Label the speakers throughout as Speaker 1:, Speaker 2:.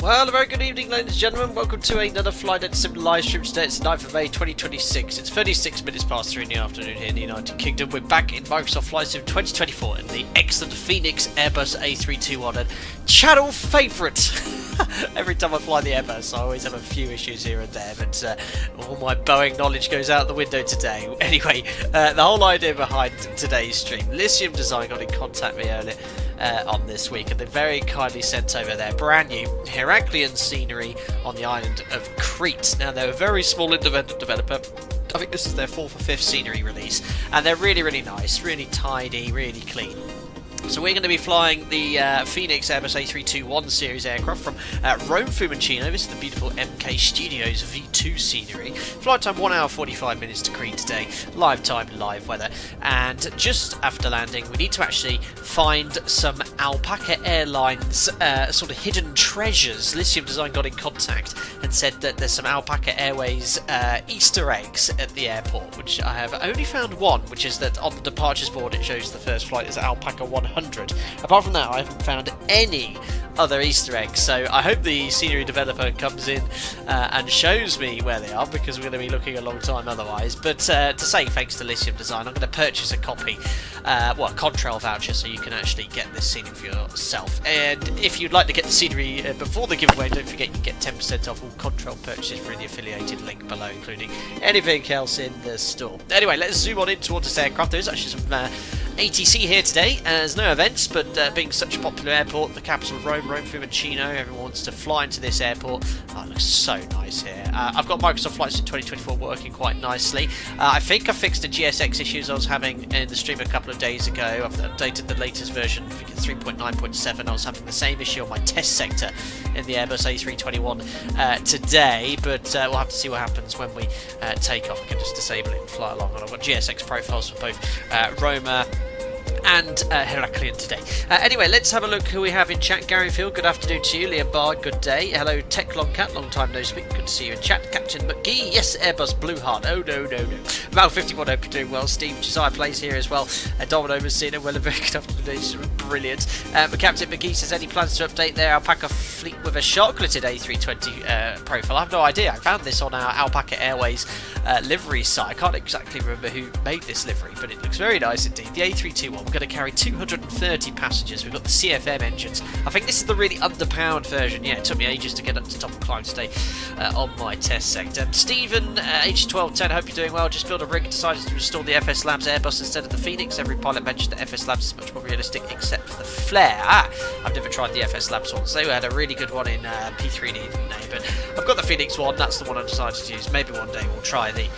Speaker 1: Well, a very good evening, ladies and gentlemen. Welcome to another Flight Sim live stream today. It's the 9th of May 2026. It's 36 minutes past 3 in the afternoon here in the United Kingdom. We're back in Microsoft Flight Sim 2024 in the excellent Fenix Airbus A321 and channel favourite. Every time I fly the Airbus, I always have a few issues here and there, but all my Boeing knowledge goes out the window today. Anyway, the whole idea behind today's stream, Lisium Deisgn got in contact with me earlier on this week, and they very kindly sent over their brand new Heraklion scenery on the island of Crete. Now, they're a very small independent developer. I think this is their 4th or 5th scenery release, and they're really, really nice, really tidy, really clean. So we're going to be flying the Fenix Airbus A321 series aircraft from Rome Fiumicino. This is the beautiful MK Studios V2 scenery. Flight time 1 hour 45 minutes to Crete today. Live time, live weather. And just after landing, we need to actually find some Alpaca Airlines sort of hidden treasures. Lisium Deisgn got in contact and said that there's some Alpaca Airways Easter eggs at the airport, which I have only found one, which is that on the departures board it shows the first flight is Alpaca 100. Apart from that, I haven't found any other Easter eggs, so I hope the scenery developer comes in and shows me where they are, because we're going to be looking a long time otherwise. But to say thanks to Lisium Deisgn, I'm going to purchase a copy, a Contrail voucher, so you can actually get this scenery for yourself. And if you'd like to get the scenery before the giveaway, don't forget you get 10% off all Contrail purchases through the affiliated link below, including anything else in the store. Anyway, let's zoom on in towards this aircraft. There's actually some ATC here today. There's no events, but being such a popular airport, the capital of Rome, Rome Fiumicino, everyone wants to fly into this airport. Oh, it looks so nice here. I've got Microsoft Flight Sim 2024 working quite nicely. I think I fixed the GSX issues I was having in the stream a couple of days ago. I've updated the latest version, I think it's 3.9.7. I was having the same issue on my test sector in the Airbus A321 today, but we'll have to see what happens when we take off. I can just disable it and fly along. And I've got GSX profiles for both Roma and Heraklion today. Anyway, let's have a look who we have in chat. Gary Field, good afternoon to you. Liam Bard, good day. Hello, Tech Longcat, long time no speak. Good to see you in chat. Captain McGee, yes, Airbus Blue Heart. Oh, no. Mal51, hope you're doing well. Steve Josiah plays here as well. Domino Messina, well, a very good afternoon. Brilliant. Captain McGee says, any plans to update their Alpaca fleet with a shark-littered A320 profile? I have no idea. I found this on our Alpaca Airways livery site. I can't exactly remember who made this livery, but it looks very nice indeed. The A321, we're going to carry 230 passengers. We've got the CFM engines. I think this is the really underpowered version. Yeah, it took me ages to get up to top of climb today on my test sector. Stephen, H1210, hope you're doing well. Just built a rig, decided to install the FS Labs Airbus instead of the Phoenix. Every pilot mentioned that FS Labs is much more realistic, except for the flare. I've never tried the FS Labs ones. They had a really good one in P3D, didn't they? But I've got the Phoenix one. That's the one I decided to use. Maybe one day we'll try the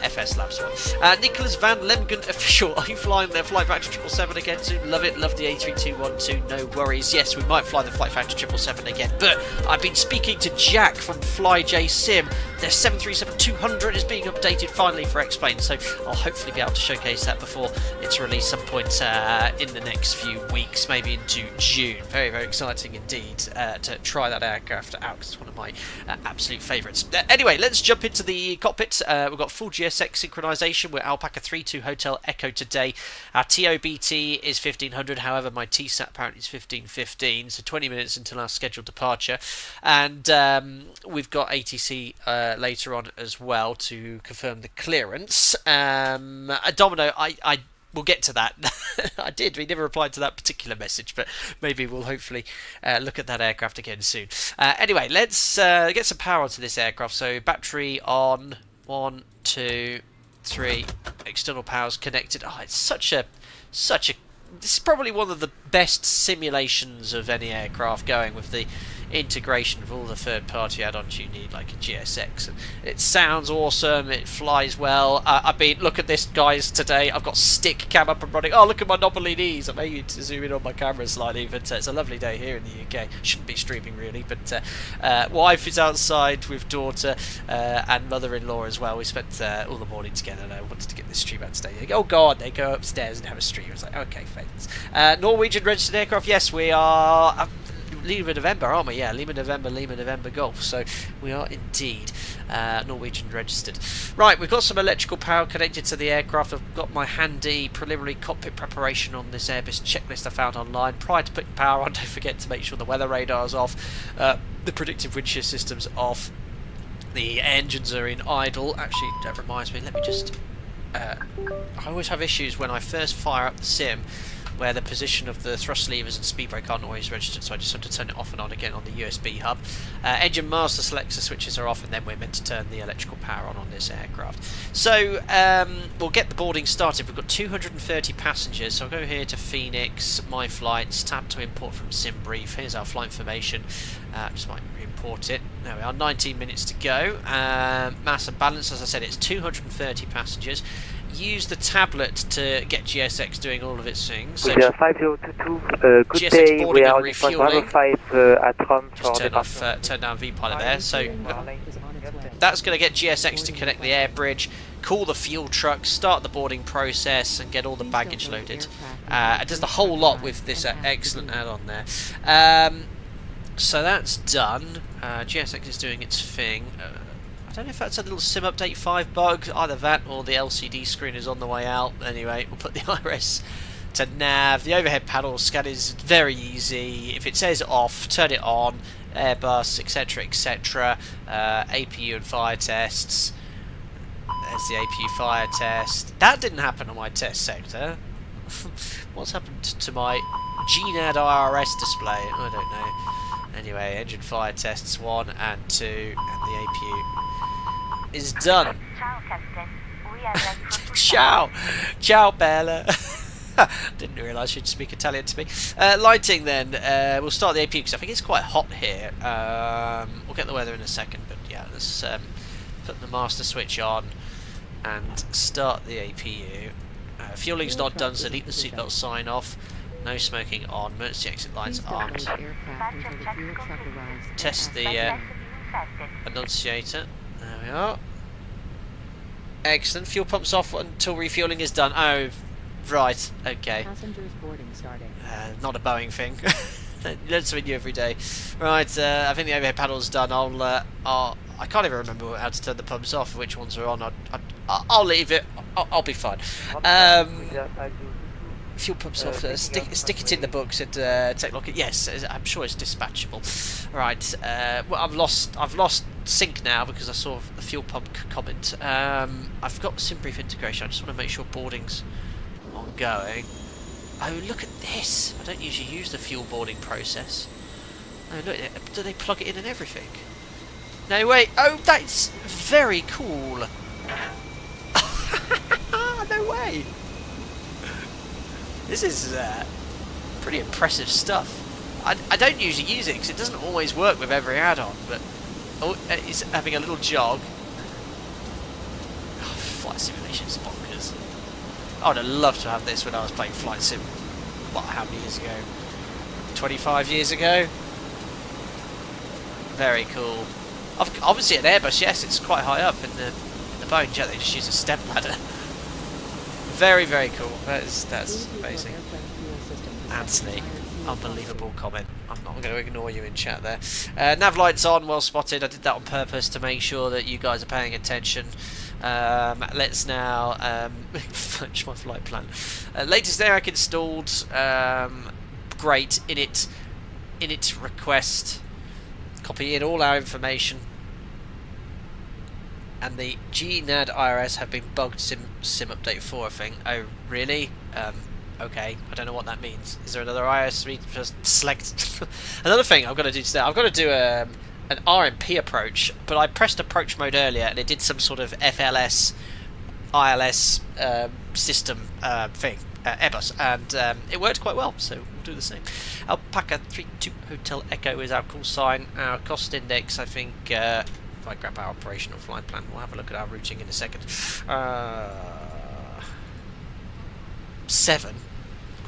Speaker 1: FS Labs one. Nicholas Van Lemgen official. Are you flying their Flight Factor 777 again soon? Love it. Love the A321 too. No worries. Yes, we might fly the Flight Factor 777 again. But I've been speaking to Jack from FlyJ Sim. Their 737-200 is being updated finally for X-Plane, so I'll hopefully be able to showcase that before it's released some point in the next few weeks, maybe into June. Very, very exciting indeed to try that aircraft out, because it's one of my absolute favourites. Anyway, let's jump into the cockpit. We've got full GSX synchronisation. We're Alpaca 32 Hotel Echo today. Our TOBT is 1500, however my TSAT apparently is 1515, so 20 minutes until our scheduled departure. And we've got ATC later on as well to confirm the clearance. Domino, I will get to that. We never replied to that particular message, but maybe we'll hopefully look at that aircraft again soon. Anyway, let's get some power onto this aircraft. So battery on, 1, 2, 3, external powers connected. Oh, it's such a this is probably one of the best simulations of any aircraft going, with the integration of all the third-party add-ons you need, like a GSX. And it sounds awesome, it flies well. Look at this, guys, today. I've got stick cam up and running. Oh, look at my knobbly knees. I may need to zoom in on my camera slightly, but it's a lovely day here in the UK. Shouldn't be streaming, really, but wife is outside with daughter and mother-in-law as well. We spent all the morning together, and I wanted to get this stream out today. Oh, God, they go upstairs and have a stream. I was like, okay, thanks. Norwegian registered aircraft, yes, we are... Lima November, aren't we? Yeah, Lima November Golf. So we are indeed Norwegian registered. Right, we've got some electrical power connected to the aircraft. I've got my handy preliminary cockpit preparation on this Airbus checklist I found online. Prior to putting power on, don't forget to make sure the weather radar's off, the predictive wind shear system's off, the engines are in idle. Actually, that reminds me, let me just... I always have issues when I first fire up the sim where the position of the thrust levers and speed brake aren't always registered, so I just have to turn it off and on again on the USB hub. Engine master selector switches are off, and then we're meant to turn the electrical power on this aircraft. So we'll get the boarding started. We've got 230 passengers, so I'll go here to Phoenix, My Flights, tab to import from SimBrief. Here's our flight information. Just might re-import it. There we are, 19 minutes to go. Mass and balance, as I said, it's 230 passengers. Use the tablet to get GSX doing all of its things. So
Speaker 2: 5022, good
Speaker 1: GSX
Speaker 2: day,
Speaker 1: boarding
Speaker 2: we are
Speaker 1: and refueling.
Speaker 2: 5 at Rome for
Speaker 1: Turn down V-pilot there. So that's going to get GSX to connect the air bridge, call the fuel truck, start the boarding process, and get all the baggage loaded. It does the whole lot with this excellent add-on there. So that's done. GSX is doing its thing. I don't know if that's a little sim update 5 bug, either that or the LCD screen is on the way out. Anyway, we'll put the iris to nav. The overhead panel scan is very easy. If it says off, turn it on. Airbus, etc, etc. APU and fire tests. There's the APU fire test. That didn't happen on my test sector. What's happened to my GNAD IRS display? I don't know. Anyway, engine fire tests 1 and 2, and the APU is done. Ciao Bella. Didn't realise she'd speak Italian to me. Lighting then, we'll start the APU because I think it's quite hot here. We'll get the weather in a second, but yeah, let's put the master switch on and start the APU. Fueling's not done, so leave the seatbelt sign off. No smoking on. Emergency exit lights armed. Test the annunciator. There we are. Excellent. Fuel pumps off until refueling is done. Oh, right. Okay.
Speaker 3: Passengers boarding starting.
Speaker 1: Not a Boeing thing. Learn something new every day. Right. I think the overhead panel's done. I can't even remember how to turn the pumps off. Which ones are on? I'll leave it. I'll be fine. Fuel pumps off. Stick it in the books and take a look at. Yes, I'm sure it's dispatchable. Right. Well, I've lost sync now because I saw the fuel pump comment. I've got SimBrief integration. I just want to make sure boarding's ongoing. Oh, look at this! I don't usually use the fuel boarding process. Oh, look! Do they plug it in and everything? No, wait. Oh, that's very cool. No way. This is pretty impressive stuff. I don't usually use it because it doesn't always work with every add-on, but it's having a little jog. Oh, flight simulation's bonkers. I would have loved to have this when I was playing Flight Sim, what, how many years ago? 25 years ago? Very cool. Obviously an Airbus, yes, it's quite high up in the Boeing jet, they just use a step ladder. Very, very cool. That's amazing. Anthony, unbelievable comment. I'm not going to ignore you in chat there. Nav lights on, well spotted. I did that on purpose to make sure that you guys are paying attention. Let's now fudge my flight plan. Latest AirAC installed. Great. Init request. Copy in all our information. And the GNAD IRS have been bugged sim update 4, I think. Oh, really? Okay, I don't know what that means. Is there another IRS we just select? Another thing I've got to do today, I've got to do an RMP approach, but I pressed approach mode earlier and it did some sort of FLS, ILS system thing, Airbus, and it worked quite well, so we'll do the same. Alpaca 32 Hotel Echo is our call sign. Our cost index, I think, if I grab our operational flight plan, we'll have a look at our routing in a second. 7,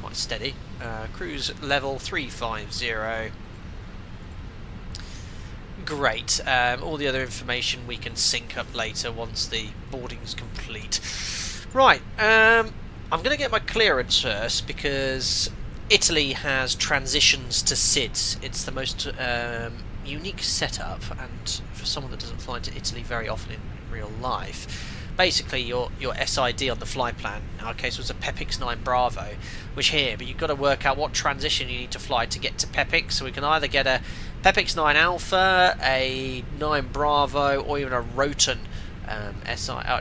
Speaker 1: quite steady. Cruise level 350. Great. All the other information we can sync up later once the boarding's complete. Right. I'm going to get my clearance first because Italy has transitions to SIDS. It's the most unique setup, and for someone that doesn't fly to Italy very often in real life, basically your SID on the flight plan in our case was a PEPIX 9 Bravo, which here, but you've got to work out what transition you need to fly to get to PEPIX. So we can either get a PEPIX 9 Alpha, a 9 Bravo, or even a Roton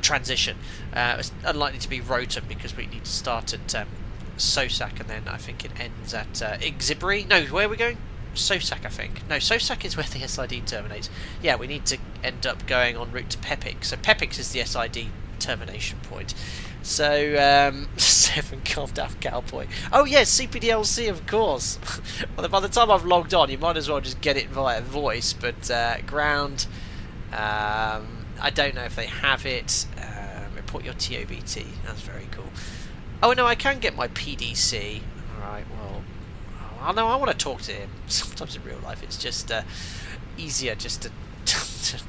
Speaker 1: transition. It's unlikely to be Roton because we need to start at Sosac, and then I think it ends at Exibri. No, where are we going? Sosac, I think. No, Sosac is where the SID terminates. Yeah, we need to end up going en route to PEPIX. So PEPIX is the SID termination point. So, 7, calm down, cowboy. Oh yes, CPDLC, of course. Well, by the time I've logged on, you might as well just get it via voice. But ground, I don't know if they have it. Report your TOBT. That's very cool. Oh no, I can get my PDC. Alright, well, I know I want to talk to him. Sometimes in real life it's just easier just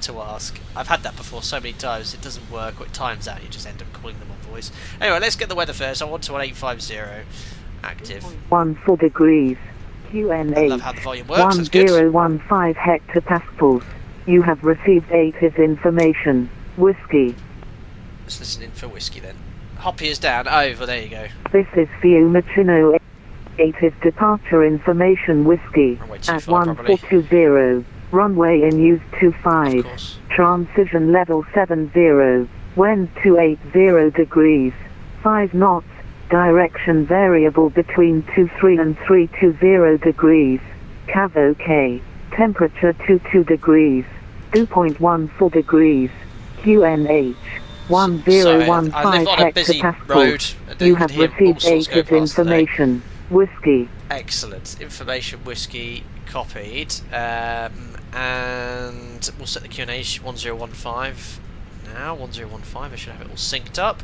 Speaker 1: to ask. I've had that before so many times, it doesn't work, or it times out, you just end up calling them on voice. Anyway, let's get the weather first. I want to 1850 active.
Speaker 3: 14 degrees. QNH.
Speaker 1: I love how the volume works, that's good.
Speaker 3: 1015 hectopascals. You have received ATIS information. Whiskey.
Speaker 1: Let's listen in for whiskey then. Hoppy is down. Oh, well, there you go.
Speaker 3: This is Fiumicino. ATIS departure information. Whiskey. At 1420. Runway in use 25. Transition level 70. Wind 280 degrees. 5 knots. Direction variable between 23 and 320 degrees. Cav OK. Temperature 22 degrees. 2.14 degrees. QNH. 1015 hectopascals. You have received ATIS information. Whiskey.
Speaker 1: Excellent. Information whiskey copied. And we'll set the QNH 1015 now. 1015. I should have it all synced up.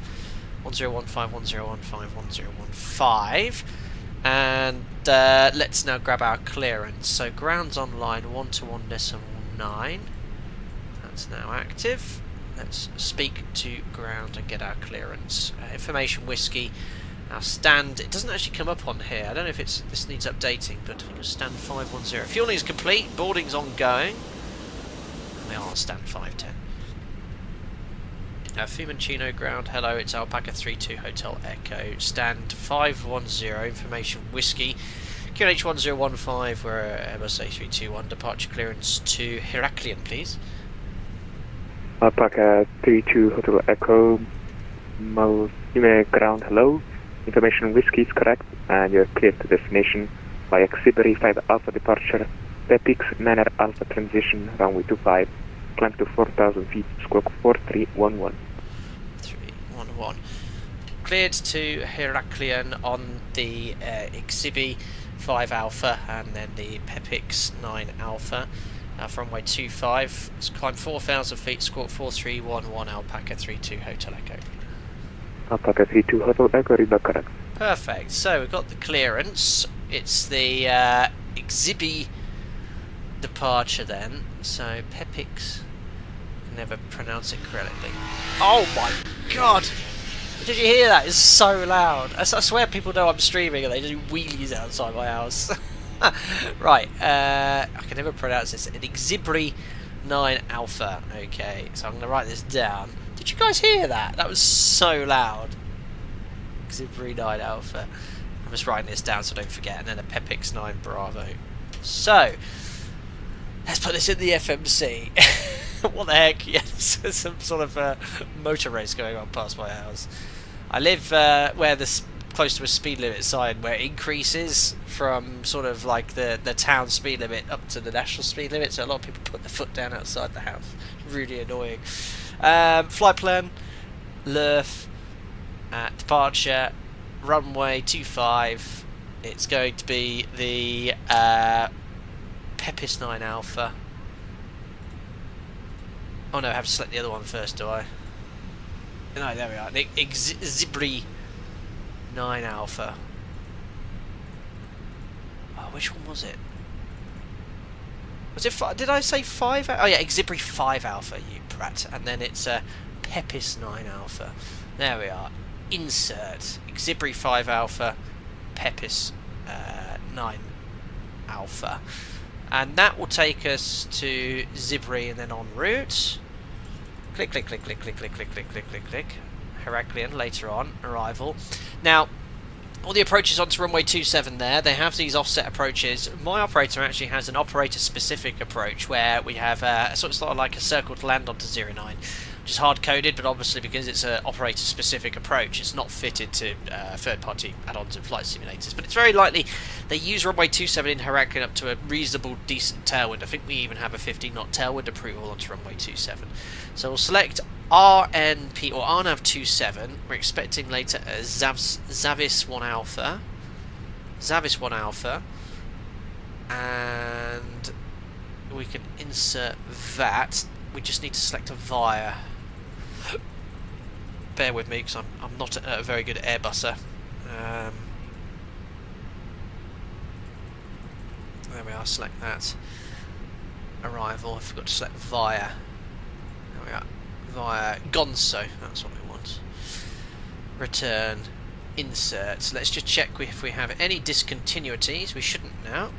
Speaker 1: 1015, 1015, 1015. And let's now grab our clearance. So ground's online 121.9. That's now active. Let's speak to ground and get our clearance. Information whiskey. Our stand, it doesn't actually come up on here. I don't know if this needs updating, but I think it's stand 510. Fueling is complete, boarding's ongoing. And we are on stand 510. Fiumicino ground, hello, it's Alpaca 32 Hotel Echo. Stand 510, information whiskey. QNH 1015, we're Airbus A321, departure clearance to Heraklion, please.
Speaker 2: Alpaca 32 Hotel Echo, ground, hello. Information whiskey is correct, and you're clear to destination by Exibri 5 Alpha departure, PEPIX 9 Alpha transition, runway 25, climb to 4,000 feet, squawk 4311.
Speaker 1: 311. Cleared to Heraklion on the Exibri 5 Alpha and then the PEPIX 9 Alpha. From runway 25, let's climb 4,000 feet, squawk 4311, Alpaca 32 Hotel Echo.
Speaker 2: Alpaca 32 Hotel Echo, read back correct.
Speaker 1: Perfect, so we've got the clearance. It's the Exibri departure then. So PEPIX, I can never pronounce it correctly. Oh my god! Did you hear that? It's so loud. I swear people know I'm streaming and they do wheelies outside my house. Right, I can never pronounce this. An Exibri 9 Alpha. Okay, so I'm going to write this down. Did you guys hear that? That was so loud. Exibri 9 Alpha. I'm just writing this down so I don't forget. And then a PEPIX 9 Bravo. So, let's put this in the FMC. What the heck? Yes, there's some sort of motor race going on past my house. I live where this close to a speed limit sign where it increases from sort of like the town speed limit up to the national speed limit, so a lot of people put their foot down outside the house. Really annoying. Flight plan, LIRF, departure, runway 25. It's going to be the PEPIX 9 Alpha. Oh no, I have to select the other one first, do I? No, there we are. Exibri 9 Alpha. Oh, which one was it? Was it? Did I say 5? Oh yeah, Exibri 5 Alpha, you prat. And then it's PEPIX 9 Alpha. There we are. Insert Exibri 5 Alpha, PEPIX 9 Alpha. And that will take us to Zivri and then en route. Click, click, click, click, click, click, click, click, click, click, click. Heraklion later on, arrival. Now, all the approaches onto runway 27 there, they have these offset approaches. My operator actually has an operator-specific approach where we have sort of like a circle to land onto 09, which is hard-coded, but obviously because it's an operator-specific approach, it's not fitted to third-party add-ons and flight simulators. But it's very likely they use runway 27 in Heraklion up to a reasonable, decent tailwind. I think we even have a 15-knot tailwind approval onto runway 27. So we'll select RNP or RNAV 27. We're expecting later a Zavis 1 Alpha. Zavis 1 Alpha. And we can insert that. We just need to select a via. Bear with me because I'm not a very good Airbusser. There we are, select that. Arrival, I forgot to select via. There we are. Via Gonzo, that's what we want. Return, insert. So let's just check if we have any discontinuities. We shouldn't now.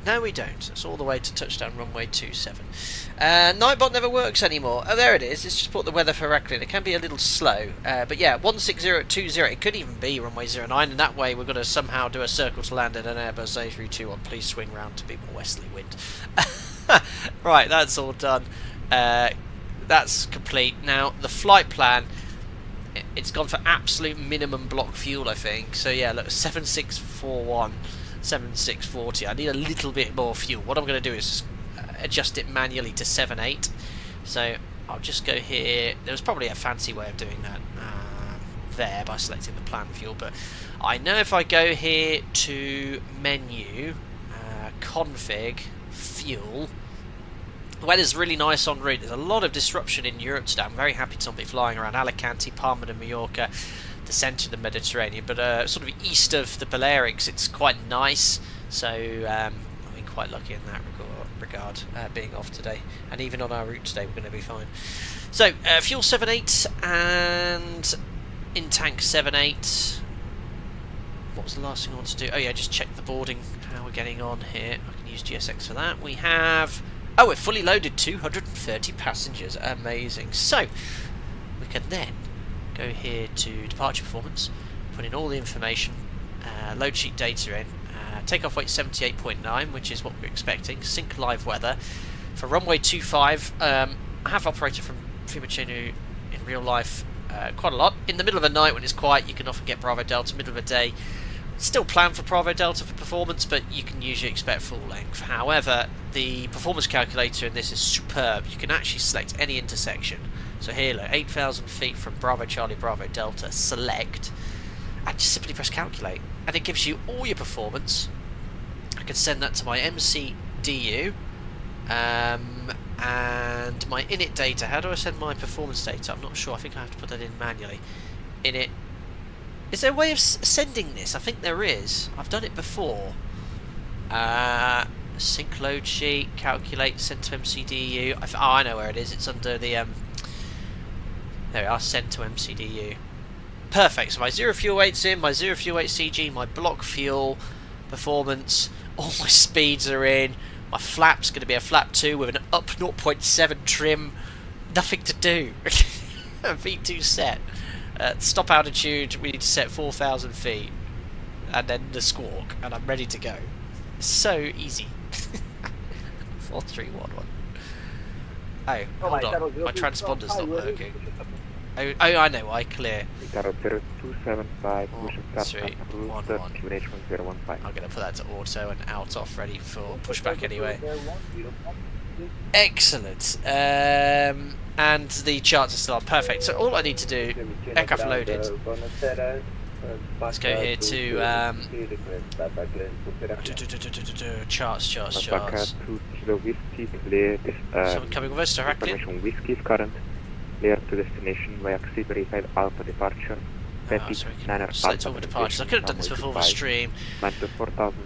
Speaker 1: No, we don't. That's all the way to touchdown runway 27. Nightbot never works anymore. Oh, there it is. Let's just put the weather for Heraklion. It can be a little slow. But yeah, 16020. It could even be runway 09. And that way we're going to somehow do a circle to land at an Airbus A321. Please swing round to be more westerly wind. Right, that's all done. That's complete. Now, the flight plan, it's gone for absolute minimum block fuel, I think. So yeah, look, 7641, 7640. I need a little bit more fuel. What I'm going to do is adjust it manually to 78. So I'll just go here. There's probably a fancy way of doing that there by selecting the plan fuel. But I know if I go here to menu, config, fuel, the weather's really nice en route. There's a lot of disruption in Europe today. I'm very happy to not be flying around Alicante, Palma de Mallorca, the centre of the Mediterranean, but sort of east of the Balearics it's quite nice, so I've been quite lucky in that regard, being off today, and even on our route today we're going to be fine. So fuel 78 and in tank 78. What was the last thing I wanted to do? Oh yeah, just check the boarding, how we're getting on here. I can use GSX for that. We have, oh, we're fully loaded, 230 passengers. Amazing. So we can then go here to departure performance, put in all the information, load sheet data in, takeoff weight 78.9, which is what we're expecting, sync live weather. For runway 25, I have operated from Fiumicino in real life quite a lot. In the middle of the night when it's quiet, you can often get Bravo Delta. Middle of the day, still plan for Bravo Delta for performance, but you can usually expect full length. However, the performance calculator in this is superb. You can actually select any intersection. So here, look, 8,000 feet from Bravo Charlie, Bravo Delta, select, and just simply press calculate. And it gives you all your performance. I can send that to my MCDU, and my init data. How do I send my performance data? I'm not sure. I think I have to put that in manually. Init. Is there a way of sending this? I think there is. I've done it before. Sync load sheet, calculate, send to MCDU. Oh, I know where it is. It's under the there we are, send to MCDU. Perfect. So my zero fuel weight's in, my zero fuel weight CG, my block fuel performance, all my speeds are in. My flap's going to be a flap 2 with an up 0.7 trim. Nothing to do. V2 set. Stop altitude, we need to set 4,000 feet. And then the squawk, and I'm ready to go. So easy. 4311. Oh, hold on. My transponder's not working. Oh, I know why. Clear.
Speaker 2: 0275.
Speaker 1: I'm going to put that to auto and out off, ready for pushback anyway. Excellent. And the charts are still on. Perfect. So all I need to do, aircraft loaded. Let's go here to charts. So I'm coming with us to Heraklion.
Speaker 2: Whiskey is current. Clear to destination via Xibri 5 Alpha departure.
Speaker 1: So we can select all the departures. I could have done this before the stream.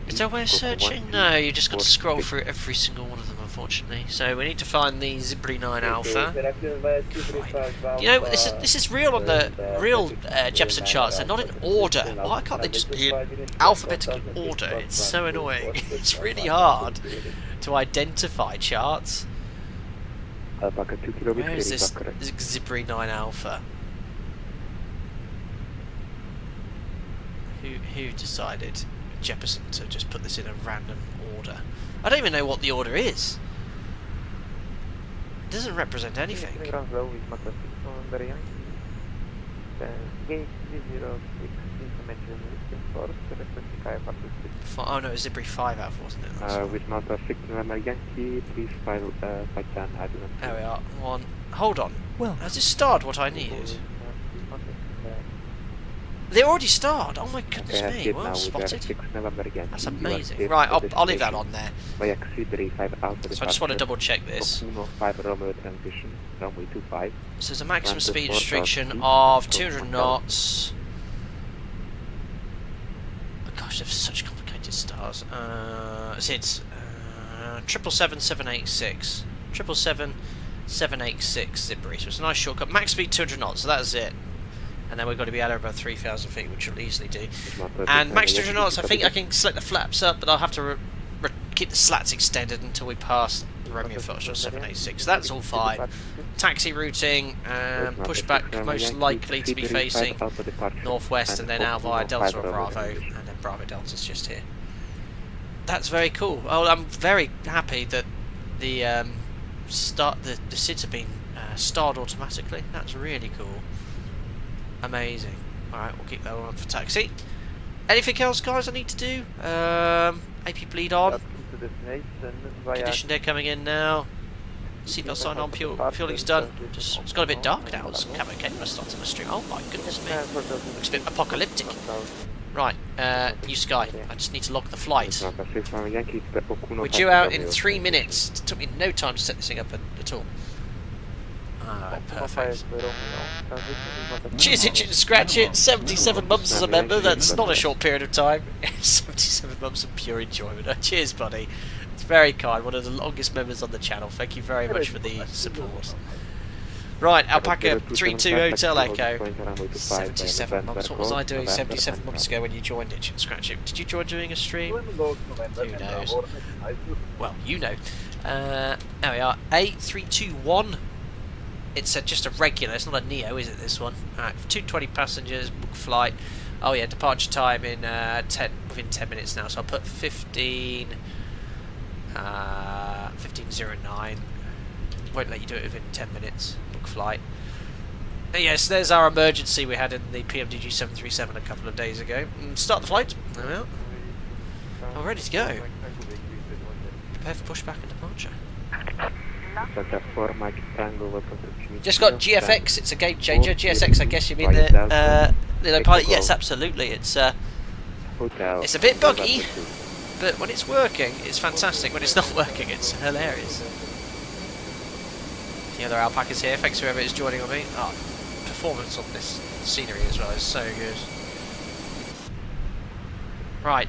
Speaker 1: Is there a way of searching? No, you just got to scroll through every single one of them, unfortunately. So we need to find the Zibri 9 Alpha. You know, this is real on the real Jeppesen charts. They're not in order. Why can't they just be in alphabetical order? It's so annoying. It's really hard to identify charts. Where is this Zibri 9 Alpha? Who decided Jeppesen to just put this in a random order? I don't even know what the order is. It doesn't represent anything. Oh no, it was Zibri 5 Alpha, wasn't it?
Speaker 2: With Malta 6 November Yankee, please file 510.
Speaker 1: There we are. One. Hold on. Well, has it starred what I needed? They already starred. Oh my goodness me! Well spotted. That's amazing. Right, I'll leave that on there. So I just want to double check this. So there's a maximum speed restriction of 200 knots. Oh gosh, there's such complicated stars. It's 777-786. 777-786 Zibri. So it's a nice shortcut. Max speed 200 knots. So that's it. And then we've got to be at about 3,000 feet, which we'll easily do. And max 200 knots, I think I can select the flaps up, but I'll have to keep the slats extended until we pass the Romeo Foxtrot 786. That's all fine. Taxi routing, pushback most likely to be facing northwest, and then out via Delta or Bravo, and then Bravo Delta's just here. That's very cool. Oh, I'm very happy that the SIDs have been starred automatically. That's really cool. Amazing. Alright, we'll keep that one for taxi. Anything else, guys, I need to do? AP bleed on. Conditioned air coming in now. Seatbelt sign on, fueling's done. It's got a bit dark now. It's camo camera starting the stream. Oh my goodness me. Looks a bit apocalyptic. Right, new sky. I just need to log the flight. We're due out in 3 minutes. It took me no time to set this thing up at all. Alright, perfect. Cheers, itch it and scratch it. 77 months as a member, that's not a short period of time. 77 months of pure enjoyment. Cheers, buddy. It's very kind, one of the longest members on the channel. Thank you very much for the support. Right, Alpaca 32 Hotel Echo. 77 months. What was I doing 77 months ago when you joined Itch and Scratch It? Did you join doing a stream? Who knows? Well, you know. There we are. A321. It's just a regular, it's not a Neo, is it, this one? Alright, 220 passengers, book flight. Oh yeah, departure time in within 10 minutes now, so I'll put 1509. Won't let you do it within 10 minutes, book flight. Yes, there's our emergency we had in the PMDG 737 a couple of days ago. Start the flight. There we are. I'm ready to go. Prepare for pushback and departure. Just got GFX, it's a game changer. GSX, I guess you mean the pilot. Yes, absolutely. It's a bit buggy, but when it's working, it's fantastic. When it's not working, it's hilarious. The other alpacas here. Thanks whoever is joining on me. Oh, performance on this scenery as well is so good. Right,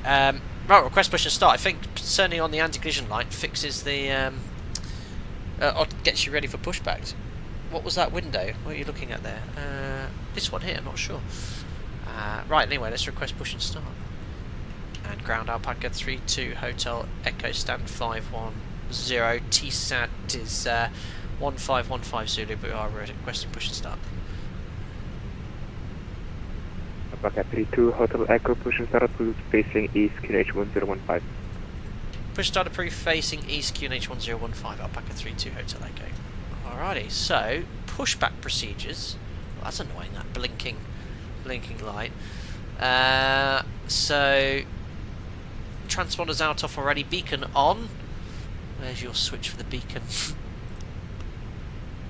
Speaker 1: right. Request push and start. I think turning on the anti-collision light fixes the. Or gets you ready for pushbacks. What was that window? What are you looking at there? This one here, I'm not sure. Right, anyway, let's request push and start. And ground Alpaca 32 Hotel Echo stand 510. TSAT is 1515 Zulu, but we are requesting push and start.
Speaker 2: Alpaca 32 Hotel Echo push and start, facing east QNH 1015.
Speaker 1: Push start approved facing east QNH 1015, Alpaca 32 Hotel Echo. Alrighty, so pushback procedures. Well, that's annoying, that blinking light. So transponder's out off already, beacon on. Where's your switch for the beacon?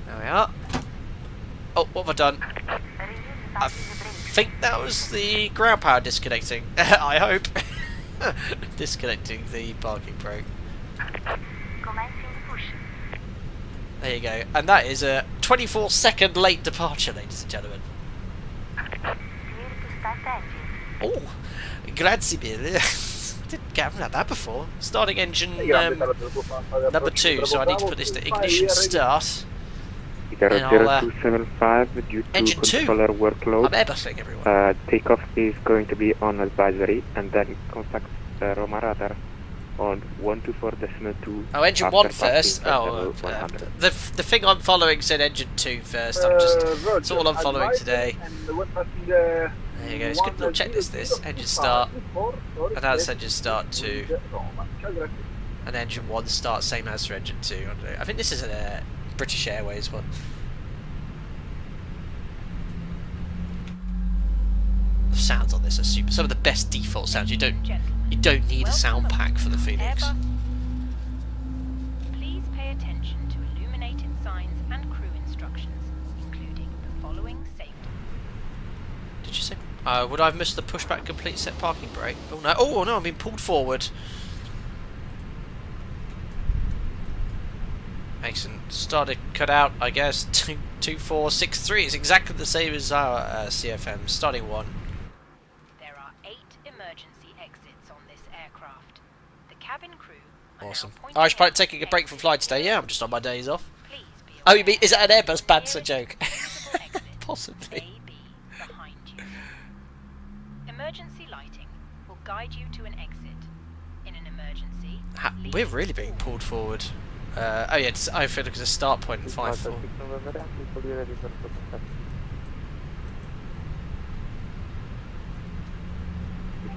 Speaker 1: There we are. Oh, what have I done? I think that was the ground power disconnecting. I hope. Disconnecting the parking brake. There you go. And that is a 24-second late departure, ladies and gentlemen. Oh, grazie mille. haven't had that before. Starting engine number 2, so I need to put this to ignition start. And I'll,
Speaker 2: 0275 due to
Speaker 1: engine 2.
Speaker 2: controller workload.
Speaker 1: I'm Airbussing everyone.
Speaker 2: Takeoff is going to be on advisory, and then contact Roma radar on 124.2.
Speaker 1: Oh, engine
Speaker 2: after
Speaker 1: 1
Speaker 2: passing
Speaker 1: first. Oh,
Speaker 2: 100.
Speaker 1: the thing I'm following said engine 2 first. That's all I'm following today. There you go. It's a good little checklist. This engine start, and that's engine start 2, and engine 1 start same as for engine 2. I think this is a British Airways one. The sounds on this are super. Some of the best default sounds. You don't need a sound pack for the Phoenix.
Speaker 4: Please pay attention to illuminated signs and crew instructions, including the following safety.
Speaker 1: Did you say? Would I have missed the pushback complete set parking brake? Oh no! Oh no! I'm being pulled forward. Excellent. Started cut out. I guess 2463 is exactly the same as our CFM. Starting 1.
Speaker 4: There are 8 emergency exits on this aircraft. The cabin crew.
Speaker 1: Awesome. Irish pilot taking a break from flight today. Yeah, I'm just on my days off.
Speaker 4: Please be
Speaker 1: Oh, you mean is that an Airbus banter joke? Possibly.
Speaker 4: may be behind you. Emergency lighting will guide you to an exit. In an emergency,
Speaker 1: We're really being pulled forward. Oh yeah, I feel like it's a start point in 5-4.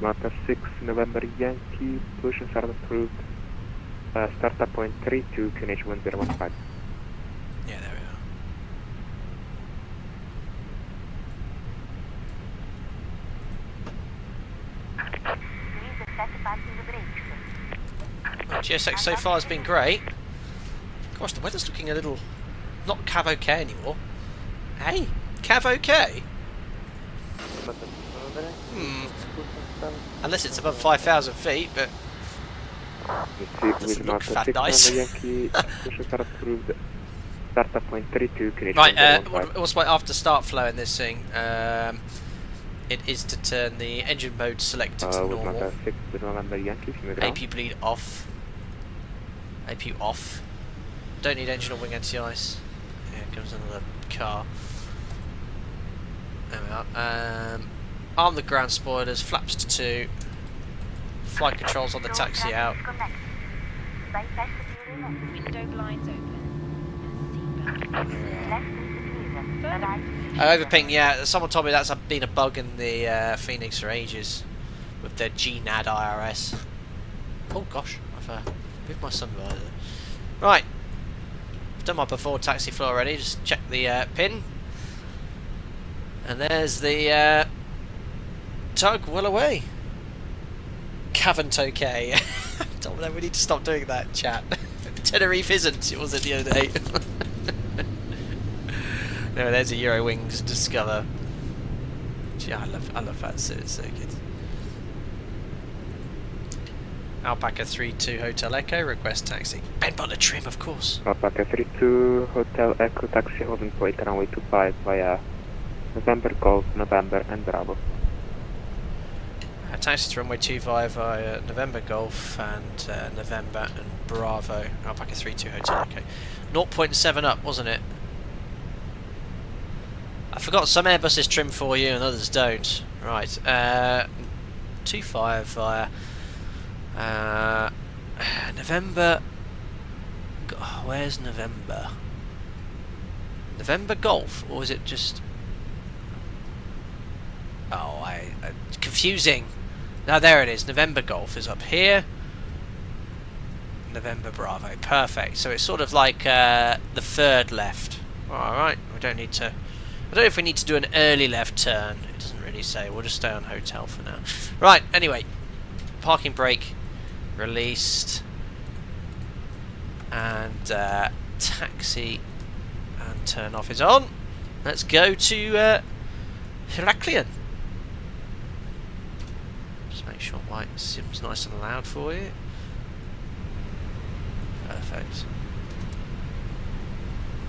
Speaker 2: Martha 6 November Yankee, pollution start approved. Startup point 32, QNH 1015.
Speaker 1: Yeah, there we are. GSX so far has been great. Gosh, the weather's looking a little... not cav okay anymore. Hey, cav okay? Unless it's above 5,000 feet, but... doesn't look that nice. Right, what's my after start flow in this thing? It is to turn the engine mode selected to normal. AP bleed off. AP off. Don't need engine or wing anti-ice. Here comes another car. There we are. Arm the ground spoilers, flaps to 2. Flight controls on the taxi out.
Speaker 4: window blinds open and seatbelt.
Speaker 1: Overping, yeah, someone told me that's been a bug in the Phoenix for ages with their GNAD IRS. Oh gosh, I've moved my sun visor. Right, I've done my before taxi floor already, just check the pin. And there's the tug well away. Cavant okay. Told them we need to stop doing that, chat. Tenerife isn't, it was it the other day. No, there's a Eurowings Discover. Gee, I love that suit, it's so good. Alpaca 32 Hotel Echo, request taxi. Ben Butler trim, of course.
Speaker 2: Alpaca 32 Hotel Echo, taxi holding point runway 25 via November Golf, November and Bravo.
Speaker 1: Taxi to runway 25 via November Golf and November and Bravo. Alpaca 32 Hotel Echo. 0.7 up, wasn't it? I forgot some Airbuses trim for you and others don't. Right, 25 via November. Where's November? November Golf, or is it just? Oh, confusing. No, there it is. November Golf is up here. November Bravo, perfect. So it's sort of like the third left. All right, we don't need to. I don't know if we need to do an early left turn. It doesn't really say. We'll just stay on hotel for now. Right, anyway. Parking brake released. And taxi and turn off is on. Let's go to Heraklion. Just make sure white sim's nice and loud for you. Perfect.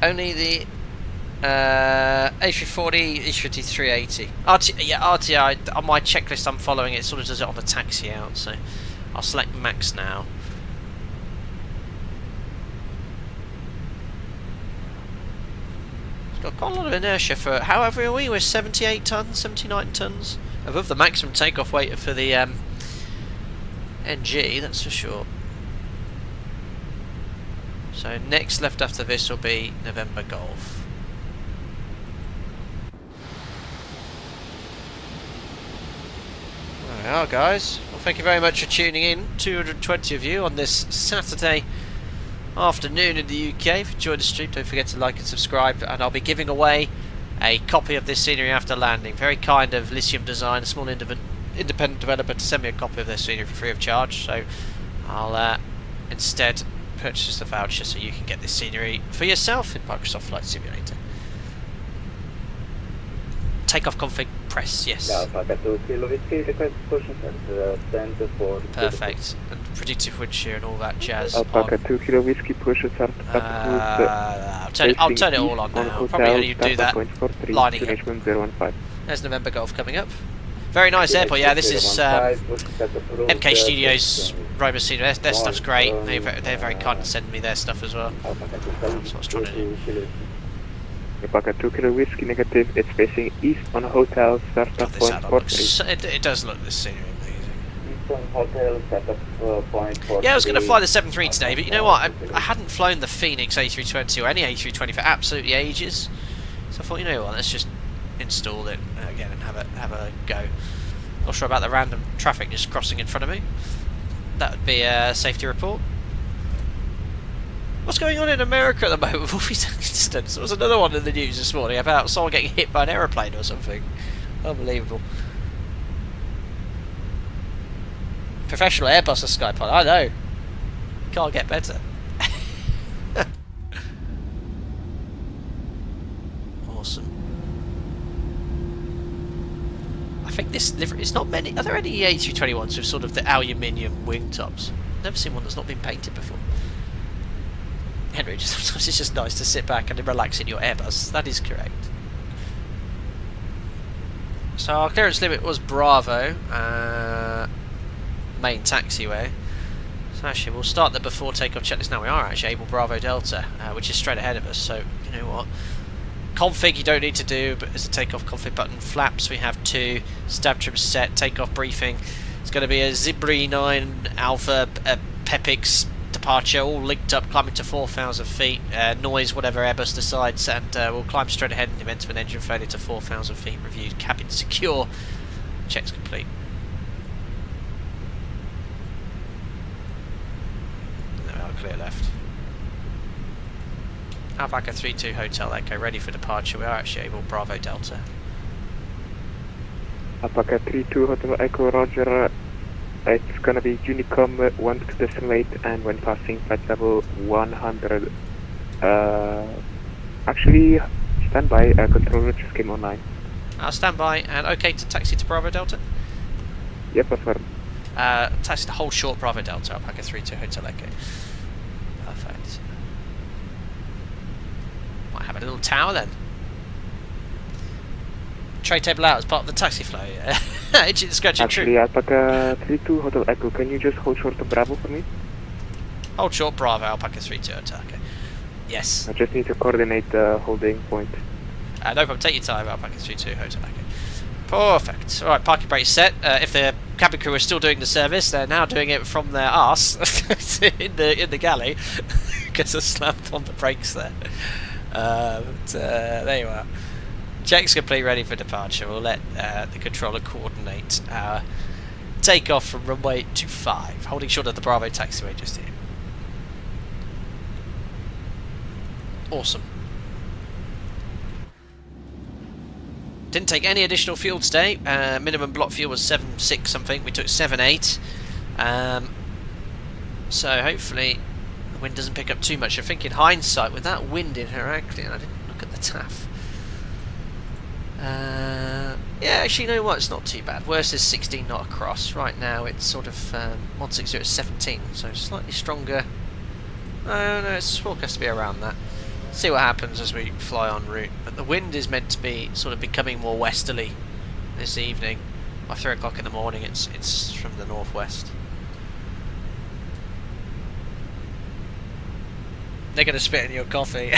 Speaker 1: Only the A340, A380. RTI, on my checklist I'm following, it sort of does it on the taxi out, so I'll select max now. It's got quite a lot of inertia for however are we? We're 78 tons, 79 tons. Above the maximum takeoff weight for the NG, that's for sure. So next left after this will be November Golf. There we are, guys. Well, thank you very much for tuning in. 220 of you on this Saturday afternoon in the UK. If you enjoyed the stream, don't forget to like and subscribe, and I'll be giving away a copy of this scenery after landing. Very kind of Lisium Deisgn, a small independent developer, to send me a copy of their scenery for free of charge. So I'll instead purchase the voucher so you can get this scenery for yourself in Microsoft Flight Simulator. Takeoff config press, yes. Perfect. And predictive wind shear and all that jazz.
Speaker 2: Alpaca 2 Kilo Whiskey, push start
Speaker 1: I'll turn it all on now. Probably only do that lining up. There's November Golf coming up. Very nice airport, yeah. This is MK Studios, Rome Fiumicino. Their stuff's great. They're very kind to send me their stuff as well. That's what I was trying to do.
Speaker 2: Alpaca 2 Kilo Whiskey, negative. It's facing east on hotel, startup point 43.
Speaker 1: It does look, this scenery amazing. Yeah, I was going to fly the 7.3 today, but you know what? I hadn't flown the Fenix A320 or any A320 for absolutely ages. So I thought, you know what, let's just install it again and have a go. Not sure about the random traffic just crossing in front of me. That would be a safety report. What's going on in America at the moment with all these incidents? There was another one in the news this morning about someone getting hit by an aeroplane or something. Unbelievable. Professional Airbus A Sky pilot, I know. Can't get better. Awesome. I think this livery, it's not many. Are there any A321s with sort of the aluminium wing tops? Never seen one that's not been painted before. Henry, sometimes it's just nice to sit back and relax in your Airbus. That is correct. So our clearance limit was Bravo, main taxiway. So actually we'll start the before takeoff checklist now. We are actually able Bravo Delta, which is straight ahead of us. So you know what? Config you don't need to do, but there's a takeoff config button. Flaps we have 2. Stab trim set. Takeoff briefing. It's going to be a Zibri 9 Alpha Pepix departure, all linked up, climbing to 4,000 feet. Noise, whatever Airbus decides, and we'll climb straight ahead in the event of an engine failure to 4,000 feet. Reviewed, cabin secure. Checks complete. There we are, clear left. Alpaca 3-2 Hotel Echo, ready for departure. We are actually able Bravo Delta.
Speaker 2: Alpaca 3-2 Hotel Echo, roger. It's gonna be Unicom 1.8, and when passing flight level 100. Actually, stand by. Controller just came online.
Speaker 1: I'll stand by and okay to taxi to Bravo Delta.
Speaker 2: Yep, affirm.
Speaker 1: Taxi to hold short Bravo Delta. Alpaca 3-2 Hotel Echo. Perfect. Might have a little tower then. Tray table out as part of the taxi flow. Yeah. Engine scratching.
Speaker 2: Actually, Alpaca 3-2 Hotel Echo, can you just hold short of Bravo for me?
Speaker 1: Hold short Bravo, Alpaca 3-2 Hotel Echo. Yes.
Speaker 2: I just need to coordinate the holding point.
Speaker 1: No problem, take your time, Alpaca 3-2 Hotel Echo. Perfect. Alright, parking brake set. If the cabin crew are still doing the service, they're now doing it from their arse in the galley. Because I slammed on the brakes there. There you are. Checks complete, ready for departure. We'll let the controller coordinate our takeoff from runway 25, holding short of the Bravo taxiway just here. Awesome. Didn't take any additional fuel today. Minimum block fuel was 7.6 something. We took 7.8. So hopefully the wind doesn't pick up too much. I think in hindsight, with that wind in Heraklion, I didn't look at the TAF. Yeah, actually, you know what? It's not too bad. Worst is 16 knot across. Right now, it's sort of 160 at 17, so slightly stronger. No, it's forecast to be around that. See what happens as we fly en route. But the wind is meant to be sort of becoming more westerly this evening. By 3 o'clock in the morning, it's from the northwest. They're going to spit in your coffee.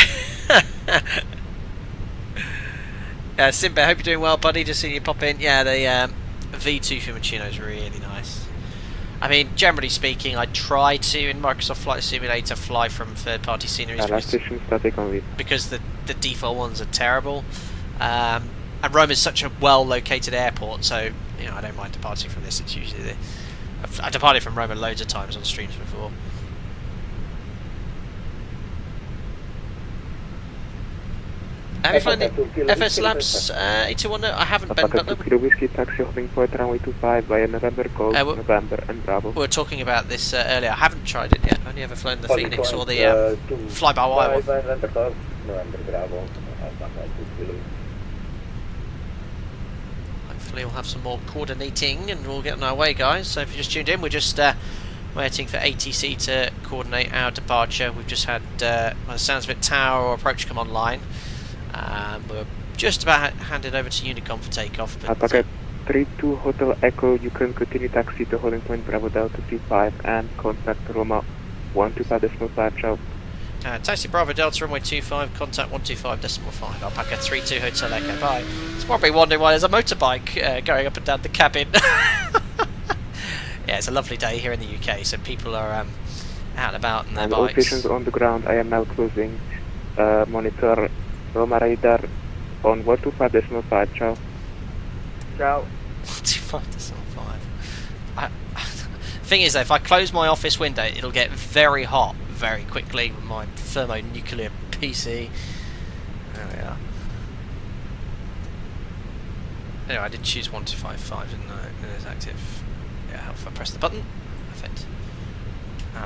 Speaker 1: Simba, hope you're doing well, buddy. Just seeing you pop in. Yeah, the V2 Fiumicino is really nice. I mean, generally speaking, I try to, in Microsoft Flight Simulator, fly from third-party sceneries because the default ones are terrible. And Rome is such a well-located airport, so you know I don't mind departing from this. It's usually I've departed from Rome loads of times on streams before. Have you flown the FS Labs A321? I haven't been, but
Speaker 2: Whiskey taxi holding point runway 25 via November Golf, November and Bravo.
Speaker 1: We were talking about this earlier. I haven't tried it yet. I've only ever flown the Phoenix or the fly-by-wire one. Hopefully we'll have some more coordinating and we'll get on our way, guys. So if you just tuned in, we're just waiting for ATC to coordinate our departure. We've just had, by the sounds of it, tower or approach come online. We're just about handed over to Unicom for takeoff. But,
Speaker 2: Packet 32 Hotel Echo, you can continue taxi to holding point Bravo Delta 35 and contact Roma 125.5, ciao.
Speaker 1: Taxi Bravo Delta runway 25, contact 125.5. Alpaca 32 Hotel Echo, bye. It's probably wondering why there's a motorbike going up and down the cabin. Yeah, it's a lovely day here in the UK, so people are out and about on their bikes.
Speaker 2: All stations on the ground, I am now closing. Monitor Roma radar on 125.5, ciao.
Speaker 5: Ciao.
Speaker 1: 125.5. Thing is though, if I close my office window, it'll get very hot very quickly with my thermonuclear PC. There we are. Anyway, I did choose 125.5, didn't I? It is active. Yeah, if I press the button. Perfect.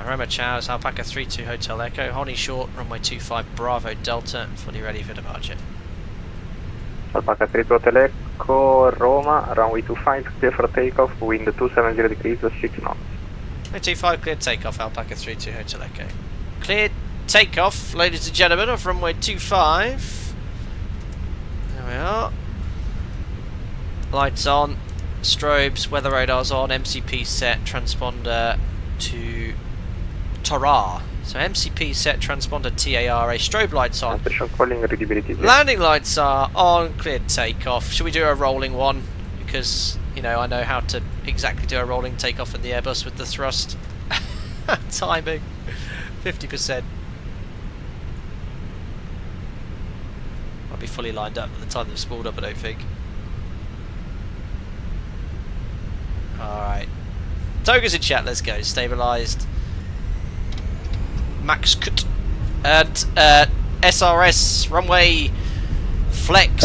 Speaker 1: Roma Chows, Alpaca 32 Hotel Echo, holding short, runway 25 Bravo Delta, fully ready for departure.
Speaker 2: Alpaca 32 Hotel Echo, Roma, runway 25, clear for takeoff, wind 270 degrees, 6 knots.
Speaker 1: 25 cleared takeoff, Alpaca 32 Hotel Echo. Cleared takeoff, ladies and gentlemen, off runway 25. There we are. Lights on, strobes, weather radars on, MCP set, transponder to Torah. So MCP set, transponder TARA, strobe lights on. Landing lights are on, cleared takeoff. Should we do a rolling one? Because, you know, I know how to exactly do a rolling takeoff in the Airbus with the thrust. Timing, 50%. I'll be fully lined up at the time they've spooled up, I don't think. Alright. Toga's in chat, let's go. Stabilised. Max Cut. And SRS runway flex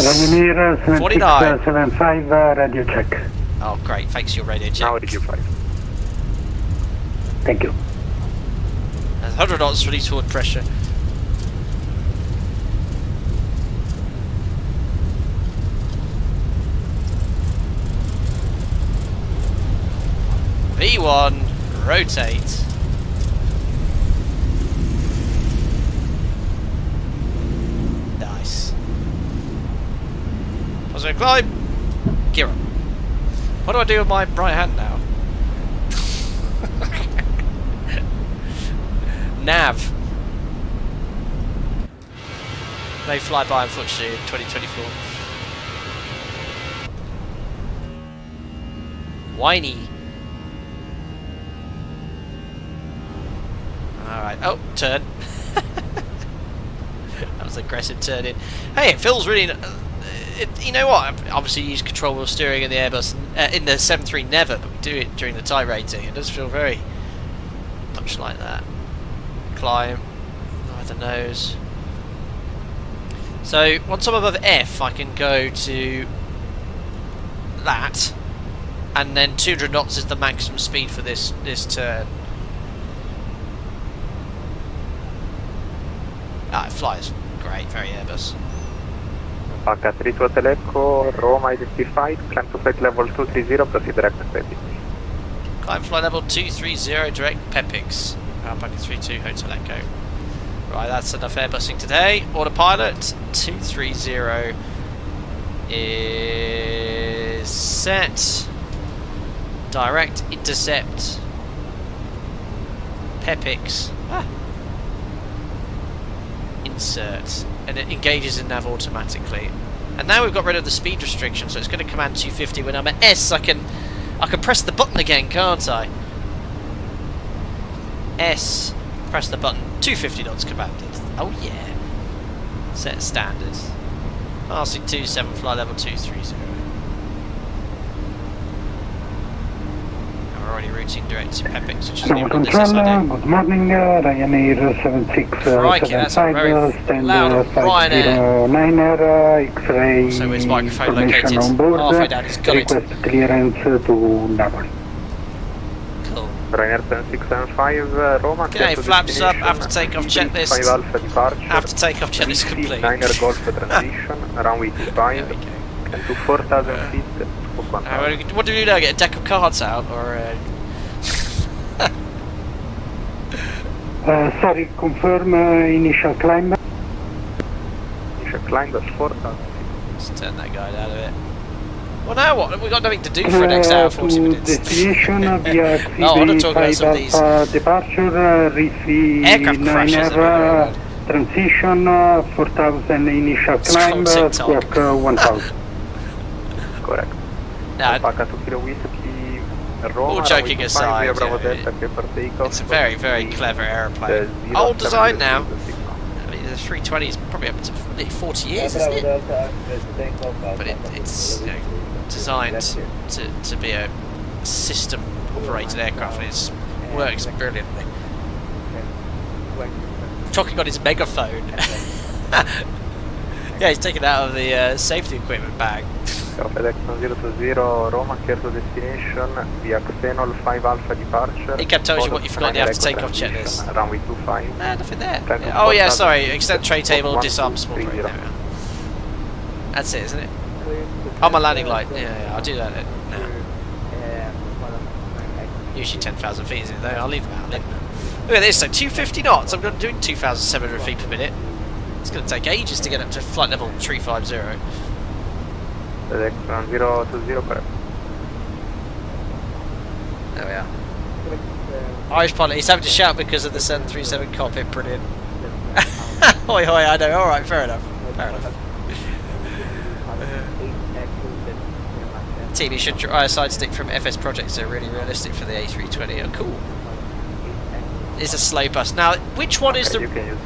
Speaker 1: 49.
Speaker 5: 75 radio check.
Speaker 1: Oh great, thanks for your radio check.
Speaker 2: Now radio 5.
Speaker 5: Thank you.
Speaker 1: 100 knots for eastward pressure. V1, rotate. Nice. Positive climb. Gear up. What do I do with my right hand now? Nav. They fly by unfortunately in 2024. Whiny. Alright, oh, turn. That was an aggressive turn in. Hey, it feels really... you know what, obviously you use control wheel steering in the Airbus, in the 7.3 never, but we do it during the type rating. It does feel very much like that. Climb, lower the nose. So, once I'm above F, I can go to that, and then 200 knots is the maximum speed for this turn. Ah, it flies great, very Airbus.
Speaker 2: Alpaca 32 Hotel Echo, Roma identified, climb to flight level 230, proceed direct to Pepix.
Speaker 1: Climb flight level 230, direct Pepix. Alpaca 32 Hotel Echo. Right, that's enough airbusing today. Autopilot 230 is set. Direct intercept. Pepix. Ah. insert, and it engages in nav automatically. And now we've got rid of the speed restriction, so it's going to command 250. When I'm at S, I can press the button again, can't I? S, press the button, 250 knots commanded. Oh yeah. Set standards. Passing 27, flight level 230. And we're already routing direct to Pepix, which is near on this SID.
Speaker 5: Good morning, Ryanair 7675, stand
Speaker 1: loud Ryanair.
Speaker 5: X-ray
Speaker 1: So his microphone
Speaker 5: information
Speaker 1: located
Speaker 5: on board,
Speaker 1: halfway down his gullet.
Speaker 5: request clearance to Napoli.
Speaker 1: Cool.
Speaker 2: Ryanair 7675, Roma.
Speaker 1: Okay, flaps up, after takeoff checklist.
Speaker 2: 5 Alpha departure.
Speaker 1: After takeoff checklist complete.
Speaker 2: 9er Golf transition, runway 25,
Speaker 1: There we go.
Speaker 2: and to 4,000 feet, squawk 1000.
Speaker 1: What do we do now? Get a deck of cards out, or
Speaker 5: Sorry, confirm initial climb.
Speaker 2: Initial climb is 4,000 feet.
Speaker 1: let's turn that guy out of it. Well, now what? We've got nothing to do for the next hour, 40
Speaker 5: to
Speaker 1: minutes.
Speaker 5: destination via
Speaker 1: Oh, I want to talk about
Speaker 5: XB5
Speaker 1: some of these
Speaker 5: Alpha departure, Rifi
Speaker 1: aircraft crashes.
Speaker 5: 9er transition, 4,000 initial climb,
Speaker 1: from
Speaker 5: squawk 1000.
Speaker 2: Correct.
Speaker 1: Now,
Speaker 2: Paka 2 Kilo Whiskey, Roma.
Speaker 1: all joking aside,
Speaker 2: Via Bravo
Speaker 1: yeah,
Speaker 2: Delta, clear for takeoff.
Speaker 1: it's a very, very clever aeroplane.
Speaker 2: The
Speaker 1: Old design
Speaker 2: 070
Speaker 1: now.
Speaker 2: is the signal.
Speaker 1: I mean, the 320 is probably up to nearly 40 years, isn't it? But it's designed to be a system operated aircraft, and it works brilliantly. Talking on his megaphone. Yeah, he's taken it out of the safety equipment bag.
Speaker 2: FedEx 1020 Roma, clear to destination via Xenol 5 Alpha departure.
Speaker 1: It kept telling you what you forgot you have to take off checklist.
Speaker 2: Runway 25.
Speaker 1: Nothing there.
Speaker 2: Time to
Speaker 1: Yeah. Oh yeah,
Speaker 2: 4,000
Speaker 1: sorry. Extend tray table,
Speaker 2: 1,
Speaker 1: disarm
Speaker 2: 2,
Speaker 1: small
Speaker 2: 3,
Speaker 1: crate.
Speaker 2: 0.
Speaker 1: There we are. That's it, isn't it? Oh, my landing light. Yeah, I'll do that now. Usually 10,000 feet, isn't it? Though I'll leave them out. Look at this. So 250 knots. I'm doing 2,700 feet per minute. It's going to take ages to get up to flight level 350.
Speaker 2: FedEx 1020, correct.
Speaker 1: There we are. Irish pilot, he's having to shout because of the 737 cockpit, brilliant. Hoi hoi, I know, alright, fair enough. Fair enough. Team, you should try a side stick from FS projects, they're really realistic for the A320. Oh, cool. It's a slow bus. Now, which one is the...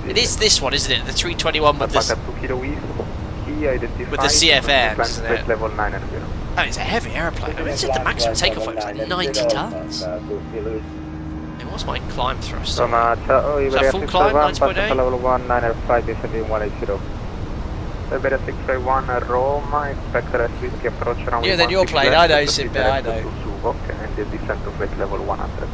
Speaker 1: It is this one, isn't it? The 321 with this...
Speaker 2: With
Speaker 1: the CFMs, isn't it?
Speaker 2: Level 900.
Speaker 1: Oh, it's a heavy airplane. I mean, it said the maximum takeoff weight was like 90 tons. What's my climb thrust? Is that full climb, 90.8?
Speaker 2: Level 195 is 180. Iberia 651 Roma, expect rest whiskey approach around.
Speaker 1: Yeah, then your plane, I know, Simba, I know.
Speaker 2: And the descent to flight level 100.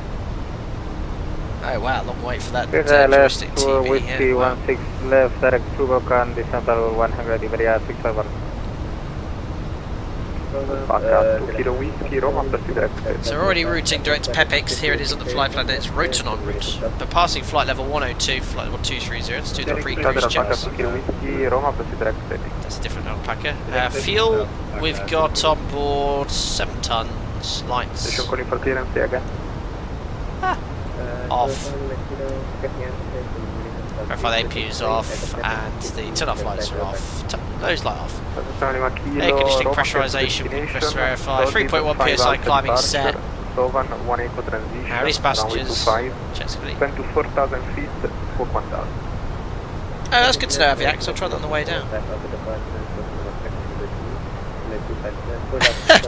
Speaker 1: Oh wow, long wait for that
Speaker 2: Left
Speaker 1: joystick TV.
Speaker 2: whiskey
Speaker 1: Yeah, wow.
Speaker 2: 16 left, direct Subok and descent level 100, Iberia 651. Paka 2 Kilo Whiskey, Roma, proceed direct.
Speaker 1: So we're already routing direct to Pepix. Here it is on the flight plan. It's route en route. But passing flight level 102, flight level 230. Let's do the pre-cruise checks.
Speaker 2: 2 Kilo Whiskey, Roma, proceed direct.
Speaker 1: That's a different alpaca. Fuel, we've got on board 7 tons. Lights.
Speaker 2: Station calling for clearance again.
Speaker 1: Off. Verify the APU's off and the turn-off lights are off. Those light off. Air conditioning pressurization, request verify. 3.1 psi climbing set. How many passengers? Checks complete.
Speaker 2: 24,000 feet, squawk 1,000.
Speaker 1: Oh, that's good to know, Aviax. I'll try that on the way down.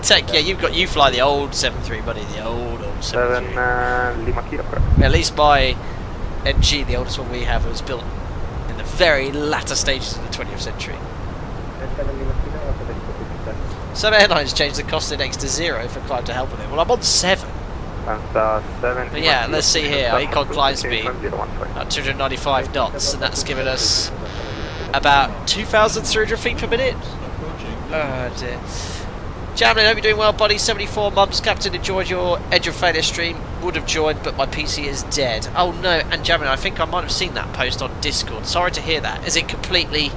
Speaker 1: Tech, yeah, you fly the old 7.3, buddy. The old 7.3.
Speaker 2: Lima Kilo, correct.
Speaker 1: At least my NG, the oldest one we have, was built in the very latter stages of the 20th century. Some airlines changed the cost index to 0 for climb to help with it. Well, I'm on 7. But yeah, let's see here. Econ climb speed at 295 knots, and that's given us about 2,300 feet per minute. Oh dear. Jamlin, hope you're doing well, buddy. 74 months. Captain, enjoyed your Edge of Failure stream. Would have joined, but my PC is dead. Oh no, and Jamlin, I think I might have seen that post on Discord. Sorry to hear that. Is it completely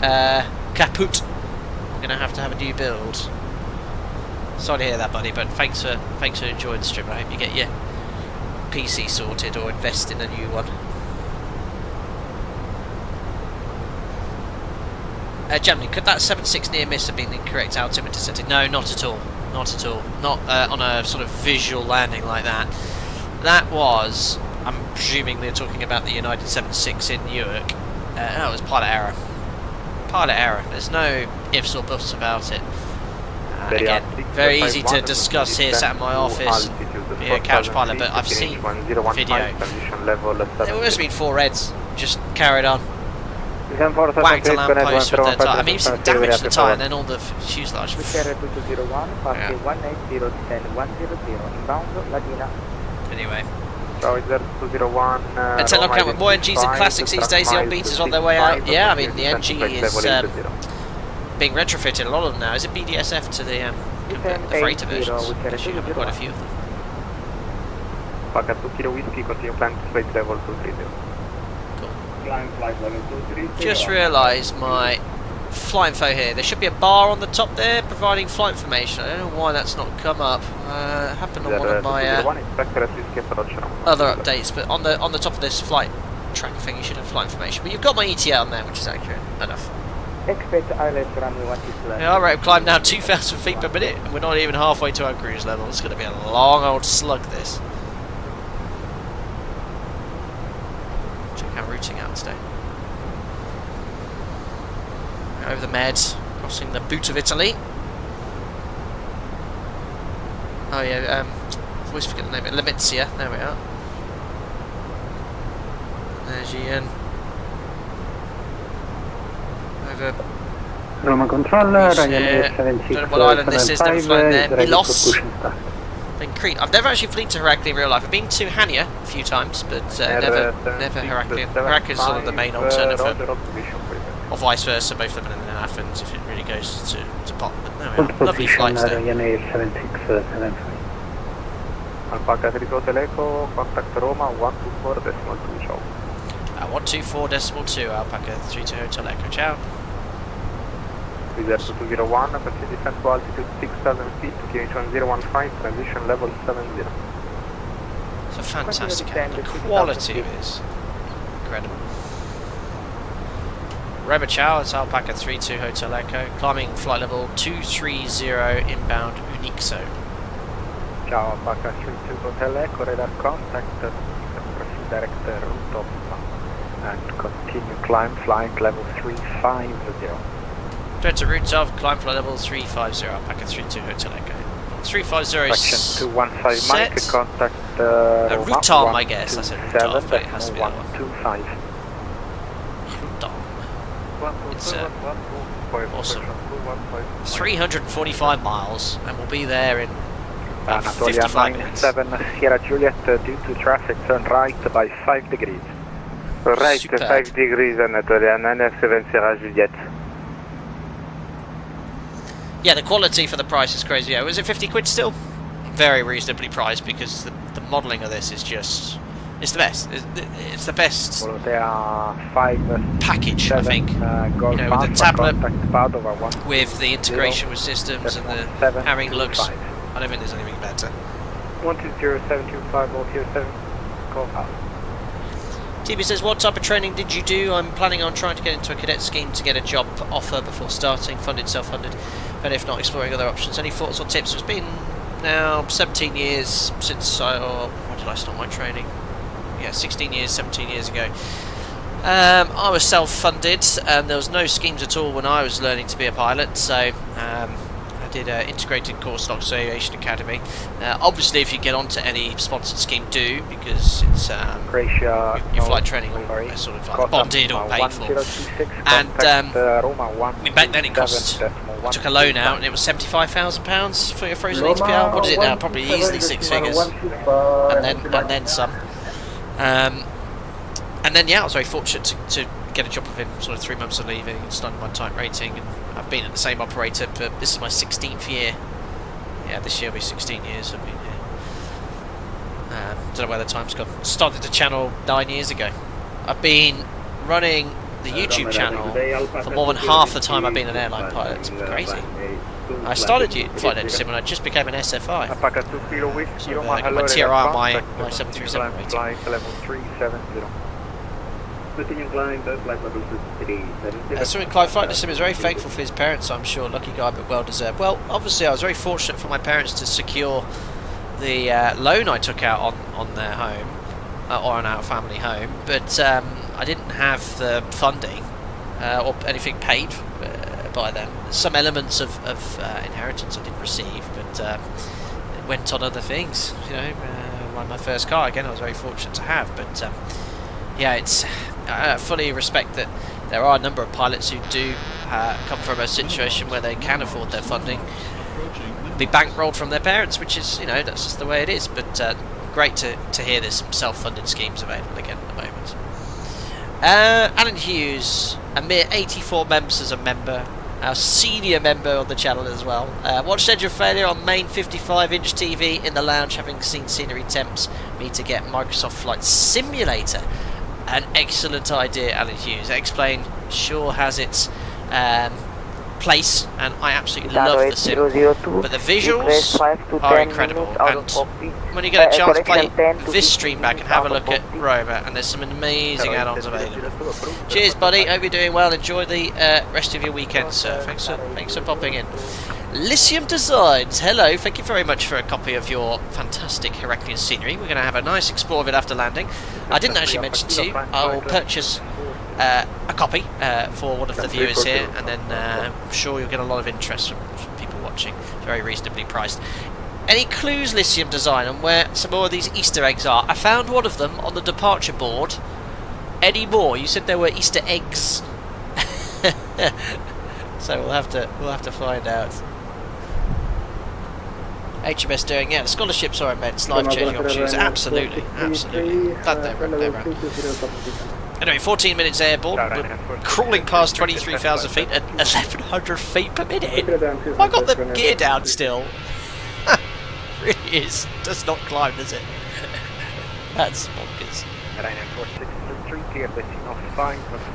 Speaker 1: kaput? I'm gonna have to have a new build. Sorry to hear that, buddy, but thanks for enjoying the stream. I hope you get your PC sorted or invest in a new one. Gemini, could that 7.6 near miss have been the incorrect altimeter setting? No, not at all. Not at all. Not on a sort of visual landing like that. That was, I'm presuming they're talking about the United 7.6 in Newark. No, it was pilot error. Pilot error. There's no ifs or buts about it. Again, very easy to discuss here, sat in my office, be a couch pilot, but I've seen video. There must have been 4 reds, just carried on. Whacked a lamppost with their tyre. I mean, you've seen damage to the tyre and then all the fuselage. Anyway. And tell them with more NGs and classics these days, the old beaters on their way out. Yeah, I mean, the NG is being retrofitted, a lot of them now. Is it BDSF to the freighter versions? Actually, I've got quite a few of them. Cool. Just realised my flight info here. There should be a bar on the top there providing flight information. I don't know why that's not come up. It happened on one of my other updates, but on the top of this flight tracker thing you should have flight information. But you've got my ETA on there, which is accurate enough. Yeah, alright, we've climbed now 2,000 feet per minute and we're not even halfway to our cruise level. It's going to be a long old slug, this. Check our routing out today. Over the Med, crossing the boot of Italy. Oh yeah, I always forget the name of it. Lamizia, there we are. There's Ian. Over.
Speaker 5: Roma controller,
Speaker 1: Ryanair 76. Don't know what island this is, never flown there. Milos. Then Crete. I've never actually flown to Heraklion in real life. I've been to Hania a few times, but never Heraklion. Heraklion is sort of the main alternative, or vice versa, both of them in Athens if it really goes to pot. But there we are. Lovely flights there.
Speaker 5: Ryanair 7675.
Speaker 2: Alpaca 30 Hotel Echo, contact Roma 124.2, ciao.
Speaker 1: 124.2, Alpaca 32 Hotel Echo, ciao.
Speaker 2: Reserve 201, proceed descent to altitude 6,000 feet, QH1015, transition level 70.
Speaker 1: It's a fantastic aircraft. The quality of it is incredible. Roma ciao, it's Alpaca 32 Hotel Echo, climbing flight level 230 inbound Unixo.
Speaker 2: Ciao, Alpaca 32 Hotel Echo, radar contact, proceed direct route of and continue climb flight level 350.
Speaker 1: Direct route of climb flight level 350, Alpaca 32 Hotel Echo. 350
Speaker 2: section 215 Mike, contact
Speaker 1: route arm, I guess. I said route arm, but it has to be that one.
Speaker 2: 125.
Speaker 1: It's awesome. 345 miles, and we'll be there in about 55 minutes.
Speaker 2: 7 Sierra Juliet, due to traffic, turn right by 5 degrees. Right,
Speaker 1: Superb.
Speaker 2: 5 degrees, Anatolia, 97 Sierra Juliet.
Speaker 1: Yeah, the quality for the price is crazy. Yeah, was it 50 quid still? Very reasonably priced, because the modelling of this is just... It's the best. It's the best
Speaker 2: There are 5
Speaker 1: package,
Speaker 2: 7,
Speaker 1: I think. You know, with the tablet, with the integration with systems, and the having looks. I don't think there's anything better.
Speaker 2: 120725 007, call out.
Speaker 1: TB says, what type of training did you do? I'm planning on trying to get into a cadet scheme to get a job offer before starting, funded, self-funded, and if not, exploring other options. Any thoughts or tips? It's been now 17 years since when did I start my training? Yeah, 16 years, 17 years ago. I was self-funded, and there was no schemes at all when I was learning to be a pilot, so I did an integrated course at Oxford Aviation Academy. Obviously, if you get onto any sponsored scheme, do, because it's your flight training all sort of like bonded or paid for. And I mean, back then it cost, I took a loan out and it was £75,000 for your frozen HPL. What is it now? Probably easily 6 figures, and then some. And then yeah, I was very fortunate to get a job within sort of 3 months of leaving and starting my type rating, and I've been at the same operator for, this is my 16th year. Yeah, this year will be 16 years I've been here. Don't know where the time's gone. Started the channel 9 years ago. I've been running the YouTube channel for more than half the time I've been an airline pilot. It's crazy. I started flight edge sim when I just became an SFI. So my TRR, my 737 rating. Swimming Clive Flight Sim is very thankful for his parents, I'm sure. Lucky guy, but well deserved. Well, obviously I was very fortunate for my parents to secure the loan I took out on their home, or on our family home, but I didn't have the funding or anything paid by them. Some elements of inheritance I didn't receive, but it went on other things, you know. My first car, again, I was very fortunate to have, but yeah, it's I fully respect that there are a number of pilots who do come from a situation where they can afford their funding, be bankrolled from their parents, which is, you know, that's just the way it is. But great to hear there's some self-funded schemes available again at the moment. Alan Hughes, a mere 84 members as a member, our senior member on the channel as well. Watched Edge of Failure on main 55-inch TV in the lounge, having seen scenery tempts me to get Microsoft Flight Simulator. An excellent idea, Alan Hughes. Explain sure has its place, and I absolutely love the sim. But the visuals are incredible, and when you get a chance to play this stream back and have a look at Rome, and there's some amazing add-ons available. Cheers, buddy. Hope you're doing well. Enjoy the rest of your weekend, sir. Thanks for popping in. Lisium Deisgn, hello. Thank you very much for a copy of your fantastic Heraklion scenery. We're going to have a nice explore of it after landing. I didn't actually mention to you, I will purchase a copy for one of the viewers here, and then I'm sure you'll get a lot of interest from people watching. Very reasonably priced. Any clues, Lisium Deisgn, on where some more of these Easter eggs are? I found one of them on the departure board. Any more? You said there were Easter eggs. So we'll have to find out. HMS doing, yeah, the scholarships are immense, life-changing opportunities, absolutely. Glad they're around. Anyway, 14 minutes airborne, we're crawling past 23,000 feet at 1,100 feet per minute. I got the gear down still. Really is. Does not climb, does it? That's bonkers.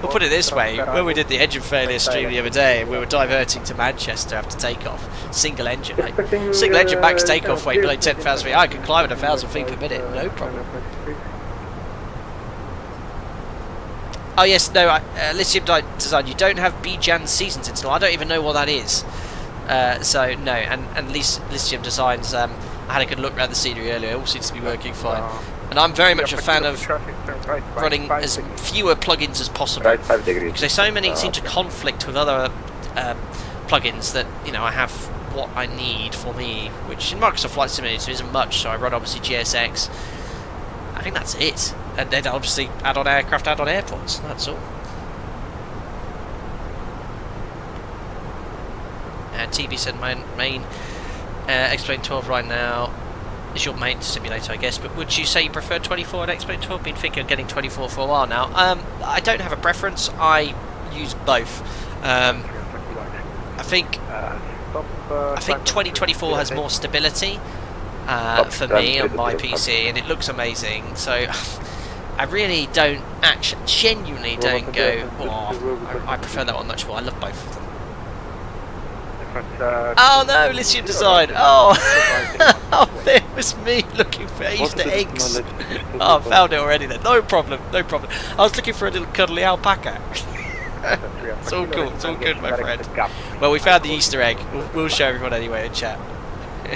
Speaker 1: We'll put it this way, when we did the engine failure stream the other day, we were diverting to Manchester after takeoff. Single engine, single engine max takeoff weight below 10,000 feet. I could climb at 1,000 feet per minute, no problem. Oh yes, no, Lisium Deisgn, you don't have BJAN seasons installed. I don't even know what that is. So no, and Lisium Deisgn's, I had a good look around the scenery earlier, it all seems to be working fine. And I'm very much a fan of running as fewer plugins as possible, because they so many seem to conflict with other plugins that, you know, I have what I need for me, which in Microsoft Flight Simulator isn't much. So I run obviously GSX. I think that's it, and then obviously add-on aircraft, add-on airports. That's all. TB said main X-Plane 12 right now is your main simulator, I guess, but would you say you prefer 24 and X-Plane 12? Been thinking of getting 24 for a while now. I don't have a preference. I use both. I think 2024 has more stability for me on my PC, and it looks amazing. So I really don't genuinely don't go, oh, I prefer that one much more. I love both of them. Oh no, Lisium Deisgn! Oh, oh, there was me looking for Easter eggs. Oh, I found it already then. No problem, no problem. I was looking for a little cuddly alpaca. It's all cool, it's all good, my friend. Well, we found the Easter egg. We'll show everyone anyway in chat. I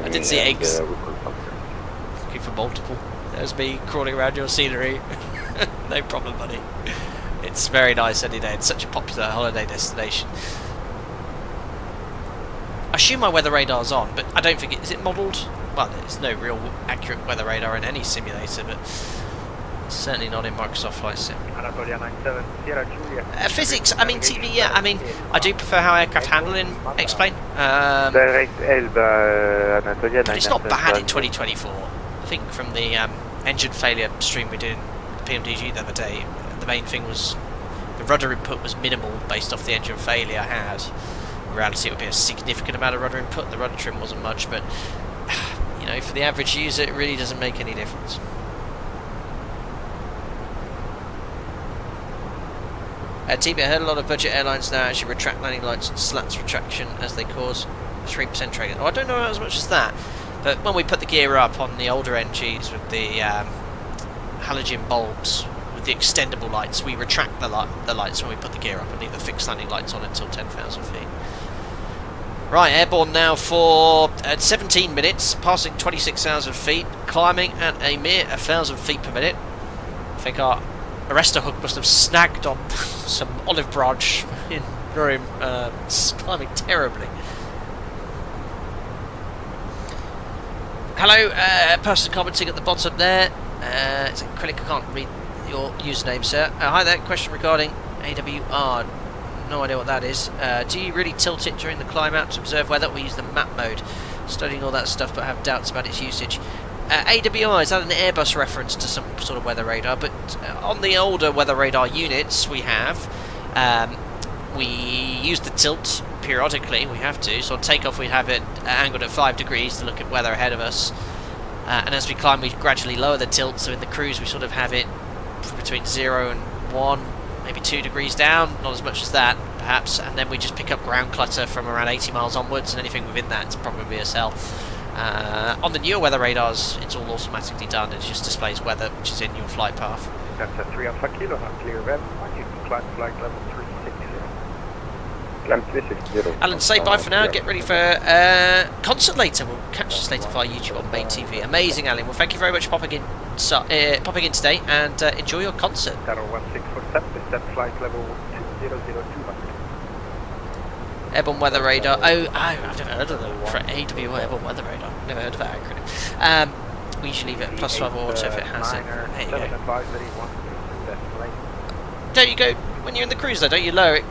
Speaker 1: didn't see eggs. Looking for multiple. There's me crawling around your scenery. No problem, buddy. It's very nice any day. It's such a popular holiday destination. I assume my weather radar's on, but I don't think is it modelled? Well, there's no real accurate weather radar in any simulator, but certainly not in Microsoft Flight Sim. Physics, I mean TV, yeah, I mean I do prefer how aircraft handle in X-Plane. But it's not bad in 2024. I think from the engine failure stream we did in PMDG the other day, the main thing was the rudder input was minimal based off the engine failure I had. In reality, it would be a significant amount of rudder input. The rudder trim wasn't much, but you know, for the average user, it really doesn't make any difference. TB, I heard a lot of budget airlines now actually retract landing lights and slats retraction as they cause 3% trailing. Oh, I don't know as much as that, but when we put the gear up on the older NGs with the halogen bulbs with with the extendable lights. We retract the lights when we put the gear up and leave the fixed landing lights on until 10,000 feet. Right, airborne now for 17 minutes, passing 26,000 feet, climbing at a mere 1,000 feet per minute. I think our arrestor hook must have snagged on some olive branch in Rome, climbing terribly. Hello, person commenting at the bottom there. It's acrylic, I can't read your username, sir. Hi there, question regarding AWR. No idea what that is. Do you really tilt it during the climb out to observe weather, or use the map mode? Studying all that stuff, but have doubts about its usage. AWR, is that an Airbus reference to some sort of weather radar? But on the older weather radar units we have, we use the tilt periodically. We have to. So on takeoff we have it angled at 5 degrees to look at weather ahead of us. And as we climb, we gradually lower the tilt. So in the cruise, we sort of have it between 0 and 1. Maybe 2 degrees down, not as much as that, perhaps, and then we just pick up ground clutter from around 80 miles onwards, and anything within that is probably VSL. On the newer weather radars, it's all automatically done. It just displays weather, which is in your flight path.
Speaker 6: That's a 3 Alpha Kilo, clear red. You can climb flight level 360.
Speaker 2: Climb 360.
Speaker 1: Alan, say bye for now. Get ready for concert later. We'll catch us later via YouTube on main TV. Amazing, Alan. Well, thank you very much for popping in today, and enjoy your concert.
Speaker 6: Tower 1647, set flight level 2002.
Speaker 1: Airborne weather radar. Oh, I've never heard of them. For AWR airborne weather radar. Never heard of that acronym. We usually leave it at +5 auto if it has it. There you go. Don't you go when you're in the cruise though? Don't you lower it?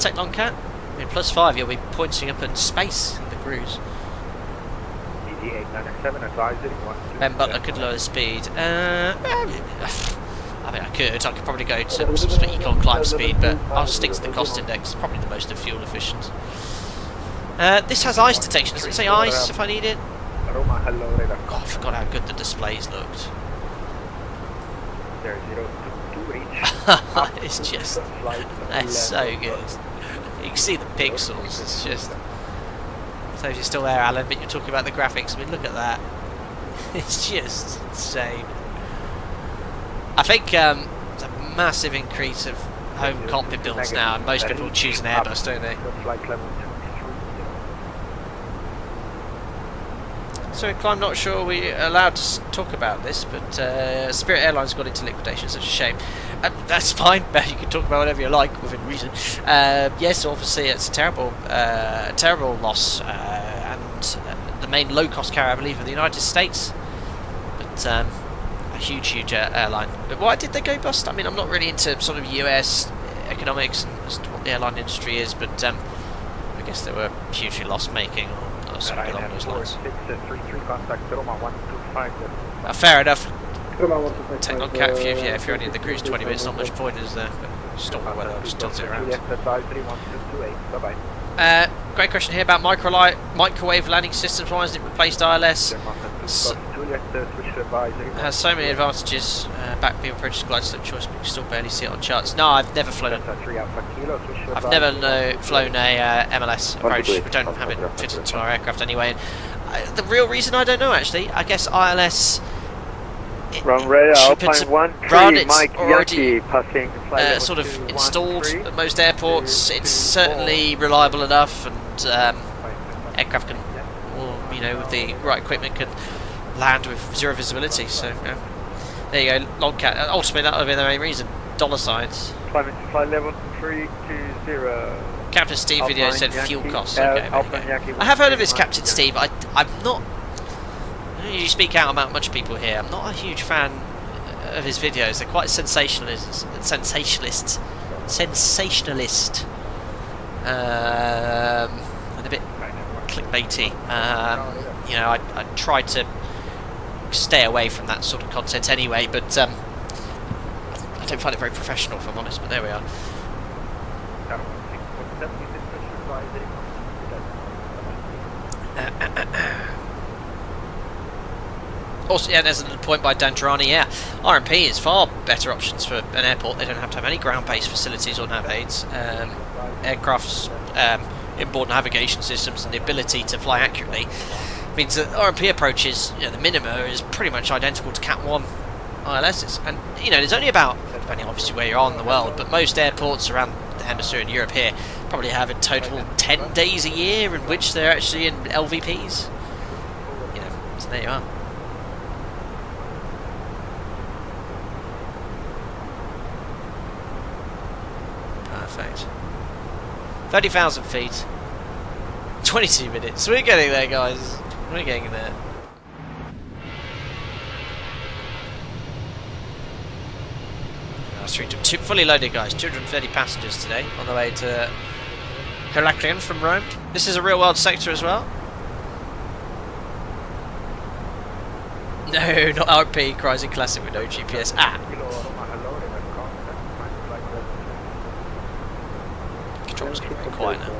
Speaker 1: Tech long cat. I mean, +5, you'll be pointing up in space in the cruise. Ben Butler could lower the speed. I mean, I could probably go to some sort of econ climb speed, but I'll stick to the cost index. Probably the most fuel efficient. This has ice detection. Does it say ice if I need it? God, I forgot how good the displays looked. It's just, they're so good. You can see the pixels. It's just. So you're still there, Alan, but you're talking about the graphics. I mean, look at that. It's just insane. I think it's a massive increase of home cockpit builds now, and most people choose an Airbus, don't they? So I'm not sure we're allowed to talk about this, but Spirit Airlines got into liquidation. Such a shame. That's fine. You can talk about whatever you like within reason. Yes, obviously it's a terrible loss, and the main low-cost carrier, I believe, of the United States. But a huge airline. But why did they go bust? I mean, I'm not really into sort of US economics and as to what the airline industry is, but I guess they were hugely loss-making. Something along those lines. Fair enough. Take on cat if you're only in the cruise 20 minutes, not much point is there. Stop the weather, just tilt it around. Great question here about microwave landing systems. Why hasn't it replaced ILS? It has so many advantages. Back beam approaches glide slope choice, but you still barely see it on charts. No, I've never flown a MLS approach. We don't have it fitted into our aircraft anyway. The real reason I don't know, actually. I guess ILS.
Speaker 2: Runway Alpine 13, Mike Yankee, passing
Speaker 1: sort of installed at most airports. It's certainly reliable enough, and aircraft can, with the right equipment, can land with zero visibility. So there you go, Logcat. Ultimately, that would have been the main reason. Dollar signs.
Speaker 6: Climbing to flight level 320.
Speaker 1: Captain Steve video said fuel costs. Okay, I have heard of this, Captain Steve. I'm not. You speak out about much people here. I'm not a huge fan of his videos. They're quite sensationalist, and a bit clickbaity. I try to stay away from that sort of content anyway, but I don't find it very professional, if I'm honest. But there we are. Also, yeah, there's another point by Dandrani. Yeah, RMP is far better options for an airport. They don't have to have any ground-based facilities or nav aids. Aircraft's inboard navigation systems and the ability to fly accurately means that RMP approaches, the minima is pretty much identical to Cat 1 ILSs. And there's only about depending obviously where you are in the world, but most airports around the hemisphere in Europe here probably have in total 10 days a year in which they're actually in LVPs. You know, so there you are. Perfect. 30,000 feet. 22 minutes. We're getting there, guys. We're getting there. Fully loaded, guys. 230 passengers today on the way to Heraklion from Rome. This is a real world sector as well. No, not RP. Chrysler Classic with no GPS. Control's getting very quiet now.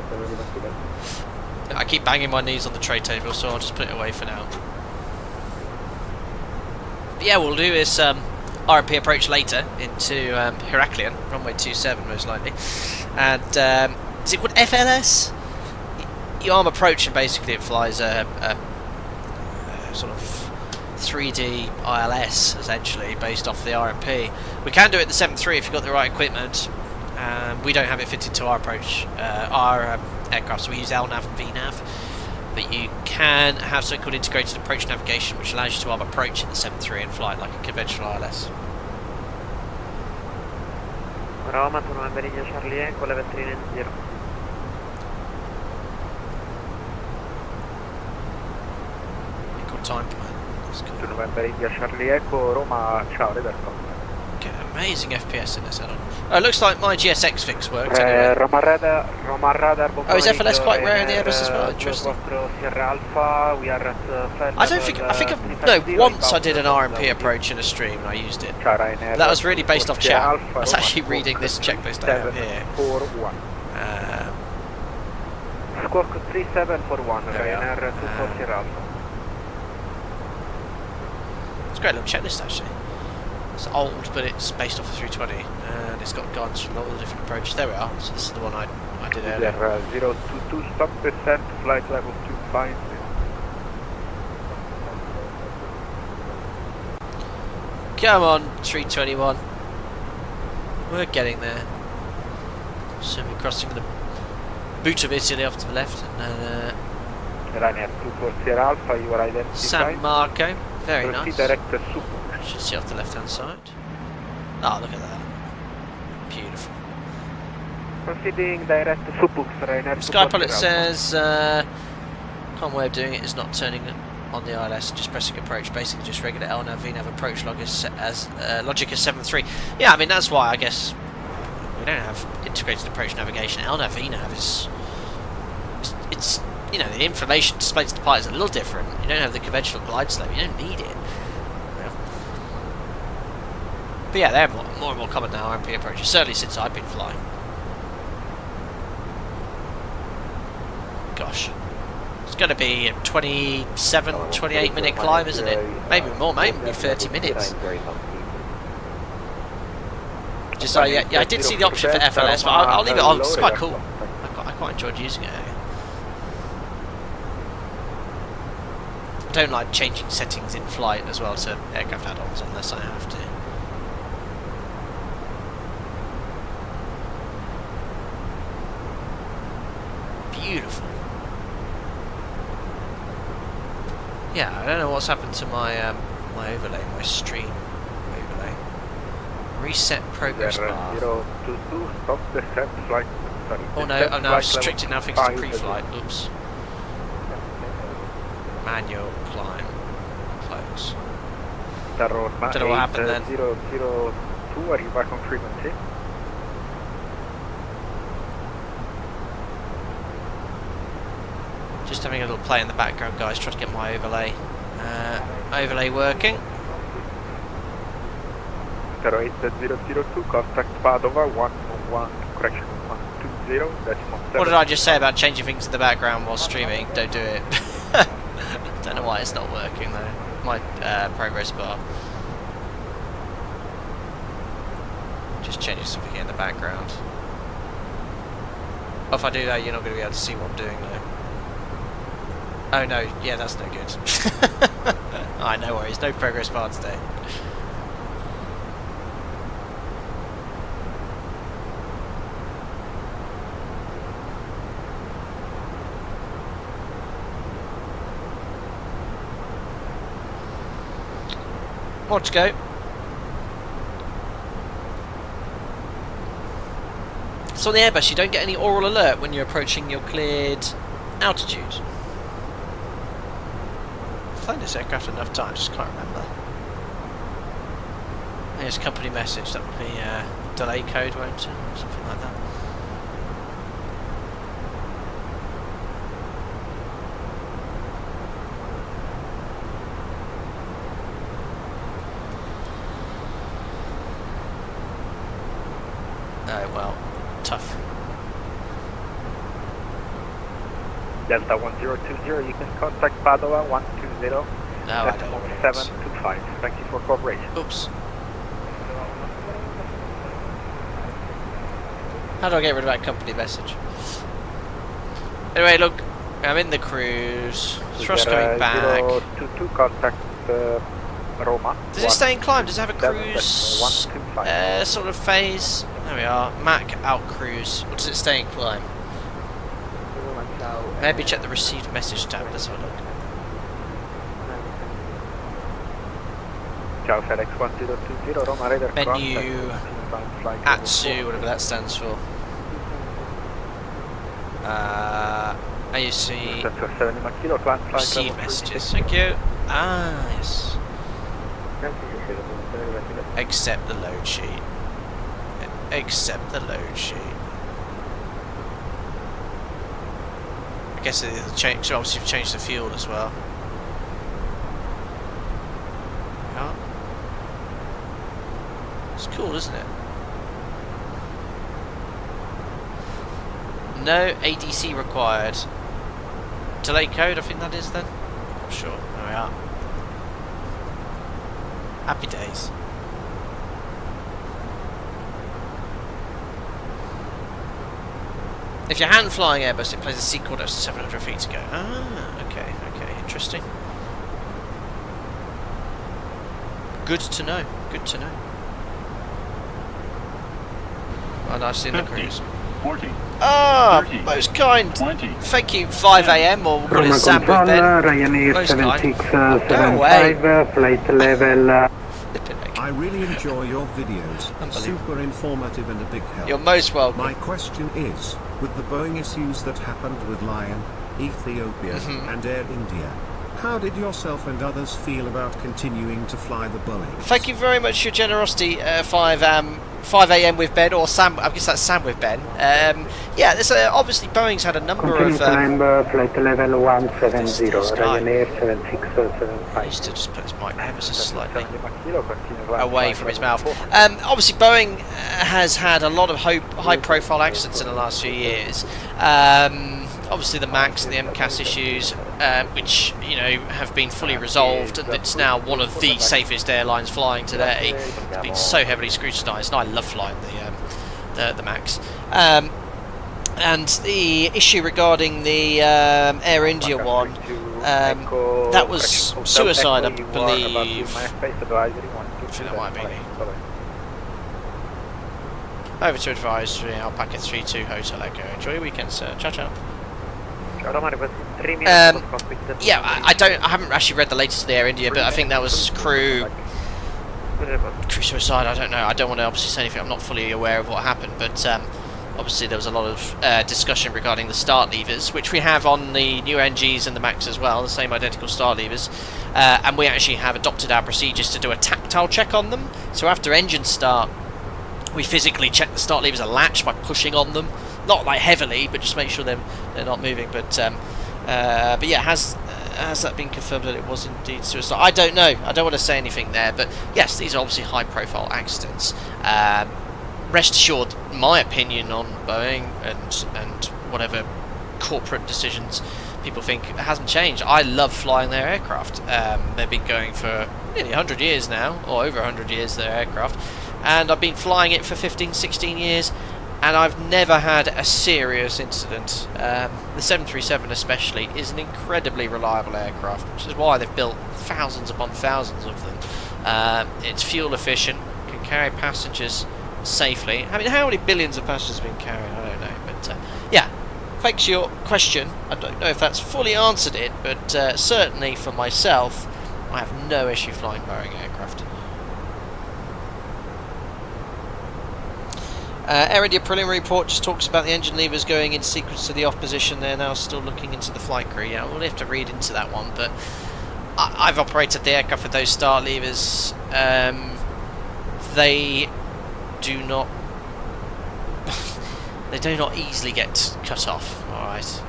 Speaker 1: I keep banging my knees on the tray table, so I'll just put it away for now. But yeah, what we'll do is RP approach later into Heraklion, runway 27 most likely. And is it called FLS? You arm approach and basically it flies a sort of 3D ILS essentially based off the RMP. We can do it the 7.3 if you've got the right equipment. We don't have it fitted to our approach, our aircraft, so we use LNAV and VNAV. But you can have something called integrated approach navigation, which allows you to arm approach in the 7.3 and fly it like a conventional ILS.
Speaker 7: Roma to November Charlie Echo, level 390.
Speaker 1: Equal time plan. That's cool.
Speaker 6: To November India Charlie Echo, Roma, ciao, reverso.
Speaker 1: Get amazing FPS in this add-on. Oh, it looks like my GSX fix works anyway.
Speaker 6: Roma radar,
Speaker 1: oh, is FLS quite rare in the Airbus as well? Interesting. I don't think, no, once I did an RMP approach in a stream and I used it. That was really based off chat. I was actually reading this checklist I have here.
Speaker 6: Squawk 3741, Ryanair 24 Sierra Alpha.
Speaker 1: It's a great little checklist actually. It's old, but it's based off of 320, and it's got guides from all the different approaches. There we are. So this is the one I did earlier.
Speaker 6: 022, stop descent, flight level 25.
Speaker 1: Come on, 321. We're getting there. So we're crossing the boot of Italy off to the left, and then
Speaker 6: Ryanair 24 Sierra Alpha, you are identified.
Speaker 1: San Marco. Very nice.
Speaker 6: Direct to Supu.
Speaker 1: Should see off the left hand side. Oh, look at that. Beautiful.
Speaker 6: Proceeding direct to Supux, Ryanair.
Speaker 1: Skypilot says, common way of doing it is not turning on the ILS, just pressing approach. Basically just regular LNAV, VNAV approach logic as 7.3. Yeah, I mean, that's why I guess we don't have integrated approach navigation. LNAV, VNAV is... It's you know, the information displayed to the pilot is a little different. You don't have the conventional glide slope. You don't need it. But yeah, they're more and more common now, RMP approaches, certainly since I've been flying. Gosh. It's going to be a 27, 28 minute climb, isn't it? Maybe more, maybe 30 minutes. Just so, yeah, I did see the option for FLS, but I'll leave it on. It's quite cool. I quite enjoyed using it. I don't like changing settings in flight as well to aircraft add-ons unless I have to. Beautiful. Yeah, I don't know what's happened to my my overlay, my stream overlay. Reset progress bar.
Speaker 6: 022, stop descent, flight.
Speaker 1: Oh no, I've restricted now fixed to pre-flight. Oops. Manual climb. Close. Don't know what happened then.
Speaker 6: 002, are you back on frequency?
Speaker 1: Just having a little play in the background, guys, trying to get my overlay overlay working.
Speaker 6: 08002, contact Padova, 111, correction, 120,
Speaker 1: What did I just say about changing things in the background while streaming? Don't do it. Don't know why it's not working though. My progress bar. Just changing something in the background. If I do that, you're not going to be able to see what I'm doing though. Oh no, yeah, that's no good. Alright, no worries, no progress bar today. More to go. So on the Airbus, you don't get any oral alert when you're approaching your cleared altitude. I've flown this aircraft enough times, just can't remember. Here's company message, that would be delay code, won't it? Or something like that. Oh well, tough.
Speaker 6: Delta 1020, you can contact Padova 120.
Speaker 1: No, I don't know what it is.
Speaker 6: 725. Thank you for cooperation.
Speaker 1: Oops. How do I get rid of that company message? Anyway, look, I'm in the cruise. Thrust going back.
Speaker 6: 022, contact Roma.
Speaker 1: Does it stay in climb? Does it have a
Speaker 6: 7,
Speaker 1: cruise
Speaker 6: 125.
Speaker 1: sort of phase? There we are. Mac out cruise. Or does it stay in climb? Maybe check the received message tab. Let's have a look.
Speaker 6: Ciao Fenix 1020, Roma radar
Speaker 1: Menu ATSU, whatever that stands for. AUC received messages. Thank you. Ah, yes. Accept the load sheet. Accept the load sheet. I guess it'll change. So obviously, you've changed the field as well. Yeah. It's cool, isn't it? No ADC required. Delay code, I think that is then. Not sure. There we are. Happy days. If you're hand flying Airbus, it plays a C chord up to 700 feet to go. Ah, okay, okay, interesting. Good to know. Good to know. Oh, nice in the cruise.
Speaker 8: 40.
Speaker 1: Ah,
Speaker 8: 30,
Speaker 1: most kind.
Speaker 8: 20.
Speaker 1: Thank you, 5 AM, or we'll call it Sam with Ben.
Speaker 5: Ryanair
Speaker 1: Most
Speaker 5: 7675, flight level.
Speaker 9: I really enjoy your videos. Super informative and a big help.
Speaker 1: You're most welcome.
Speaker 9: My question is, with the Boeing issues that happened with Lion, Ethiopia, and Air India, how did yourself and others feel about continuing to fly the Boeing?
Speaker 1: Thank you very much for your generosity, 5 AM with Ben, or Sam. I guess that's Sam with Ben. Yeah, there's obviously Boeing's had a number of.
Speaker 5: Climb flight level 170, Ryanair
Speaker 1: I
Speaker 5: 7675.
Speaker 1: used to just put his mic ever so slightly away from his mouth. Obviously, Boeing has had a lot of high-profile accidents in the last few years. Obviously, the MAX and the MCAS issues, which have been fully resolved, and it's now one of the safest airlines flying today. It's been so heavily scrutinised, and I love flying the MAX. And the issue regarding the Air India one, that was suicide, I believe. I think that might be me. Over to advisory, Alpaca 32 Hotel Echo. Enjoy your weekend, sir. Ciao, ciao. Yeah, I haven't actually read the latest of the Air India, but I think that was crew suicide. I don't know. I don't want to obviously say anything. I'm not fully aware of what happened, but obviously there was a lot of discussion regarding the start levers, which we have on the new NGs and the MAX as well, the same identical start levers, and we actually have adopted our procedures to do a tactile check on them. So after engine start, we physically check the start levers are latched by pushing on them, not like heavily, but just make sure they're not moving. But yeah, has that been confirmed that it was indeed suicide? I don't know. I don't want to say anything there, but yes, these are obviously high-profile accidents. Rest assured, my opinion on Boeing and whatever corporate decisions people think hasn't changed. I love flying their aircraft. They've been going for nearly 100 years now, or over 100 years, their aircraft, and I've been flying it for 15, 16 years, and I've never had a serious incident. The 737 especially is an incredibly reliable aircraft, which is why they've built thousands upon thousands of them. It's fuel efficient, can carry passengers safely. I mean, how many billions of passengers have been carried? I don't know, but yeah, thanks for your question. I don't know if that's fully answered it, but certainly for myself, I have no issue flying Boeing aircraft. Air India preliminary report just talks about the engine levers going in sequence to the off position. They're now still looking into the flight crew. Yeah, we'll have to read into that one, but I've operated the aircraft with those start levers. They do not easily get cut off. All right,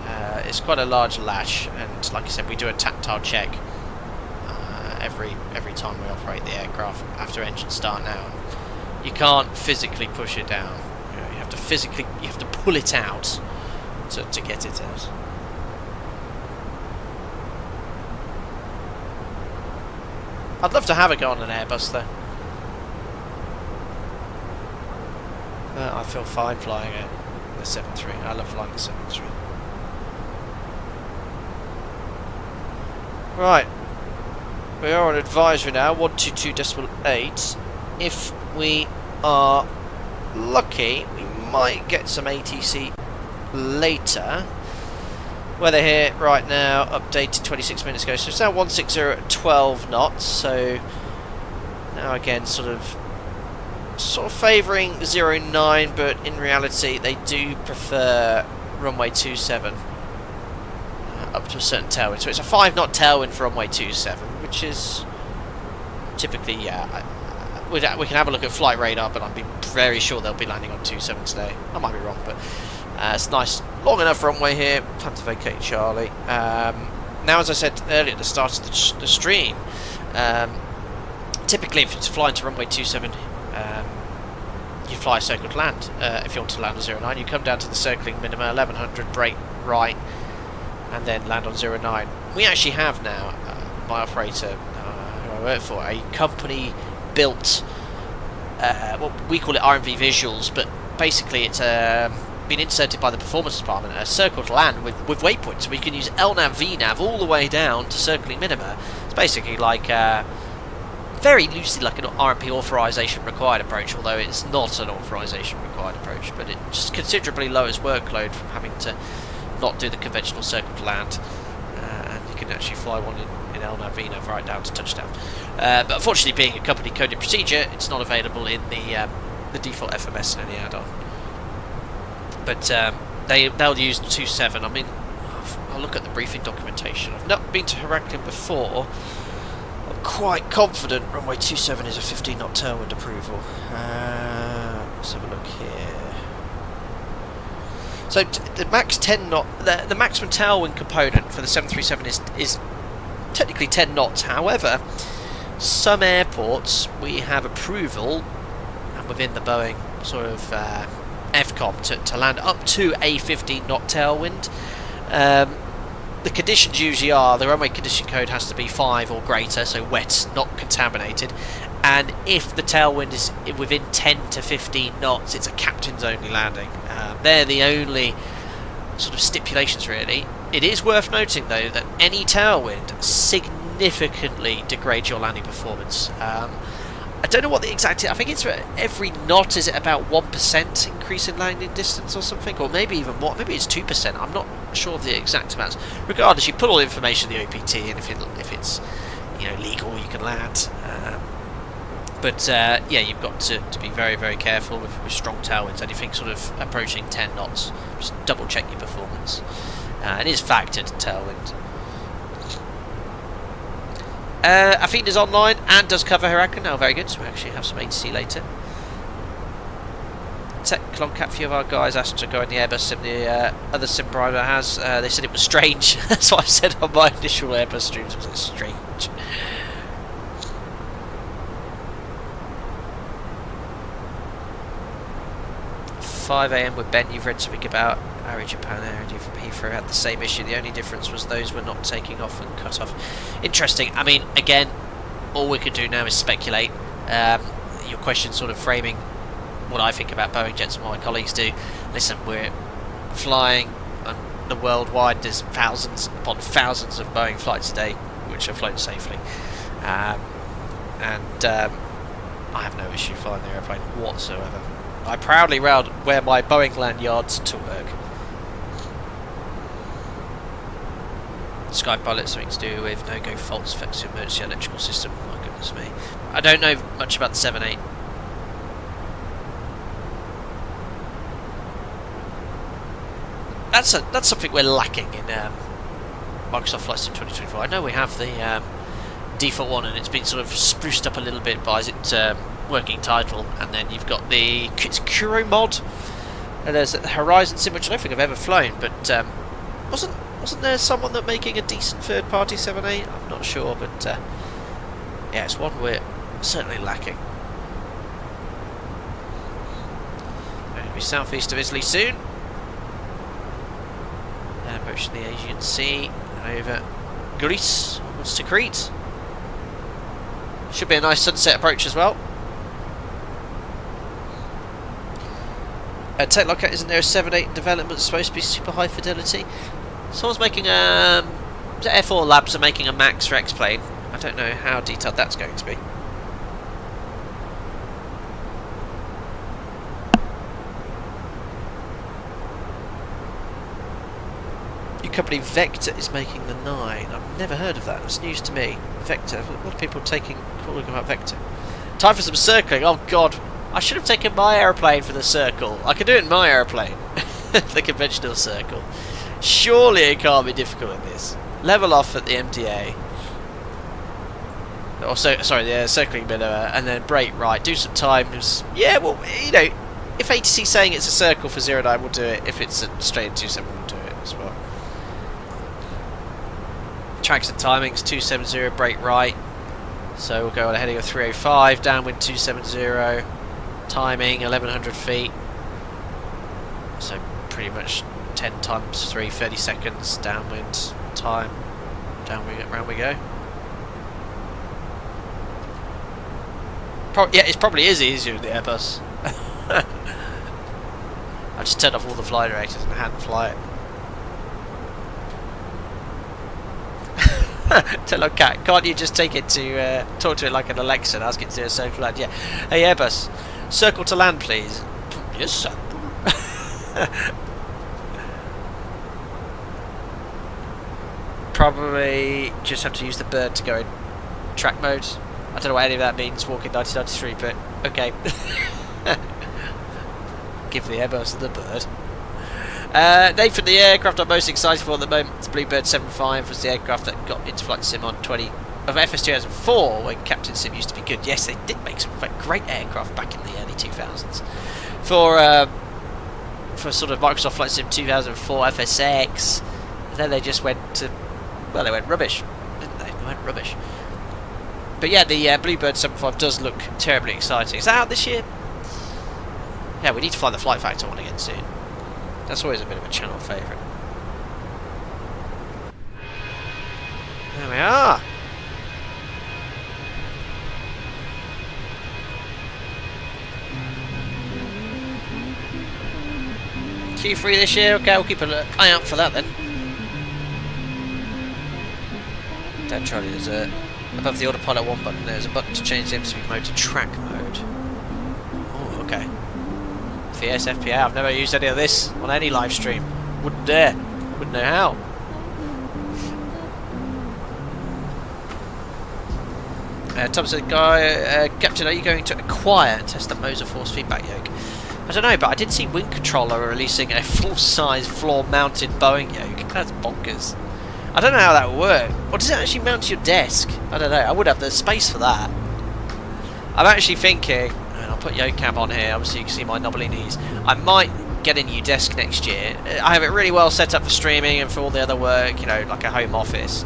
Speaker 1: it's quite a large lash, and like I said, we do a tactile check every time we operate the aircraft after engine start now. You can't physically push it down. You know, you have to pull it out to get it out. I'd love to have a go on an Airbus though. I feel fine flying it. The 7.3. I love flying the 7.3. Right. We are on advisory now, 122.8. If we are lucky, we might get some ATC later. Weather here right now, updated 26 minutes ago. So it's now 160 at 12 knots. So now again, sort of favouring 09, but in reality they do prefer runway 27 up to a certain tailwind. So it's a 5-knot tailwind for runway 27, which is typically, yeah, we can have a look at flight radar, but I'd be very sure they'll be landing on 27 today. I might be wrong, but it's nice, long enough runway here. Time to vacate Charlie. Now, as I said earlier at the start of the stream, typically if it's flying to runway 27, you fly a circle to land. If you want to land on 09, you come down to the circling minima, 1100, brake right, and then land on 09. We actually have now, my operator, who I work for, a company built, well, we call it RMV Visuals, but basically it's been inserted by the performance department, a circle to land with waypoints, so we can use LNAV, VNAV all the way down to circling minima. It's basically like very loosely like an RMP authorization required approach, although it's not an authorization required approach, but it just considerably lowers workload from having to not do the conventional circle to land, and you can actually fly one in LNAV, VNAV right down to touchdown. But unfortunately, being a company coded procedure, it's not available in the default FMS and any add-on. But they'll use 27. I mean, I'll look at the briefing documentation. I've not been to Heraklion before. I'm quite confident runway 27 is a 15-knot tailwind approval. Let's have a look here. So the max 10 knot, the maximum tailwind component for the 737 is technically 10 knots. However, some airports we have approval, and within the Boeing sort of FCOM to land up to a 15-knot tailwind. The conditions usually are the runway condition code has to be 5 or greater, so wet, not contaminated, and if the tailwind is within 10 to 15 knots, it's a captain's only landing. They're the only sort of stipulations really. It is worth noting though that any tailwind significantly degrades your landing performance. I don't know what the exact, I think it's for every knot, is it about 1% increase in landing distance or something, or maybe even more, maybe it's 2%, I'm not sure of the exact amounts. Regardless, you put all the information in the OPT, and if it's you know legal, you can land. But yeah, you've got to be very, very careful with strong tailwinds. Anything sort of approaching 10 knots, just double check your performance. It is factored tailwind. Athena's online and does cover Heraklion now, very good, so we actually have some ATC later. Tech Cloncat, a few of our guys asked to go in the Airbus sim, the other sim provider has. They said it was strange. That's what I said on my initial Airbus streams, it was strange. 5 AM with Ben, you've read something about Air Japan, Air India from Heathrow had the same issue. The only difference was those were not taking off and cut off. Interesting. I mean, again, all we can do now is speculate. Your question sort of framing what I think about Boeing jets and what my colleagues do. Listen, we're flying on the worldwide. There's thousands upon thousands of Boeing flights a day which are flown safely. I have no issue flying the airplane whatsoever. I proudly wear my Boeing lanyards to work. Sky pilot, something to do with no-go faults affects the emergency electrical system. My goodness me. I don't know much about the 7.8. that's something we're lacking in Microsoft Flight Sim 2024. I know we have the default one, and it's been sort of spruced up a little bit by its working title, and then you've got the Kuro mod, and there's a Horizon Sim, which I don't think I've ever flown, but wasn't there someone that making a decent third-party 7.8? I'm not sure, but yeah, it's one we're certainly lacking. Going to be southeast of Italy soon, and approaching the Aegean Sea over Greece, onwards to Crete. Should be a nice sunset approach as well. Takeoff, isn't there a 7.8 development supposed to be super high fidelity? Someone's making F4 Labs are making a Max for X-Plane. I don't know how detailed that's going to be. Your company Vector is making the 9. I've never heard of that. It's news to me. Vector. What are people calling about Vector? Time for some circling. Oh god. I should have taken my aeroplane for the circle. I could do it in my aeroplane. The conventional circle. Surely it can't be difficult in this. Level off at the MDA. Sorry, the circling minima, and then brake right. Do some times. Yeah, well, you know, if ATC's saying it's a circle for 09, we'll do it. If it's a straight 27, we'll do it as well. Tracks and timings, 270, brake right. So we'll go on a heading of 305, downwind 270, timing 1100 feet. So pretty much 10 times 3, 30 seconds, downwind, time, round we go. Yeah, it probably is easier with the Airbus. I just turned off all the flight directors and hadn't fly it. Tell her, Cat, can't you just take it to talk to it like an Alexa and ask it to do a circle land? Yeah. Hey Airbus, circle to land please. Yes sir. Probably just have to use the bird to go in track mode. I don't know what any of that means, walking 1993, but okay. Give the Airbus the bird. Nathan, the aircraft I'm most excited for at the moment is Bluebird 75, was the aircraft that got into Flight Sim on FS 2004 when Captain Sim used to be good. Yes, they did make some great aircraft back in the early 2000s. For sort of Microsoft Flight Sim 2004 FSX, and then they just went to, well, they went rubbish, didn't they? They went rubbish. But yeah, the Bluebird 75 does look terribly exciting. Is that out this year? Yeah, we need to fly the Flight Factor one again soon. That's always a bit of a channel favourite. There we are. Q3 this year. Okay, we'll keep an eye out for that then. Down Charlie, there's a above the autopilot 1 button. There's a button to change the MSV mode to track mode. Oh, okay. VS FPA. I've never used any of this on any live stream. Wouldn't dare. Wouldn't know how. Thompson guy, Captain, are you going to acquire and test the Moser Force feedback yoke? I don't know, but I did see Wing Controller releasing a full-size floor-mounted Boeing yoke. That's bonkers. I don't know how that would work. Or does it actually mount to your desk? I don't know. I would have the space for that. I'm actually thinking, and I'll put yoke cam on here, obviously you can see my knobbly knees. I might get a new desk next year. I have it really well set up for streaming and for all the other work, you know, like a home office.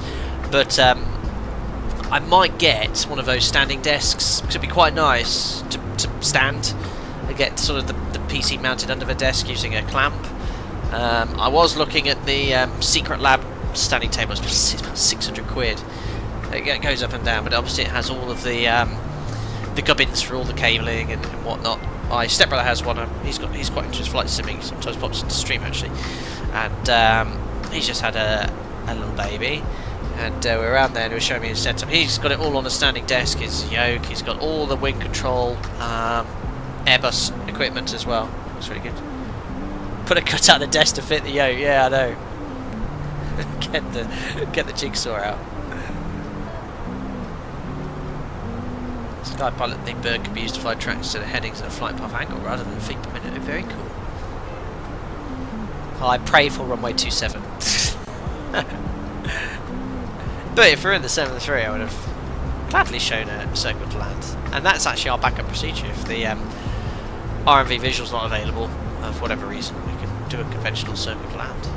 Speaker 1: But I might get one of those standing desks, because it'd be quite nice to stand and get sort of the PC mounted under the desk using a clamp. I was looking at the Secret Lab standing table. It's about 600 quid. It goes up and down, but obviously it has all of the gubbins for all the cabling and whatnot. My stepbrother has one. He's quite into his flight simming. He sometimes pops into stream actually, and he's just had a little baby. And we were around there and he was showing me his setup. He's got it all on a standing desk, his yoke, he's got all the wing control, Airbus equipment as well. Looks really good. Put a cut out of the desk to fit the yoke, yeah I know. get the jigsaw out. Sky pilot named Bird could be used to fly tracks to the headings at a flight path angle rather than feet per minute. Very cool. I pray for runway 27. But if we're in the 7-3, I would have gladly shown a circle to land. And that's actually our backup procedure. If the RMV visual's not available, for whatever reason, we can do a conventional circle to land.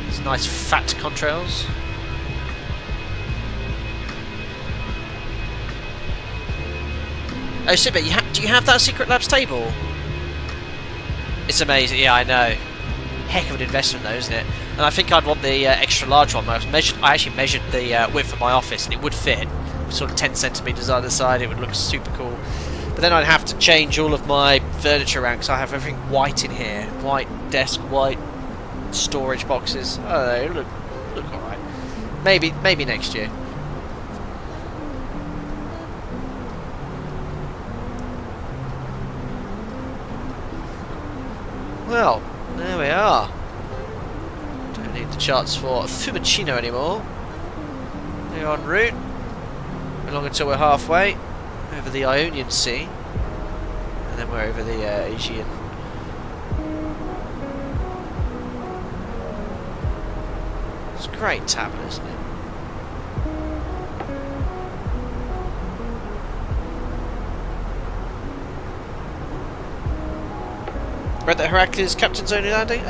Speaker 1: It's nice fat contrails. Oh, Simba, do you have that Secret Labs table? It's amazing. Yeah, I know. Heck of an investment, though, isn't it? And I think I'd want the extra large one. I actually measured the width of my office, and it would fit. Sort of 10 centimeters either side. It would look super cool. But then I'd have to change all of my furniture around because I have everything white in here. White desk, white storage boxes. Oh, they look all right. Maybe next year. Well, there we are. Don't need the charts for Fiumicino anymore. We're en route. Along until we're halfway over the Ionian Sea, and then we're over the Aegean. It's a great tablet, isn't it? Read that Heraklion's captain's only landing?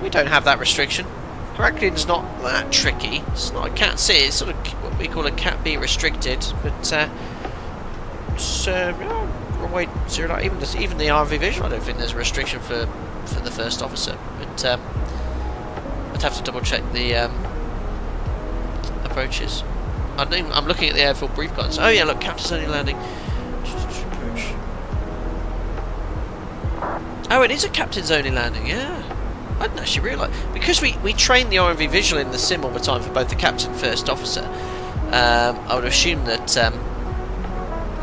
Speaker 1: We don't have that restriction. Heraklion's not that tricky. It's not a Cat C. It's sort of what we call a Cat B restricted, but runway 09. Even the RV visual, I don't think there's a restriction for the first officer. But I'd have to double check the approaches. I'm looking at the airfield brief guides. Oh yeah, look, captain's only landing. Oh, it is a captain's only landing. Yeah. I didn't actually realise, because we train the RMV visual in the sim all the time for both the captain and first officer. I would assume that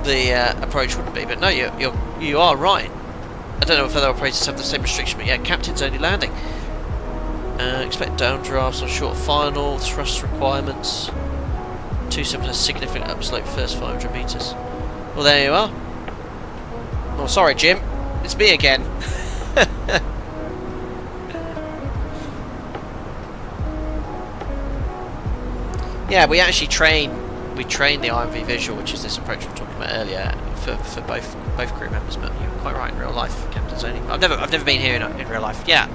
Speaker 1: the approach wouldn't be, but no, you are right. I don't know if other operators have the same restriction, but yeah, captain's only landing. Expect downdrafts on short final, thrust requirements. 27 has significant upslope first 500 meters. Well, there you are. Oh, sorry, Jim, it's me again. Yeah, we actually train the RMV visual, which is this approach we were talking about earlier, for both crew members. But you're quite right, in real life, captains only. I've never been here in real life. Yeah,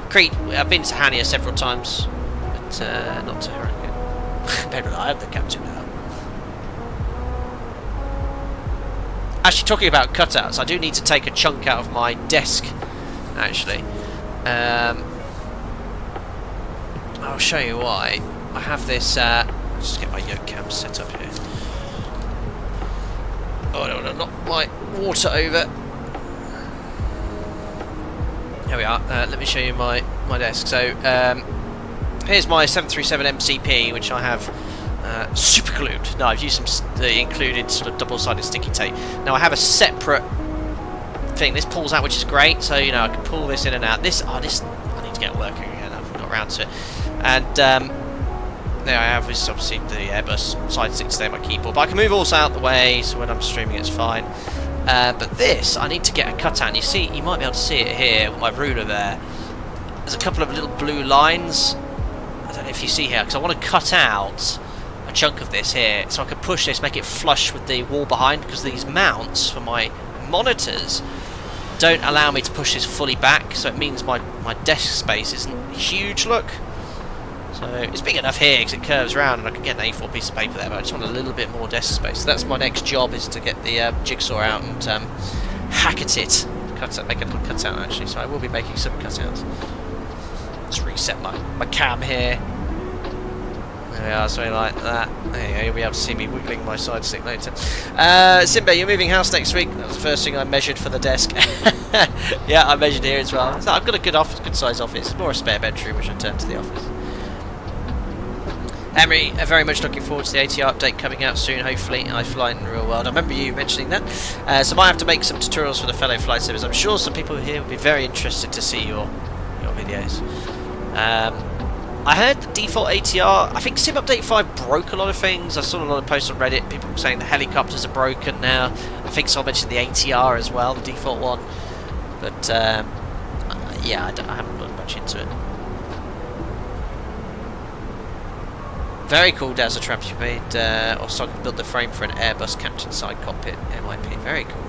Speaker 1: Crete. I've been to Hania several times, but not to Heraklion. Maybe I am the captain now. Actually, talking about cutouts, I do need to take a chunk out of my desk. Actually, I'll show you why. I have this, just get my yoke cam set up here. Oh, I don't want to knock my water over. There we are. Let me show you my desk. So, here's my 737 MCP, which I have super glued. No, I've used the included sort of double-sided sticky tape. Now, I have a separate thing. This pulls out, which is great. So, you know, I can pull this in and out. This I need to get working again. I've got around to it. And there I have is obviously the Airbus sidesticks there, my keyboard. But I can move all out the way, so when I'm streaming it's fine. But this, I need to get a cutout. And you might be able to see it here with my ruler there. There's a couple of little blue lines. I don't know if you see here, because I want to cut out a chunk of this here, so I can push this, make it flush with the wall behind, because these mounts for my monitors don't allow me to push this fully back, so it means my desk space isn't huge, look. So it's big enough here because it curves around and I can get an A4 piece of paper there, but I just want a little bit more desk space. So that's my next job, is to get the jigsaw out and hack at it. Make a little cutout actually, so I will be making some cutouts. Just reset my cam here. There we are, something like that. There you go, you'll be able to see me wiggling my side stick later. Simba, you're moving house next week. That was the first thing I measured for the desk. Yeah, I measured here as well. So I've got a good size office, more a spare bedroom which I turned to the office. Emery, very much looking forward to the ATR update coming out soon, hopefully. I fly in the real world. I remember you mentioning that. So I might have to make some tutorials for the fellow flight simmers. I'm sure some people here would be very interested to see your videos. I heard the default ATR, I think Sim Update 5 broke a lot of things. I saw a lot of posts on Reddit, people saying the helicopters are broken now. I think someone mentioned the ATR as well, the default one. But, yeah, I haven't looked much into it. Very cool Dazzler Tramp you made, or started to build the frame for an Airbus captain side cockpit, MIP, very cool.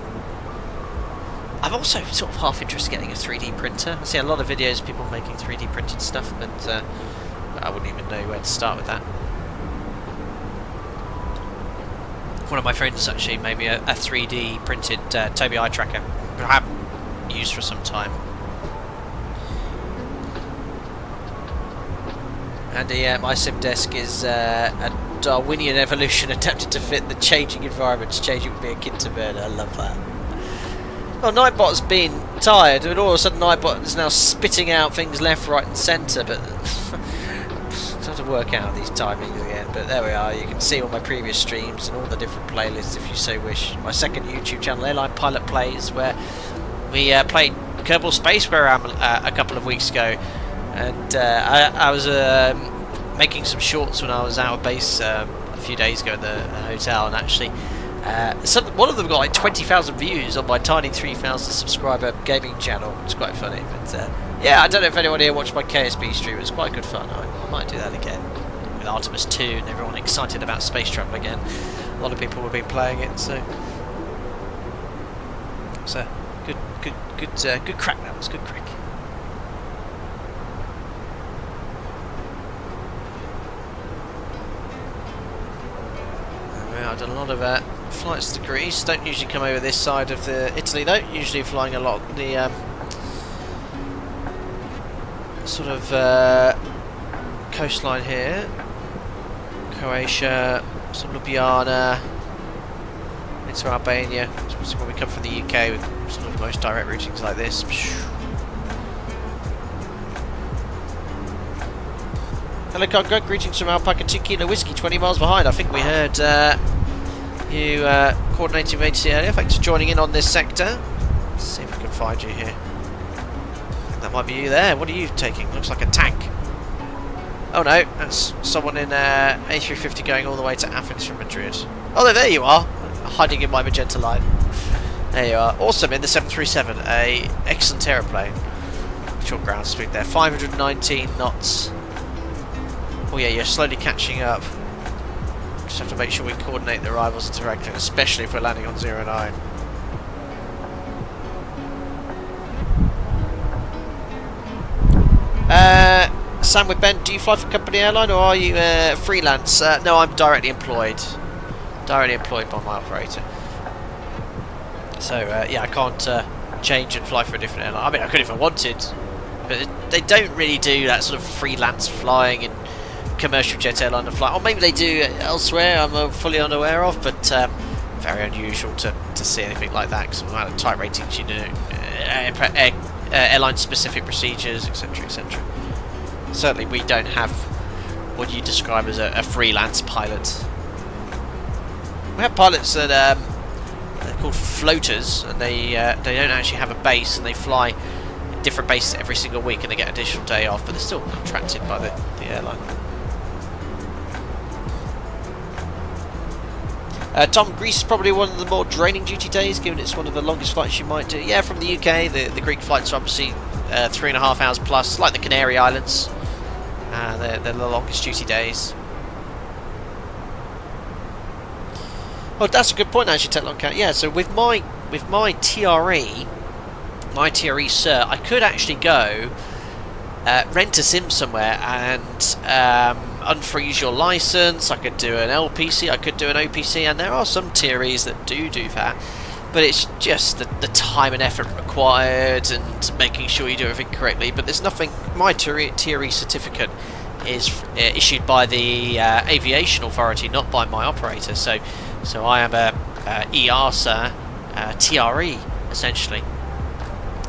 Speaker 1: I'm also sort of half interested in getting a 3D printer. I see a lot of videos of people making 3D printed stuff, but I wouldn't even know where to start with that. One of my friends actually made me a 3D printed Tobii eye tracker, which I haven't used for some time. And my sim desk is a Darwinian evolution adapted to fit the changing environments. Changing would be akin to murder. I love that. Well, Nightbot's been tired, and all of a sudden Nightbot is now spitting out things left, right and centre, but it's hard to work out these timings again, but there we are. You can see all my previous streams and all the different playlists if you so wish. My second YouTube channel, Airline Pilot Plays, where we played Kerbal Space Program a couple of weeks ago, and I was making some shorts when I was out of base a few days ago in the hotel, and actually one of them got like 20,000 views on my tiny 3,000 subscriber gaming channel. It's quite funny, but yeah, I don't know if anyone here watched my KSB stream. It was quite good fun. I might do that again with Artemis 2 and everyone excited about space travel again. A lot of people have been playing it, so it's a good crack. That was good crack. I've done a lot of flights to Greece. Don't usually come over this side of the Italy though. Usually flying a lot the sort of coastline here. Croatia, some Ljubljana, into Albania. Especially when we come from the UK with sort of most direct routings like this. Hello Congo, greetings from Alpaca 2 Kilo Whiskey, 20 miles behind. I think we heard you coordinating with ATC earlier. Thanks for joining in on this sector. Let's see if we can find you here. I think that might be you there. What are you taking? Looks like a tank. Oh no, that's someone in A350 going all the way to Athens from Madrid. Oh, there you are, hiding in my magenta line. There you are. Awesome, in the 737, a excellent aeroplane. Short ground speed there, 519 knots. Oh yeah, you're slowly catching up. Just have to make sure we coordinate the arrivals into Heraklion, especially if we're landing on 09. Sam with Ben, do you fly for company airline or are you freelance? No, I'm directly employed. Directly employed by my operator. So yeah, I can't change and fly for a different airline. I mean, I could if I wanted, but they don't really do that sort of freelance flying in commercial jet airline flight, or maybe they do elsewhere. I'm fully unaware of, but very unusual to see anything like that because of the amount of type ratings you do, airline specific procedures, etc, etc. Certainly we don't have what you describe as a freelance pilot. We have pilots that they're called floaters, and they don't actually have a base, and they fly different bases every single week, and they get an additional day off, but they're still contracted by the airline. Tom, Greece is probably one of the more draining duty days, given it's one of the longest flights you might do. Yeah, from the UK, the Greek flights are obviously 3.5 hours plus, like the Canary Islands. They're the longest duty days. Oh, that's a good point actually, Techlon Cat. Yeah, so with my TRE, my TRE Sir, I could actually go rent a sim somewhere and unfreeze your license. I could do an LPC, I could do an OPC, and there are some TREs that do that, but it's just the time and effort required and making sure you do everything correctly. But there's nothing. My TRE certificate is issued by the aviation authority, not by my operator, so I am a EASA TRE essentially.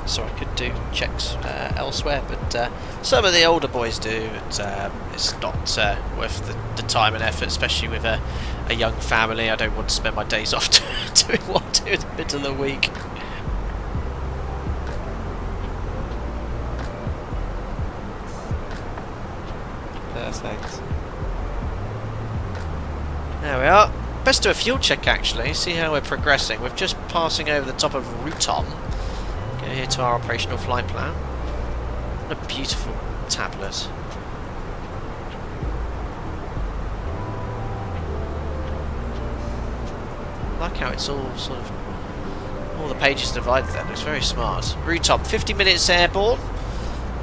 Speaker 1: So I could do checks elsewhere, but some of the older boys do, and it's not worth the time and effort, especially with a young family. I don't want to spend my days off doing what I do in the middle of the week. Perfect. There we are. Best do a fuel check actually, see how we're progressing. We're just passing over the top of Rome. Go here to our operational flight plan. What a beautiful tablet. I like how it's all sort of, all the pages divided there. Looks very smart. Rome, 50 minutes airborne.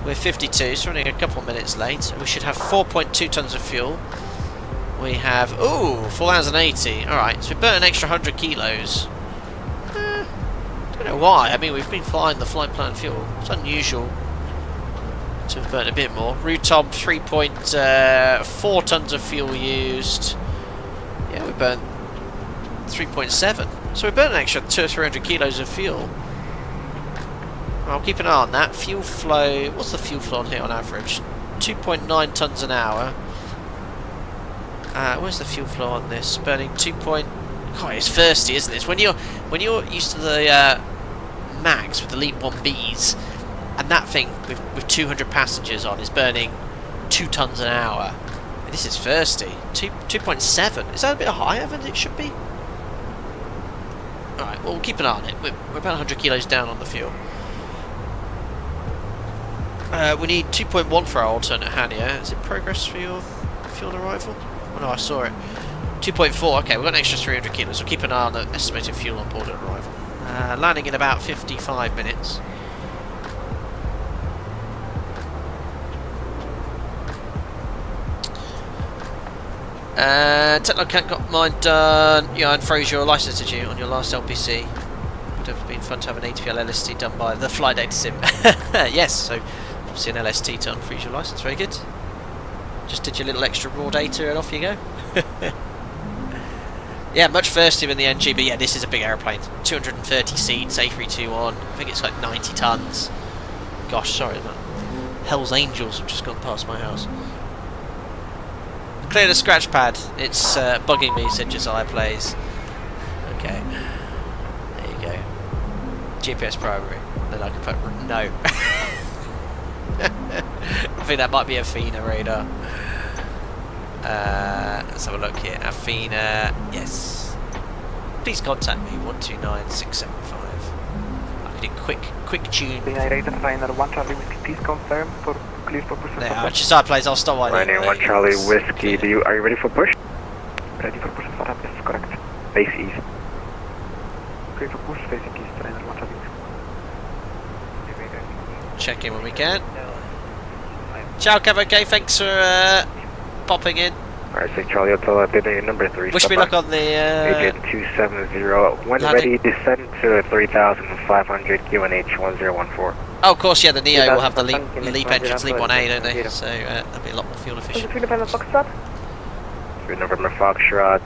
Speaker 1: We're 52, so running a couple minutes late. We should have 4.2 tons of fuel. We have, ooh, 4,080. Alright, so we burnt an extra 100 kilos. Don't know why. I mean, we've been flying the flight plan fuel. It's unusual to have burnt a bit more. Rome, 3.4 tons of fuel used. Yeah, we burnt 3.7. So we burnt an extra 200 or 300 kilos of fuel. I'll keep an eye on that. Fuel flow, what's the fuel flow on here on average? 2.9 tons an hour. Where's the fuel flow on this? Burning 2. God, it's thirsty, isn't it? When you're used to the Max with the Leap 1Bs, and that thing with 200 passengers on is burning 2 tons an hour. And this is thirsty. 2.7. Is that a bit higher than it should be? Alright, well, we'll keep an eye on it. We're about 100 kilos down on the fuel. We need 2.1 for our alternate Hania. Is it progress for your fuel arrival? Oh no, I saw it. 2.4, okay, we've got an extra 300 kilos, so keep an eye on the estimated fuel on board at arrival. Landing in about 55 minutes. Technocat got mine done. Yeah, and froze your license, did you, on your last LPC? Would have been fun to have an ATPL LST done by the flight data sim. Yes, so obviously an LST to unfreeze your license, very good. Just did your little extra raw data and off you go. Yeah, much thirstier than the NG, but yeah, this is a big aeroplane. 230 seats, A321. I think it's like 90 tons. Gosh, sorry, man. Hell's Angels have just gone past my house. Clear the scratch pad. It's bugging me, said Josiah Plays. Okay. There you go. GPS primary. Then I can put no. I think that might be a Athena radar. Let's have a look here. Athena, yes. Please contact me, 129675. I can do quick tune.
Speaker 6: Radar Final 1 Charlie Whiskey, please confirm for clear for push.
Speaker 1: Yeah, Josiah Plays, I'll stop while
Speaker 2: Running 1 Charlie Whiskey, are you ready for push?
Speaker 6: Ready for push and start up, yes, correct.
Speaker 2: Base east.
Speaker 6: Clear for push, facing east, Final 1 Charlie Whiskey.
Speaker 1: Check in when we can. Ciao, Cavalcade, thanks for popping in.
Speaker 2: Alright, St. Charlie Hotel, dinner number 3.
Speaker 1: Wish me luck on the
Speaker 2: Agent 270. When ready, descend to 3,500 QNH 1014.
Speaker 1: Oh, of course, yeah, the Neo will have the Leap engines, Leap 1A, don't they? So that'll be a lot more fuel efficient.
Speaker 2: Through November Foxtrot,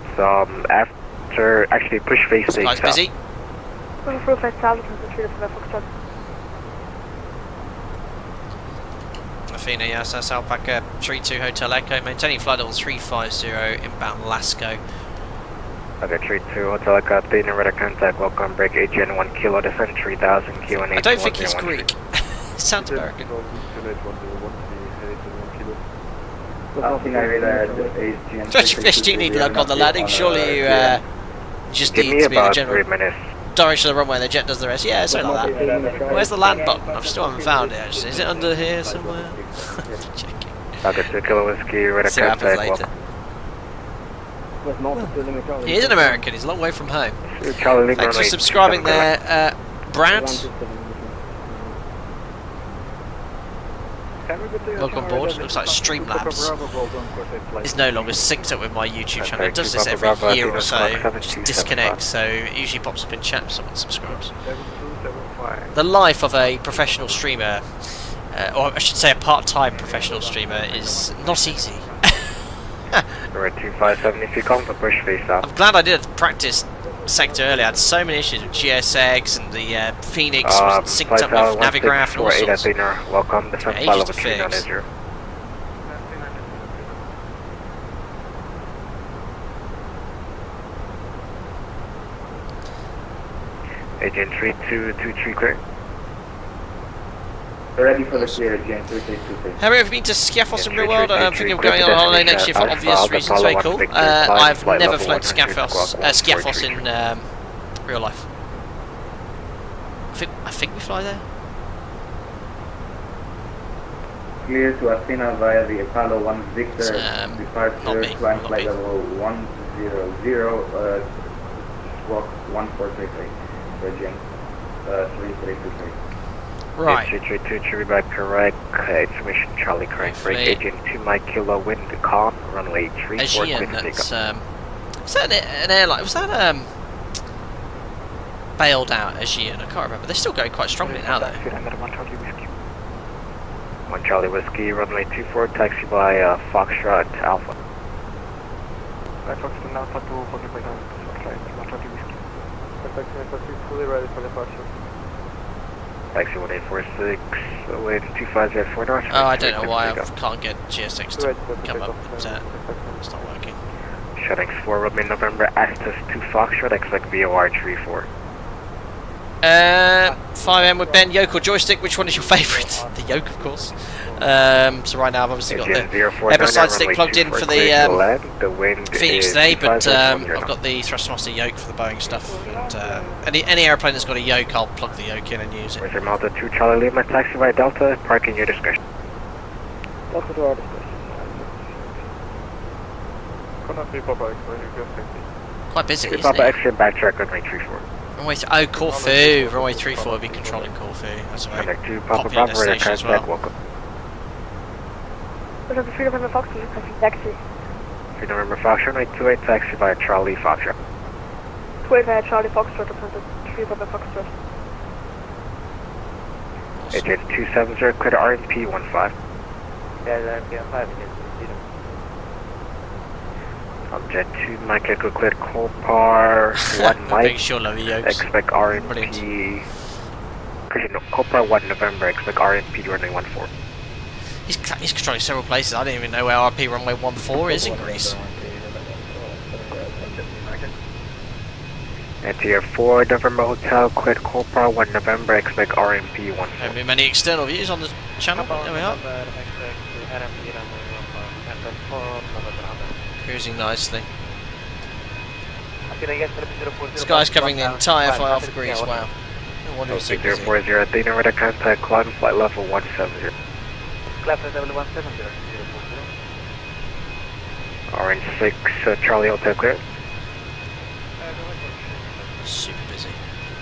Speaker 2: after, actually push face
Speaker 1: this guy's busy. Athena, yes, that's Alpaca 32 Hotel Echo, maintaining flight level 350, inbound Lasco.
Speaker 2: Okay, 32 Hotel Echo, Athena, radar contact, welcome, break AGN 1 kilo, descent 3,000 QNH.
Speaker 1: I don't think he's Greek. He sounds American. Especially you need luck on the landing, surely you just need to be in the general direction of the runway, the jet does the rest. Yeah, something like that. Where's the land button? I still haven't found it actually. Is it under here somewhere? Checking.
Speaker 2: Okay, 2 kilo whiskey, radar
Speaker 1: see what happens later. He is an American, he's a long way from home. Thanks for subscribing there, Brad. Welcome on board. Looks like Streamlabs is no longer synced up with my YouTube channel. It does this every year or so. It just disconnects, so it usually pops up in chat if someone subscribes. The life of a professional streamer, or I should say a part-time professional streamer, is not easy.
Speaker 2: We're at 257 if you come for push face up.
Speaker 1: I'm glad I did a practice sector earlier. I had so many issues with GSX and the Phoenix wasn't synced up with Navigraph and all sorts.
Speaker 2: Welcome, the front file of a tree on Israel. Agent 3223 clear.
Speaker 8: Ready for the clear, James. 332.
Speaker 1: Have you ever been to GEFORCE in real world? I'm thinking of going on holiday next year for obvious reasons. Very cool. I've never flown GEFORCE in real life. I think we fly there.
Speaker 8: Clear to Athena via the Apollo 1 Victor departure, climb flight level 100, squawk 1433, Virgin 3323.
Speaker 1: Right.
Speaker 7: 232 should be back correct. Information Charlie correct. Break agent 2 Mike Kilo wind calm. Runway 34.
Speaker 1: Aegean, that's was that an airline? Was that bailed out Aegean? I can't remember. They're still going quite strongly now though.
Speaker 7: 1 Charlie Whiskey, runway 24, taxi by Foxtrot Alpha.
Speaker 6: Foxtrot Alpha to Cockpit, 1 Charlie Whiskey. Taxi fully ready for departure.
Speaker 7: Taxi 1846, wind 250 north.
Speaker 1: Oh, I don't know why I can't get GSX to come up. It's not working.
Speaker 7: Shutting 4, Romeo November, Astus 2 Foxtrot, expect VOR 34.
Speaker 1: 5M with Ben, yoke or joystick, which one is your favourite? The yoke, of course. So right now I've obviously got the Airbus side stick plugged in for the Phoenix today, but I've got the Thrustmaster yoke for the Boeing stuff. And any airplane that's got a yoke, I'll plug the yoke in and use it.
Speaker 7: Where's your Malta 2 Charlie Lima, taxi by Delta, parking your discretion.
Speaker 6: Delta to our discretion.
Speaker 1: Quite busy, isn't
Speaker 7: Papa
Speaker 1: it?
Speaker 7: X-ray backtrack runway 34.
Speaker 1: Oh, Corfu. Runway 34 will be controlling Corfu. That's a very popular destination as well.
Speaker 7: Welcome.
Speaker 10: Free November Fox, taxi.
Speaker 7: Free November Fox, runway 28, taxi by Charlie Foxtrot.
Speaker 10: 28 via Charlie Foxtrot, Free November Foxtrot.
Speaker 7: Agent 270, clear to RMP 15.
Speaker 6: Yeah, RMP 15.
Speaker 7: Jet 2, Mike Echo cleared Copar 1 Mike. Expect RMP. Copar 1 November, expect RMP runway 14.
Speaker 1: He's controlling several places. I don't even know where RP runway 14 is in Greece.
Speaker 7: Enter 4 November Hotel, cleared Copar 1 November, expect RMP 14.
Speaker 1: Don't be many external views on the channel. There we are. Cruising nicely. This guy's covering the entire flight off of Greece, wow. No wonder he's so busy.
Speaker 7: 040 Athena, ready to contact climb flight level 170.
Speaker 6: Climb flight level 170.
Speaker 7: Orange 6, Charlie Hotel clear.
Speaker 1: Super busy.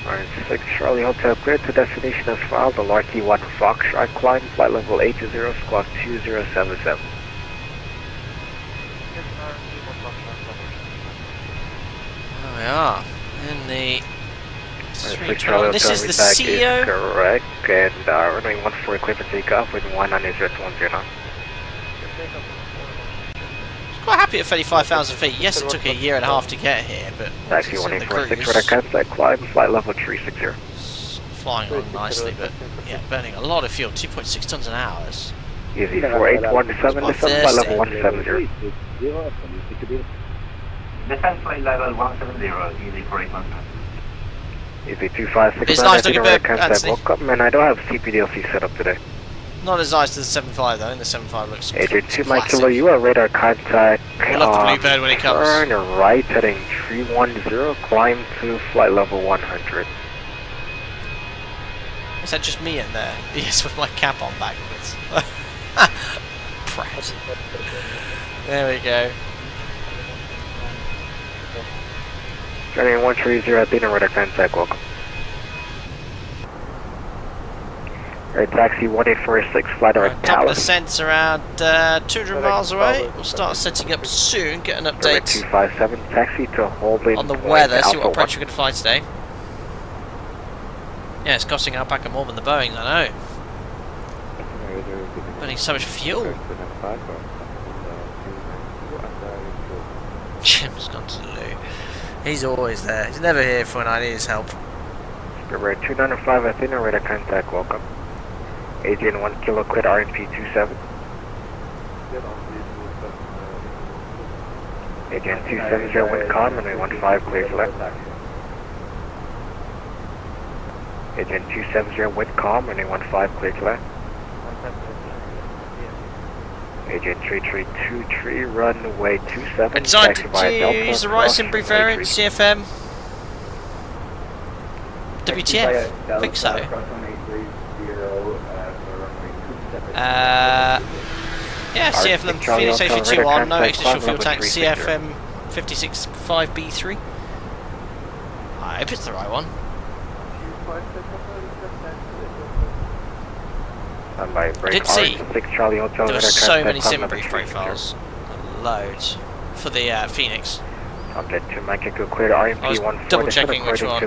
Speaker 7: Orange 6, Charlie Hotel clear to destination as filed, the LRT 1 Foxtrot, climb flight level 80, squawk 2077.
Speaker 1: There we are. In the
Speaker 7: this
Speaker 1: is the CEO.
Speaker 7: Correct, and runway 14 clear for takeoff with 1 on Israel 109.
Speaker 1: Quite happy at 35,000 feet. Yes, it took a year and a half to get here, but
Speaker 7: taxi 1846 for the contact climb flight level 360.
Speaker 1: Flying along nicely, but yeah, burning a lot of fuel. 2.6 tons an hour.
Speaker 7: Easy 4817, flight level 170.
Speaker 8: Descent flight level 170, easy 4817.
Speaker 7: Easy 256.
Speaker 1: It's nice looking bird, Anthony.
Speaker 7: Welcome, and I don't have CPDLC set up today.
Speaker 1: Not as nice as the 7.5 though, and the 7.5 looks
Speaker 7: Agent 2 Mike Kilo, you are radar contact.
Speaker 1: We'll love the Bluebird when it comes.
Speaker 7: Turn right heading 310, climb to flight level 100.
Speaker 1: Is that just me in there? Yes, with my cap on backwards. Prat. There we go.
Speaker 7: Journey 130, Athena, radar contact, welcome. Alright, taxi 1846, flight
Speaker 1: Right,
Speaker 7: direct
Speaker 1: top of
Speaker 7: Dallas.
Speaker 1: the sense around 200 miles away. We'll start setting up soon, get an update
Speaker 7: 257, taxi to holding
Speaker 1: on the
Speaker 7: point
Speaker 1: weather, see what
Speaker 7: Alpha
Speaker 1: approach we're going to fly today. Yeah, it's costing Alpaca more than the Boeing, I know. Burning so much fuel. Jim's gone to the loo. He's always there. He's never here for when I need his help.
Speaker 7: Spirit 295, Athena, radar contact, welcome. Adrian 1 kilo, quit RNP 27. Adrian 270, wind calm, runway 15, clear to left. Adrian 270, wind calm, runway 15, clear to left. Agent 3323, runway 27.
Speaker 1: I decided to use the Ryzen brief variant, CFM. WTF? I think so. Yeah, CFM Phoenix A321, no extra fuel tank, CFM 565B3. I hope it's the right one. I did see there were so many sim brief profiles, loads, for the Phoenix. I was double checking which one.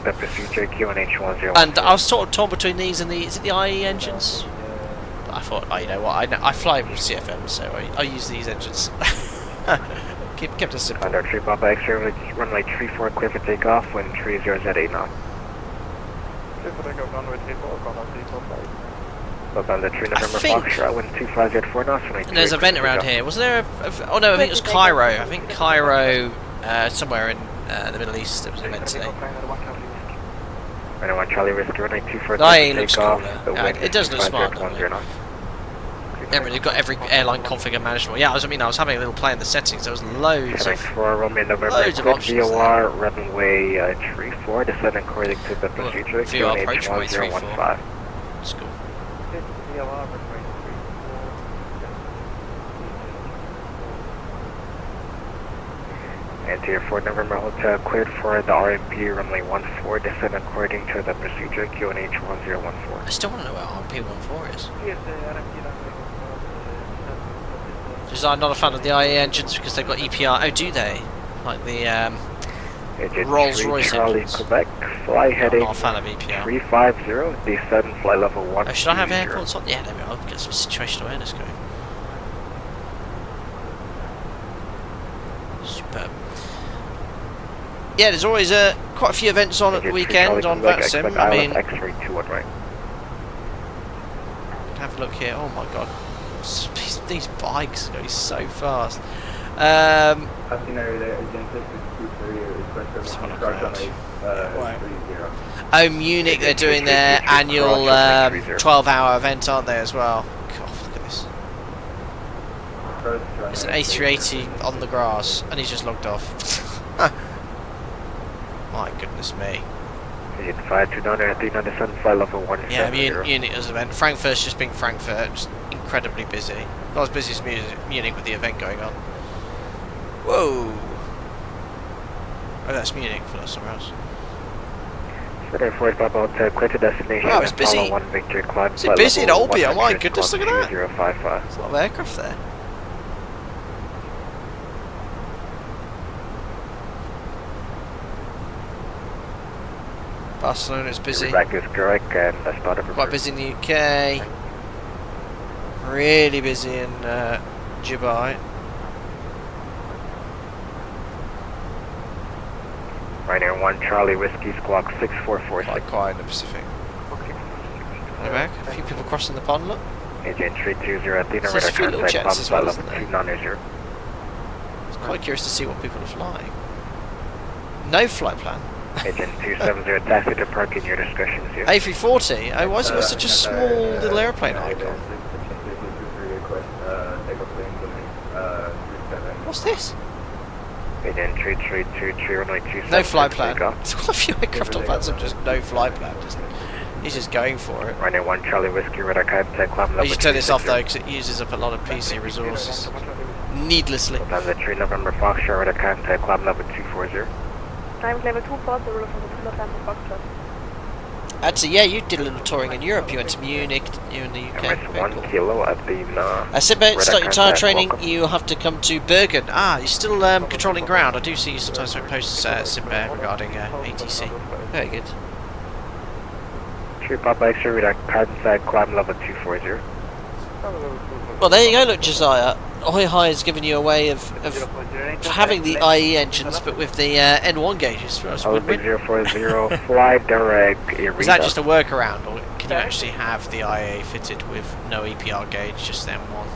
Speaker 1: And I was sort of torn between these and the, is it the IE engines? But I thought, oh, you know what, I fly with CFM, so I use these engines. Kept it simple.
Speaker 7: Under 3 Papa X-ray, runway 34, clear for takeoff, wind 30 at 8 knots.
Speaker 6: Clear for takeoff, runway 34, contact 345.
Speaker 7: Under 3 November Foxtrot, wind 25 at 4 knots.
Speaker 1: And there's a vent around here. Was there oh no, I think it was Cairo. I think Cairo, somewhere in the Middle East, there was an event today.
Speaker 7: Runway Charlie Whiskey, runway 24,
Speaker 1: looks cooler. It does look smart, doesn't it? They've got every airline config imaginable. Yeah, I was having a little play in the settings. There was loads of options
Speaker 7: VOR, runway 34, descend according to the procedure,
Speaker 1: VOR approach runway 34. That's cool.
Speaker 7: And to your 4 November Hotel, cleared for the RMP runway 14, descend according to the procedure, QNH 1014.
Speaker 1: I still want to know what RMP 14 is. Because I'm not a fan of the IA engines because they've got EPR. Oh, do they? Like the Rolls-Royce engines.
Speaker 7: Quebec, fly heading
Speaker 1: I'm not a fan of EPR.
Speaker 7: 350, descend, fly level 1.
Speaker 1: Oh, should I have air ports on? Yeah, there we are. I'll get some situational awareness going. Superb. Yeah, there's always quite a few events on at the weekend on that sim. I mean, have a look here. Oh my god, these bikes are going so fast. Oh, Munich, they're doing their annual 12-hour event, aren't they, as well? God, look at this. It's an A380 on the grass, and he's just logged off. My goodness me. Yeah, Munich as an event. Frankfurt's just being Frankfurt, just incredibly busy. Not as busy as Munich with the event going on. Whoa! Oh, that's Munich, I thought that's somewhere else. Wow, it's busy. Is it busy in Olbia? Oh my goodness, look at that! There's a lot of aircraft there. Barcelona's busy. Quite busy in the UK. Really busy in Dubai.
Speaker 7: Ryanair 1 Charlie Whiskey Squawk 6446.
Speaker 1: Quite quiet in the Pacific. Hello back. A few people crossing the pond, look.
Speaker 7: Agent 320 Athena,
Speaker 1: so there's a few little jets as well, isn't there?
Speaker 7: 290.
Speaker 1: It's quite curious to see what people are flying. No flight plan.
Speaker 7: Agent 270, taxi to park in your discussions here.
Speaker 1: A340? Oh, why has it got such a small little airplane icon? What's this?
Speaker 7: Agent 322,
Speaker 1: no flight plan. There's quite a few aircraft on plans of just no flight plan. He's just going for it.
Speaker 7: Ryanair 1 Charlie Whiskey, radar contact, climb level.
Speaker 1: You should turn this off though, because it uses up a lot of PC resources. Needlessly.
Speaker 7: Times at 3 November Foxtrot, radar contact, climb level 240.
Speaker 10: Times level 24, the rule from the November Foxtrot.
Speaker 1: Actually, yeah, you did a little touring in Europe. You went to Munich, didn't you, in the UK?
Speaker 7: Very cool. Kilo at the,
Speaker 1: start your tyre training, you have to come to Bergen. Ah, you're still controlling ground. I do see you sometimes make posts, Simbear, regarding ATC. Very good.
Speaker 7: 3 Papa X-ray, radar contact, climb level 240.
Speaker 1: Well, there you go, look, Josiah. Ahoy High has given you a way of having the IE engines, but with the N1 gauges for us.
Speaker 7: 040, fly direct.
Speaker 1: Is that just a workaround, or can you actually have the IA fitted with no EPR gauge, just N1,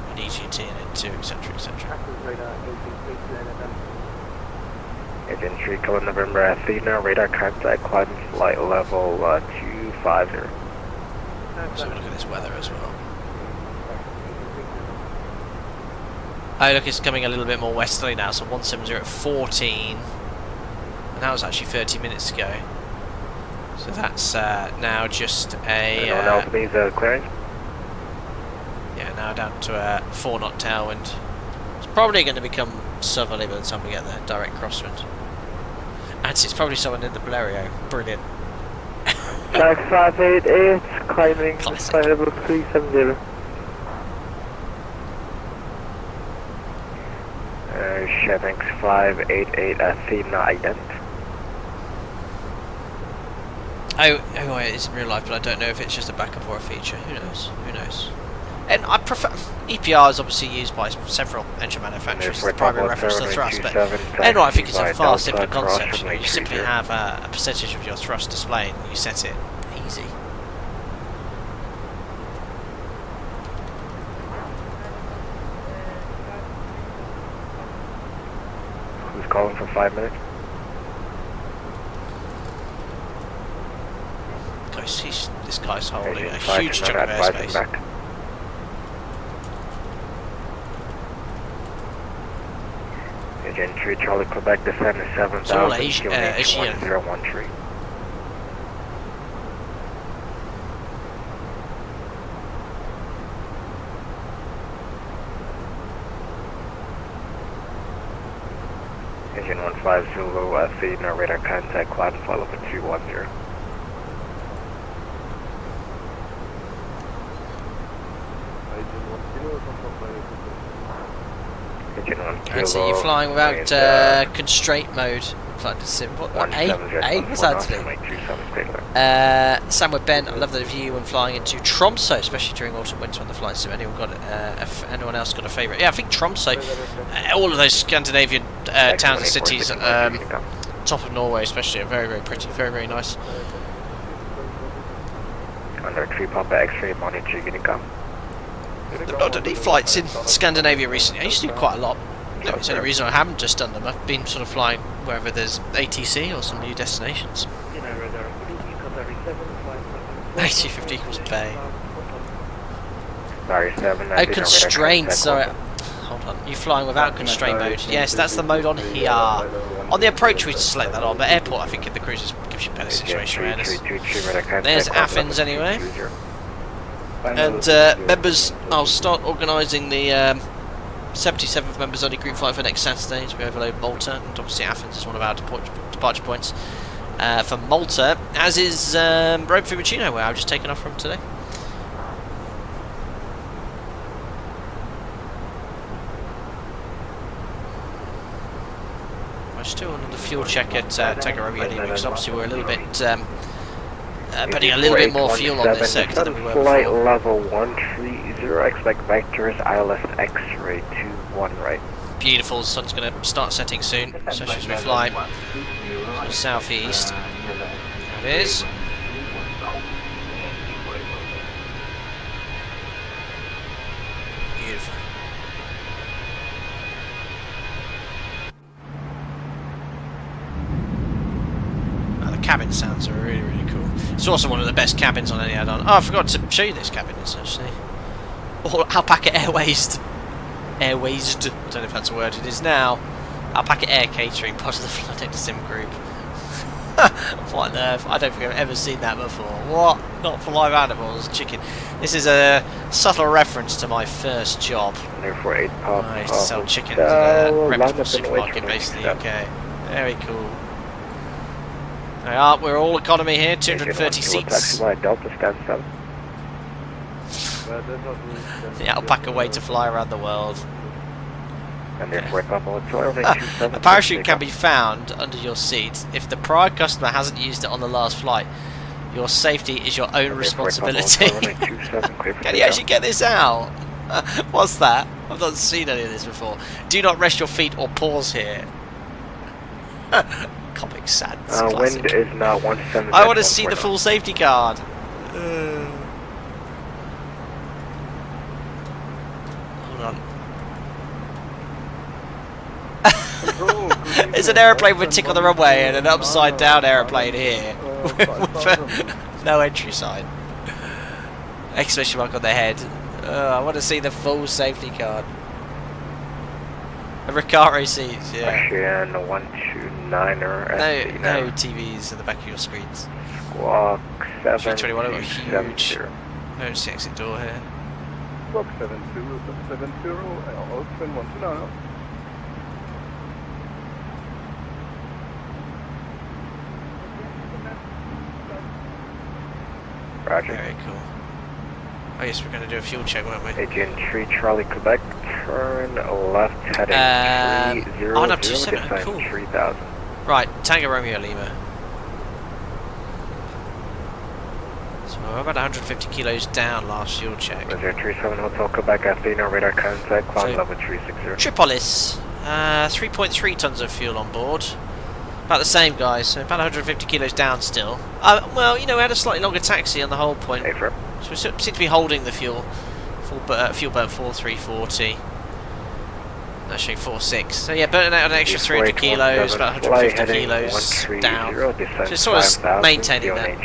Speaker 1: and EGT and N2, etc., etc.?
Speaker 7: Agent 3 Kilo November Athena, radar contact, climb flight level 250.
Speaker 1: So we look at this weather as well. Oh look, it's coming a little bit more westerly now, so 170 at 14. And that was actually 30 minutes ago. So that's now just a...
Speaker 7: Anyone else needs a clearance?
Speaker 1: Yeah, now down to a 4 knot tailwind. It's probably going to become southerly by the time we get there, direct crosswind. And it's probably someone in the Blériot. Brilliant.
Speaker 6: Track 588, climbing to level 370.
Speaker 7: Fenix 588 Athena ident.
Speaker 1: Oh, it is in real life, but I don't know if it's just a backup or a feature. Who knows? Who knows? And I prefer... EPR is obviously used by several engine manufacturers as the primary reference to thrust, but anyway, I think it's a far simpler concept. You simply have a percentage of your thrust displayed and you set it easy.
Speaker 7: Who's calling for 5 minutes?
Speaker 1: This guy's holding a huge chunk of airspace.
Speaker 7: Agent 3 Charlie Quebec, descend to 7,000, Asian. 1013. Agent 15 Zulu, Athena, radar contact, cloud flight level 210.
Speaker 1: And so you're flying without constraint mode. What? A? What's that to do? Sam with Ben, I love the view when flying into Tromsø, especially during autumn winter on the flights. Have anyone else got a favourite? Yeah, I think Tromsø, all of those Scandinavian towns and cities, top of Norway especially, are very, very pretty, very, very nice.
Speaker 7: Under 3 Papa X-ray, monitor Unicom.
Speaker 1: I've not done any flights in Scandinavia recently. I used to do quite a lot. No, it's the only reason I haven't just done them. I've been sort of flying wherever there's ATC or some new destinations. 8050 equals Bay. Oh, constraints, sorry. Hold on. You're flying without constraint mode. Yes, that's the mode on here. On the approach we select that on, but airport I think in the cruises gives you better situation awareness. There's Athens anyway. And members, I'll start organising the 77th members only group flight for next Saturday as we overload Malta, and obviously Athens is one of our departure points for Malta, as is Rome Fiumicino, where I've just taken off from today. I'm still on the fuel check at Takeoff anyway, because obviously we're a little bit putting a little bit more fuel on this sector than we were
Speaker 7: flight
Speaker 1: before.
Speaker 7: level 130, expect vectors, ILS X-ray 21 right.
Speaker 1: Beautiful, the sun's going to start setting soon, especially as we fly southeast. There it is. Beautiful. Oh, the cabin sounds are really, really cool. It's also one of the best cabins on any add-on. Oh, I forgot to show you this cabin, essentially. All Alpaca Airways. I don't know if that's a word. It is now Alpaca Air Catering, part of the Flight Sim group. What on earth? I don't think I've ever seen that before. What? Not for live animals, chicken. This is a subtle reference to my first job. I used to sell chickens in a reputable supermarket based in the UK. Very cool. There we are, we're all economy here, 230 seats. The Alpaca way to fly around the world. A parachute can be found under your seat. If the prior customer hasn't used it on the last flight, your safety is your own responsibility. Can you actually get this out? What's that? I've not seen any of this before. Do not rest your feet or pause here. Comic Sans.
Speaker 7: Wind is now 170.
Speaker 1: I want to see the full safety card. Hold on. There's an aeroplane with a tick on the runway and an upside down aeroplane here with no entry sign. Exclamation mark on the head. I want to see the full safety card. Recaro seats, yeah.
Speaker 7: Russian 129er.
Speaker 1: No TVs in the back of your screens.
Speaker 7: Squawk
Speaker 1: 321, I've got a huge emergency exit door here.
Speaker 6: Squawk 70, Open 129.
Speaker 7: Roger.
Speaker 1: Very cool. I guess we're going to do a fuel check, weren't we?
Speaker 7: Agent 3 Charlie Quebec, turn left heading 300,
Speaker 1: oh, no, 27, cool.
Speaker 7: 3000.
Speaker 1: Right, Tango Romeo Lima. So we're about 150 kilos down last fuel check.
Speaker 7: 037 Hotel Quebec, Athena, radar contact, climb level 360.
Speaker 1: Tripolis, 3.3 tons of fuel on board. About the same, guys, so about 150 kilos down still. Well, you know, we had a slightly longer taxi on the whole point.
Speaker 7: Hey,
Speaker 1: So we seem to be holding the fuel. Fuel burn 4340. That's showing 46. So yeah, burning out an extra 300 kilos, about 150 kilos down. So it's sort of maintaining that.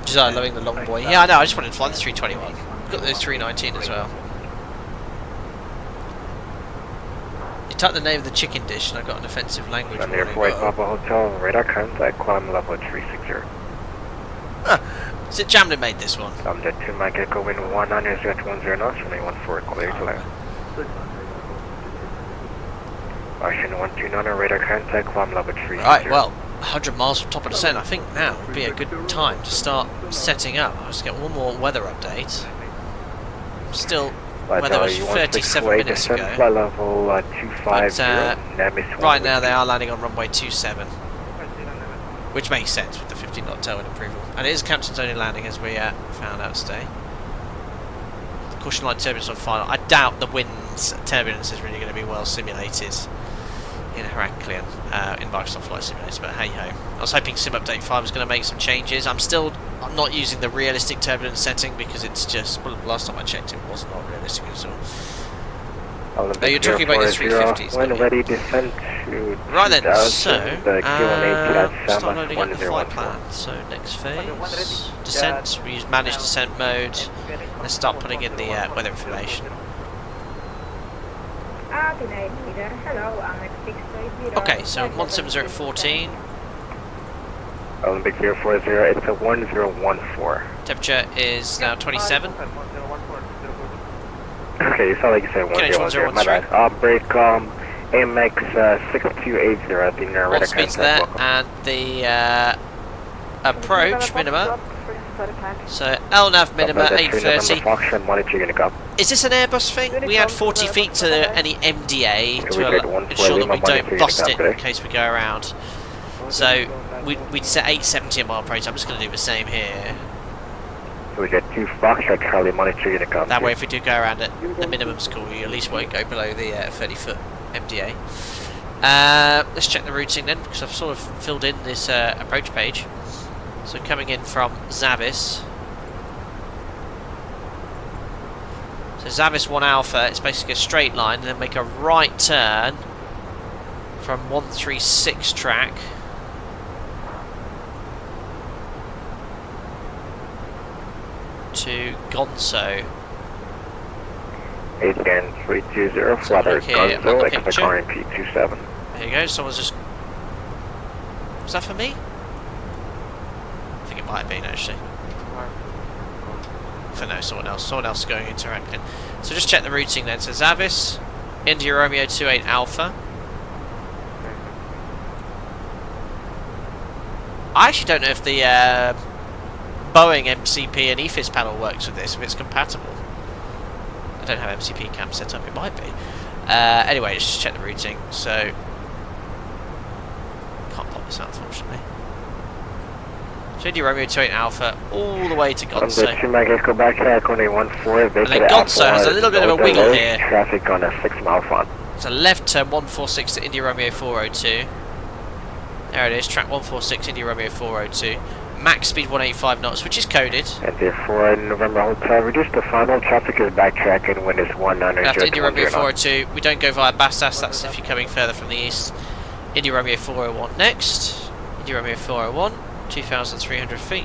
Speaker 1: Just loving the long boy. Yeah, I know, I just wanted to fly the 321. Got the 319 as well. You typed the name of the chicken dish and I got an offensive language warning.
Speaker 7: Airport Papa Hotel, radar contact, climb level 360.
Speaker 1: Is it Jamlin made this one?
Speaker 7: Jet 2 Mike Echo wind 19 knots, runway 14 clear to land. Russian 129 radar contact, climb level 360.
Speaker 1: Right, well, 100 miles from top of descent. I think now would be a good time to start setting up. I'll just get one more weather update. Still, weather was 37 minutes ago.
Speaker 7: Level, but
Speaker 1: right now they are landing on runway 27. Which makes sense with the 15 knot tailwind approval. And it is captain's only landing as we found out today. The caution light turbulence on final. I doubt the wind's turbulence is really going to be well simulated in Heraklion, in Microsoft Flight Simulator, but hey ho. I was hoping Sim Update 5 was going to make some changes. I'm not using the realistic turbulence setting because it's just, well, last time I checked it was not realistic at all. No, you're talking about your 350s.
Speaker 7: When ready, descend to
Speaker 1: right then, so
Speaker 7: start
Speaker 1: loading up the flight plan. So next phase, descent. We use manage descent mode. Let's start putting in the weather information. Okay, so 170 at 14.
Speaker 7: Olympic 040, it's a 1014.
Speaker 1: Temperature is now 27.
Speaker 7: Okay, you sound like you said 1010, my bad. Break AMX 6280 at the radar
Speaker 1: speed's there, and the approach minima. So LNAV minima 830. Is this an Airbus thing? We add 40 feet to any MDA to ensure that we don't bust it in case we go around. So we'd set 870 a mile approach. I'm just going to do the same here.
Speaker 7: So we get 2 Foxtrot Charlie monitor unit come.
Speaker 1: That way if we do go around at the minimum score, you at least won't go below the 30 foot MDA. Let's check the routing then, because I've sort of filled in this approach page. So coming in from Zavis. So Zavis 1 Alpha, it's basically a straight line, and then make a right turn from 136 track. To Gonzo.
Speaker 7: Again, 320, flutter Gonzo, expect RMP 27.
Speaker 1: There you go, someone's just... Was that for me? I think it might have been actually. For no, someone else is going into Heraklion. So just check the routing then. So Zavis, India Romeo 28 Alpha. I actually don't know if the Boeing MCP and EFIS panel works with this, if it's compatible. I don't have MCP cam set up, it might be. Anyway, let's just check the routing. So, can't pop this out unfortunately. So India Romeo 28 Alpha all the way to Gonzo. And then Gonzo has a little bit of a wiggle here.
Speaker 7: Traffic on a 6 mile front.
Speaker 1: So left turn 146 to India Romeo 402. There it is, track 146 India Romeo 402. Max speed 185 knots, which is coded.
Speaker 7: And therefore, November Hotel, reduce the final traffic is backtracking when it's 19.
Speaker 1: After India Romeo 402, we don't go via Bassas, that's if you're coming further from the east. India Romeo 401 next. India Romeo 401, 2,300 feet.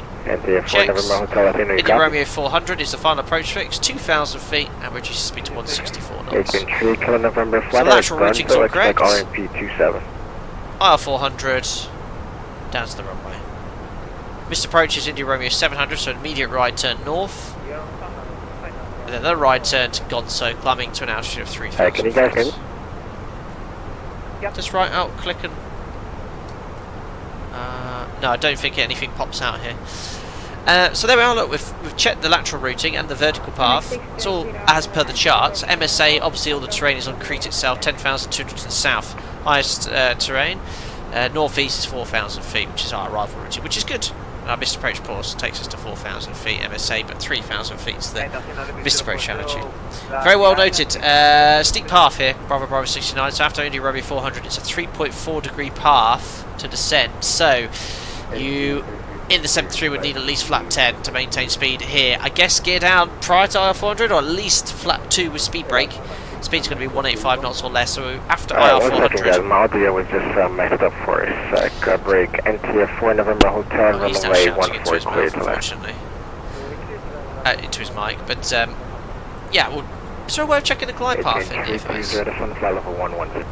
Speaker 7: Checks.
Speaker 1: India Romeo 400 is the final approach fix, 2,000 feet, and reduces speed to 164 knots.
Speaker 7: So
Speaker 1: lateral routing's all correct.
Speaker 7: RMP 27.
Speaker 1: IR 400, down to the runway. Missed approach is India Romeo 700, so immediate right turn north. And then another right turn to Gonzo, climbing to an altitude of 3,000
Speaker 7: can you guys hear me?
Speaker 10: Yep.
Speaker 1: Just right out, click and... no, I don't think anything pops out here. So there we are, look, we've checked the lateral routing and the vertical path. It's all as per the charts. MSA, obviously all the terrain is on Crete itself, 10,200 to the south, highest terrain. Northeast is 4,000 feet, which is our arrival routing, which is good. Our missed approach course takes us to 4,000 feet MSA, but 3,000 feet is the missed approach altitude. Very well noted. Steep path here, Bravo 69. So after India Romeo 400, it's a 3.4 degree path to descend. So you, in the 73, would need at least flap 10 to maintain speed here. I guess gear down prior to IR 400, or at least flap 2 with speed brake. Speed's going to be 185 knots or less, so after IR 400...
Speaker 7: my audio was just messed up for a sec. Break, NTF 4 November Hotel, runway 14 clear to left.
Speaker 1: Into his mic, but yeah, well, is there a way of checking the glide path in here first?
Speaker 7: Flight level 11.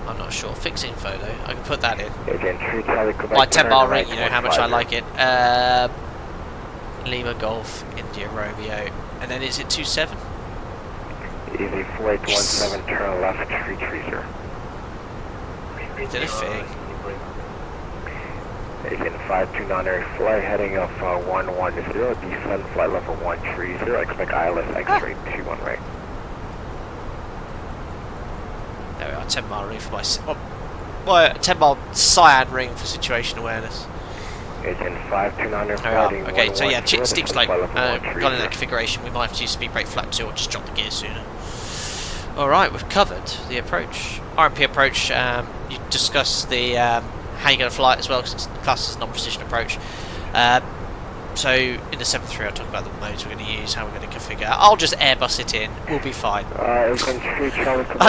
Speaker 1: I'm not sure. Fix info though, I can put that in.
Speaker 7: My
Speaker 1: 10 mile ring, you know how much I like it. Lima Golf, India Romeo, and then is it 27?
Speaker 7: Easy 4817, turn left, 330.
Speaker 1: Did a thing.
Speaker 7: Agent 529, fly heading off 110, descend flight level 130, expect ILS X-ray 21 right.
Speaker 1: There we are, 10 mile ring for my 10 mile cyan ring for situation awareness.
Speaker 7: Agent 529,
Speaker 1: okay, so yeah, steep slope, got in that configuration, we might have to use speed brake flap 2 or just drop the gear sooner. Alright, we've covered the approach. RMP approach, you discussed the how you're going to fly it as well, because it's classed as a non-precision approach. So in the 7.3 I'll talk about the modes we're going to use, how we're going to configure. I'll just Airbus it in, we'll be fine. I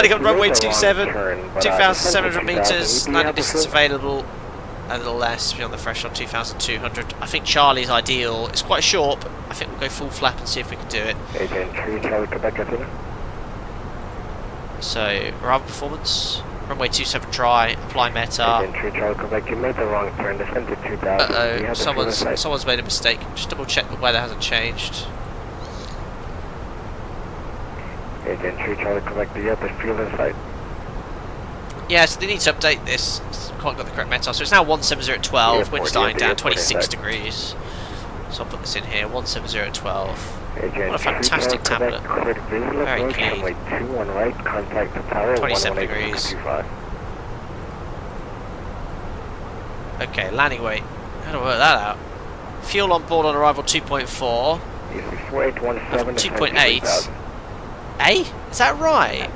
Speaker 1: got runway 27, 2,700 metres, landing distance available, a little less beyond the threshold, 2,200. I think Charlie's ideal. It's quite short, but I think we'll go full flap and see if we can do it. So, arrival performance, runway 27 dry, apply meta. Uh-oh, someone's made a mistake. Just double check the weather hasn't changed. Yeah, so they need to update this. It's quite got the correct meta. So it's now 170 at 12, wind's dying down, 26 degrees. So I'll put this in here, 170 at 12. What a fantastic tablet. Very clean. 27 degrees. Okay, landing weight. How do I work that out? Fuel on board on arrival 2.4. 2.8. Eh? Is that right?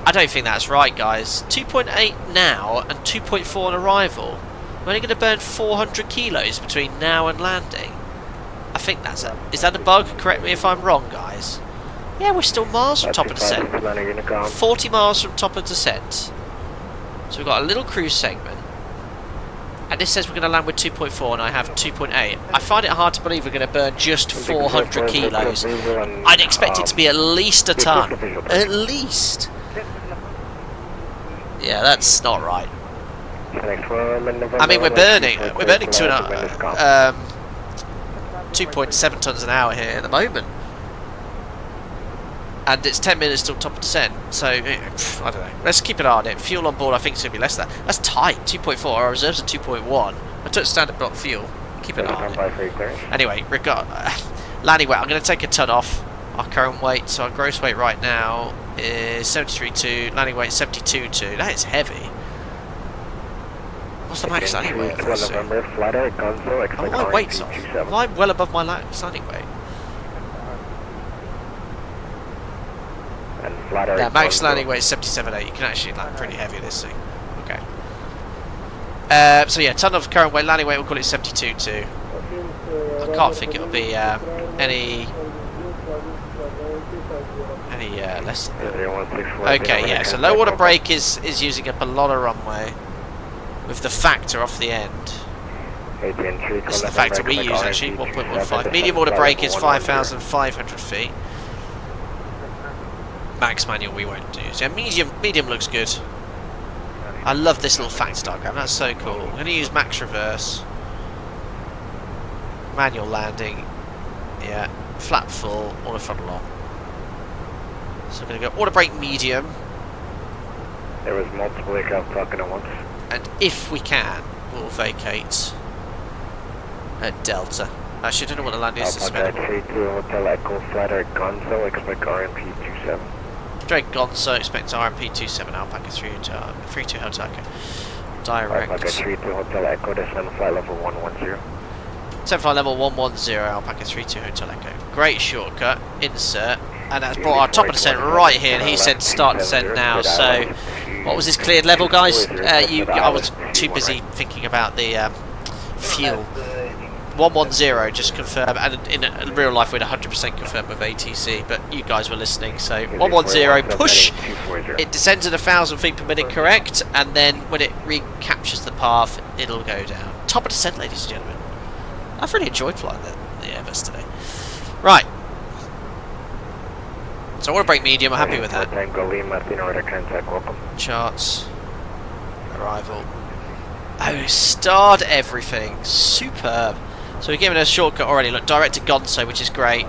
Speaker 1: I don't think that's right, guys. 2.8 now and 2.4 on arrival. We're only going to burn 400 kilos between now and landing. I think that's it. Is that a bug? Correct me if I'm wrong, guys. Yeah, we're still miles from top of descent. 40 miles from top of descent. So we've got a little cruise segment. And this says we're going to land with 2.4 and I have 2.8. I find it hard to believe we're going to burn just 400 kilos. I'd expect it to be at least a ton. At least. Yeah, that's not right. I mean, we're burning 2.7 tons an hour here at the moment. And it's 10 minutes till top of descent, so I don't know. Let's keep an eye on it. Fuel on board, I think it's going to be less than that. That's tight, 2.4. Our reserves are 2.1. I took standard block fuel. Keep an eye on it. Anyway, landing weight. I'm going to take a ton off our current weight. So our gross weight right now is 73.2. Landing weight 72.2. That is heavy. What's the max landing weight? Oh, my weight's off. Well, I'm well above my max landing weight. Yeah, max landing weight is 77.8. You can actually land pretty heavy this thing. Okay. So yeah, ton of current weight, landing weight, we'll call it 72.2. I can't think it'll be any less than that. Okay, yeah, so low water brake is using up a lot of runway. with the factor off the end. This is the factor we use actually, 1.15. Medium order brake is 5,500 feet. Max manual we won't do. So medium looks good. I love this little factor diagram, that's so cool. I'm going to use max reverse. Manual landing. Yeah, flap full, auto throttle on. So I'm going to go auto brake medium.
Speaker 7: There was multiple aircraft talking at once.
Speaker 1: And if we can, we'll vacate at Delta. Actually, I don't know what the land is.
Speaker 7: Alpha 32 Hotel Echo Flighter Gonzo, expect RMP 27.
Speaker 1: Drake Gonzo, expect RMP 27, Alpaca 32 Hotel Echo. Direct.
Speaker 7: Alpaca 32 Hotel Echo, descend flight level 110.
Speaker 1: Descend flight level 110, Alpaca 32 Hotel Echo. Great shortcut, insert. And that's brought our top of descent right here, and he said start descent now. So, what was this cleared level, guys? I was too busy thinking about the fuel. 110 just confirm, and in real life we'd 100% confirm with ATC, but you guys were listening. So 110 push. It descends at 1,000 feet per minute, correct? And then when it recaptures the path, it'll go down. Top of descent, ladies and gentlemen. I've really enjoyed flying the Airbus today. Right. So I want to brake medium, I'm happy with that. Charts. Arrival. Oh, starred everything. Superb. So we're giving a shortcut already. Look, direct to Gonzo, which is great.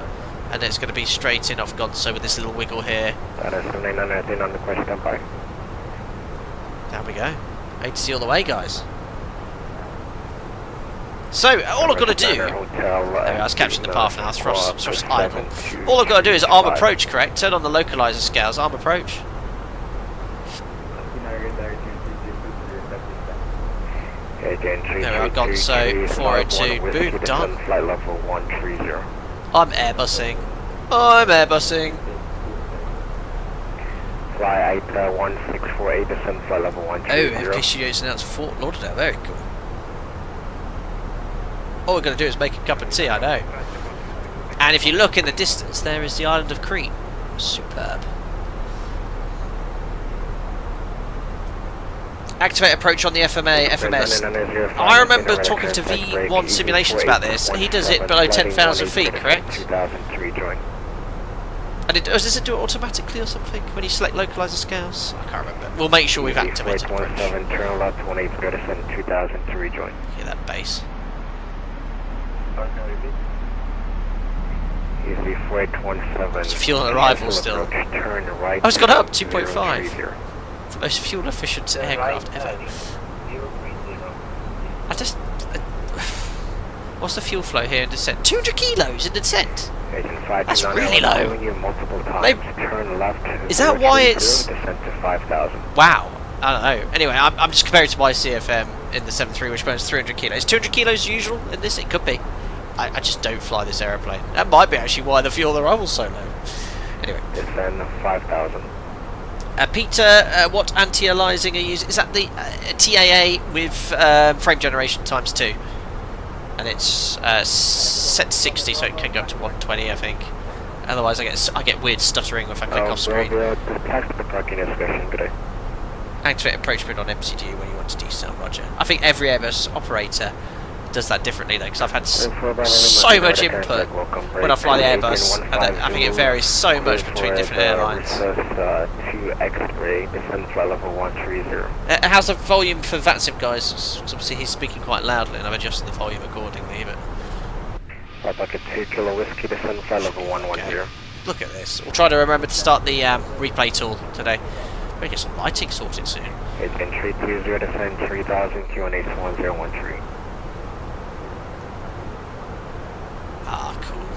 Speaker 1: And it's going to be straight in off Gonzo with this little wiggle here. Down we go. ATC all the way, guys. So, all I've got to do... There I was capturing the path now, thrust idle. All I've got to do is arm approach, correct? Turn on the localizer scales, arm approach. There we are, Gonzo, 402, boom, done. I'm Airbusing. I'm Airbusing.
Speaker 7: Fly 1648, descend flight level 130.
Speaker 1: Oh, MK Studios announced Fort Lauderdale, very cool. All we're going to do is make a cup of tea, I know. And if you look in the distance, there is the island of Crete. Superb. Activate approach on the FMS. I remember talking to V1 Simulations about this. He does it below 10,000 feet, correct? And does it do it automatically or something when you select localizer scales? I can't remember. We'll make sure we've activated approach.
Speaker 7: Turn left 18 descend 2003 join.
Speaker 1: Hear that bass.
Speaker 7: Easy 4817.
Speaker 1: It's fuel on arrival still.
Speaker 7: Turn right.
Speaker 1: Oh, it's gone up 2.5. The most fuel efficient aircraft ever. I just. What's the fuel flow here in descent? 200 kilos in descent. That's really low. Is that why it's? Wow. I don't know. Anyway, I'm just comparing to my CFM in the 7.3, which burns 300 kilos. 200 kilos usual in this? It could be. I just don't fly this aeroplane. That might be actually why the fuel arrival's so low. Anyway.
Speaker 7: Descend 5,000.
Speaker 1: Peter, what anti-aliasing are you using? Is that the TAA with frame generation times 2? And it's set to 60, so it can go up to 120, I think. Otherwise, I get weird stuttering if I click off screen. Activate approach mode on MCD when you want to decel, roger. I think every Airbus operator does that differently though, because I've had so much input when I fly the Airbus, and I think it varies so much between different airlines. How's the volume for VATSIM, guys? Because obviously he's speaking quite loudly, and I've adjusted the volume accordingly. But okay. Look at this. We'll try to remember to start the replay tool today. We'll get some lighting sorted soon.
Speaker 7: It's been 320 descend 3000 QNH 1013.
Speaker 1: Ah, cool.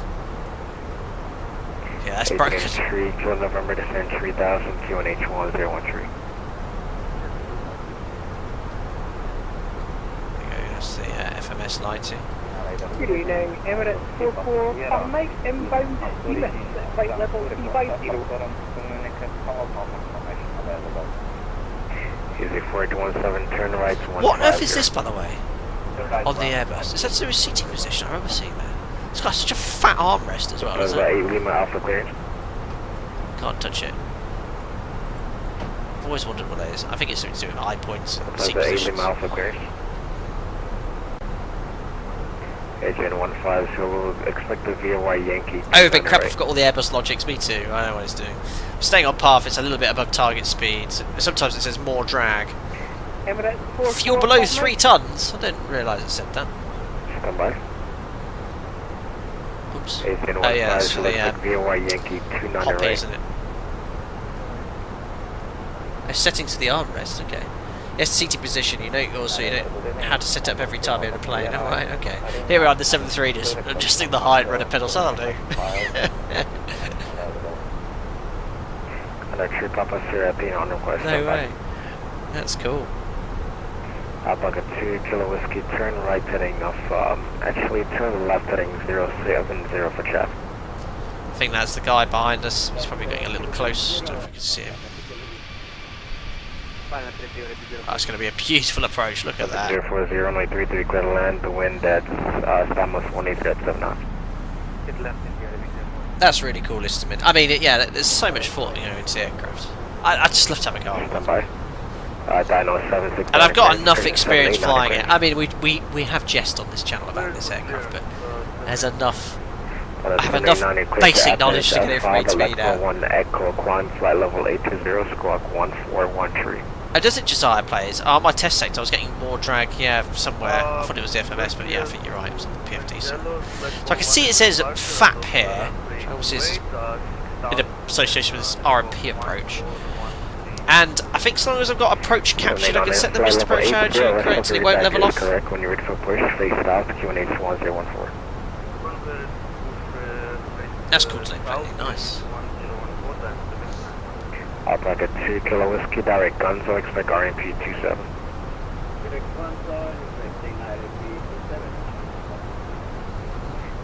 Speaker 1: Yeah, that's broken.
Speaker 7: 3 till November descend 3000 QNH 1013.
Speaker 1: There you go, that's the FMS lighting.
Speaker 10: Good evening, Emirates 44, mate, inbound, flight level 350.
Speaker 7: Easy 4817, turn right 150.
Speaker 1: What on earth is this, by the way? On the Airbus? Is that to do with seating position? I remember seeing that. It's got such a fat armrest as well, doesn't it?
Speaker 7: Lima Alpha clearance.
Speaker 1: Can't touch it. always wondered what that is. I think it's something to do with eye points and seat
Speaker 7: That's
Speaker 1: positions.
Speaker 7: Alpha clearance. Agent 15, so we'll expect the VOY Yankee.
Speaker 1: Oh, a bit crap, I've got all the Airbus logics, me too, I know what it's doing. Staying on path, it's a little bit above target speed. Sometimes it says more drag. Fuel below 3 tons? I didn't realise it said that.
Speaker 7: Stand by.
Speaker 1: Oops.
Speaker 7: Agent
Speaker 1: Oh yeah, that's for the
Speaker 7: VOY Yankee 29
Speaker 1: Hoppy,
Speaker 7: right.
Speaker 1: isn't it? Oh, settings for the armrest, okay. Yes, seating position, you know how to set up every time you're in a plane. Oh, right, okay. Here we are on the 7.3, just adjusting the height, rudder pedals, that'll do.
Speaker 7: True Papa Sierra being on request.
Speaker 1: No way. That's cool.
Speaker 7: Alpaca 2 Kilo Whiskey, turn right heading off, actually turn left heading 070 for chat.
Speaker 1: I think that's the guy behind us. He's probably getting a little close. I don't know if we can see him. Oh, it's going to be a beautiful approach. Look at that.
Speaker 7: 040, runway 33, clear to land. The wind at Stamos 180 at 7 knots.
Speaker 1: That's really cool, Lisium. I mean, yeah, there's so much thought into aircraft. I just love to have a go.
Speaker 7: Stand by. Dyno 76.
Speaker 1: And I've got enough experience flying it. I mean, we have jest on this channel about this aircraft, but there's enough. I have enough basic knowledge to get it from A to B now.
Speaker 7: 1 Echo Climb, flight level 820, squawk 1413.
Speaker 1: Does it just plays? On my test sector I was getting more drag, yeah, somewhere. I thought it was the FMS, but yeah, I think you're right, it was on the PFD. So I can see it says FAP here, which obviously is in association with this RMP approach. And I think as long as I've got approach captured, I can set the missed approach altitude correct and it won't level off.
Speaker 7: Correct when you're ready for push, face south, QNH 1014.
Speaker 1: That's cool, isn't it? Really nice.
Speaker 7: Alpaca 2 Kilo Whiskey, direct Gunzo, expect RMP 27.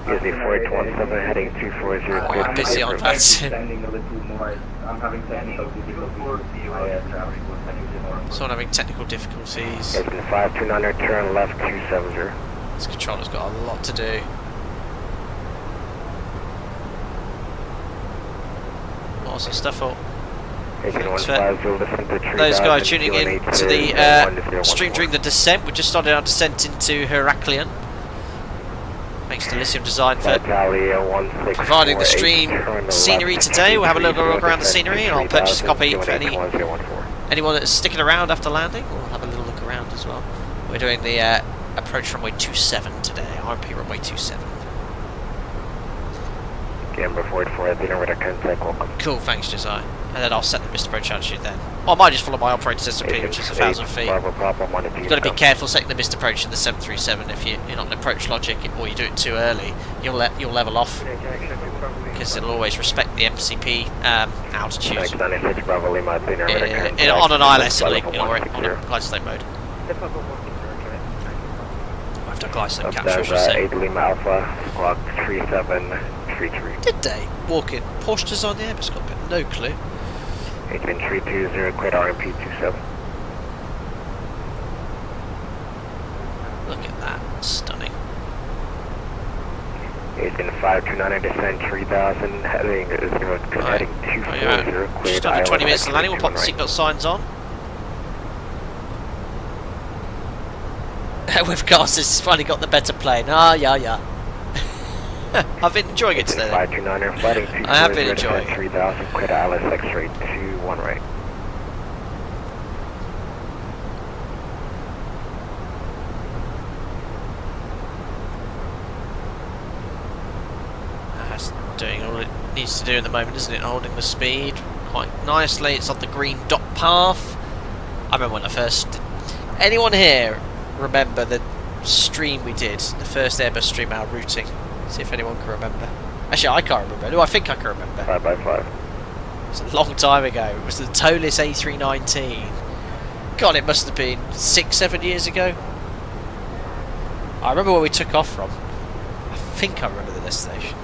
Speaker 7: Easy 4817 heading 240, clear.
Speaker 1: Busy on that. Someone having technical difficulties.
Speaker 7: Agent 529, turn left 270.
Speaker 1: This controller's got a lot to do. Awesome stuff up. Those guys tuning in to the stream during the descent. We just started our descent into Heraklion. Thanks to Lisium Deisgn for providing the stream scenery today. We'll have a little look around the scenery and I'll purchase a copy for anyone that's sticking around after landing. We'll have a little look around as well. We're doing the approach runway 27 today, RP runway 27.
Speaker 7: Gamber 44 at dinner with a contact, welcome.
Speaker 1: Cool, thanks Josiah. And then I'll set the missed approach altitude then. Or I might just follow my operator's SOP, which is 1,000 feet. You've got to be careful setting the missed approach in the 737 if you're not in approach logic or you do it too early. You'll level off because it'll always respect the MCP altitude. On an ILS on a glide slope mode. I've done glide slope capture, I should say.
Speaker 7: 8 Lima Alpha, squawk 3733.
Speaker 1: Did they walk in Porsche design the Airbus cockpit? No clue.
Speaker 7: Agent 320, quit RMP 27.
Speaker 1: Look at that, stunning.
Speaker 7: Agent 529, descent 3000, heading 240, cleared.
Speaker 1: Just under 20 minutes to landing, we'll pop the seatbelt signs on. With cars, this has finally got the better plane. Ah, yeah. I've been enjoying it today.
Speaker 7: 529,
Speaker 1: I have been enjoying it.
Speaker 7: 3000, quit ILS X-ray 21 right.
Speaker 1: That's doing all it needs to do at the moment, isn't it? Holding the speed quite nicely. It's on the green dot path. I remember when I first did. Anyone here remember the stream we did? The first Airbus stream out routing? See if anyone can remember. Actually, I can't remember. No, I think I can remember.
Speaker 7: 5x5.
Speaker 1: It was a long time ago. It was the Tolis A319. God, it must have been 6-7 years ago. I remember where we took off from. I think I remember the destination.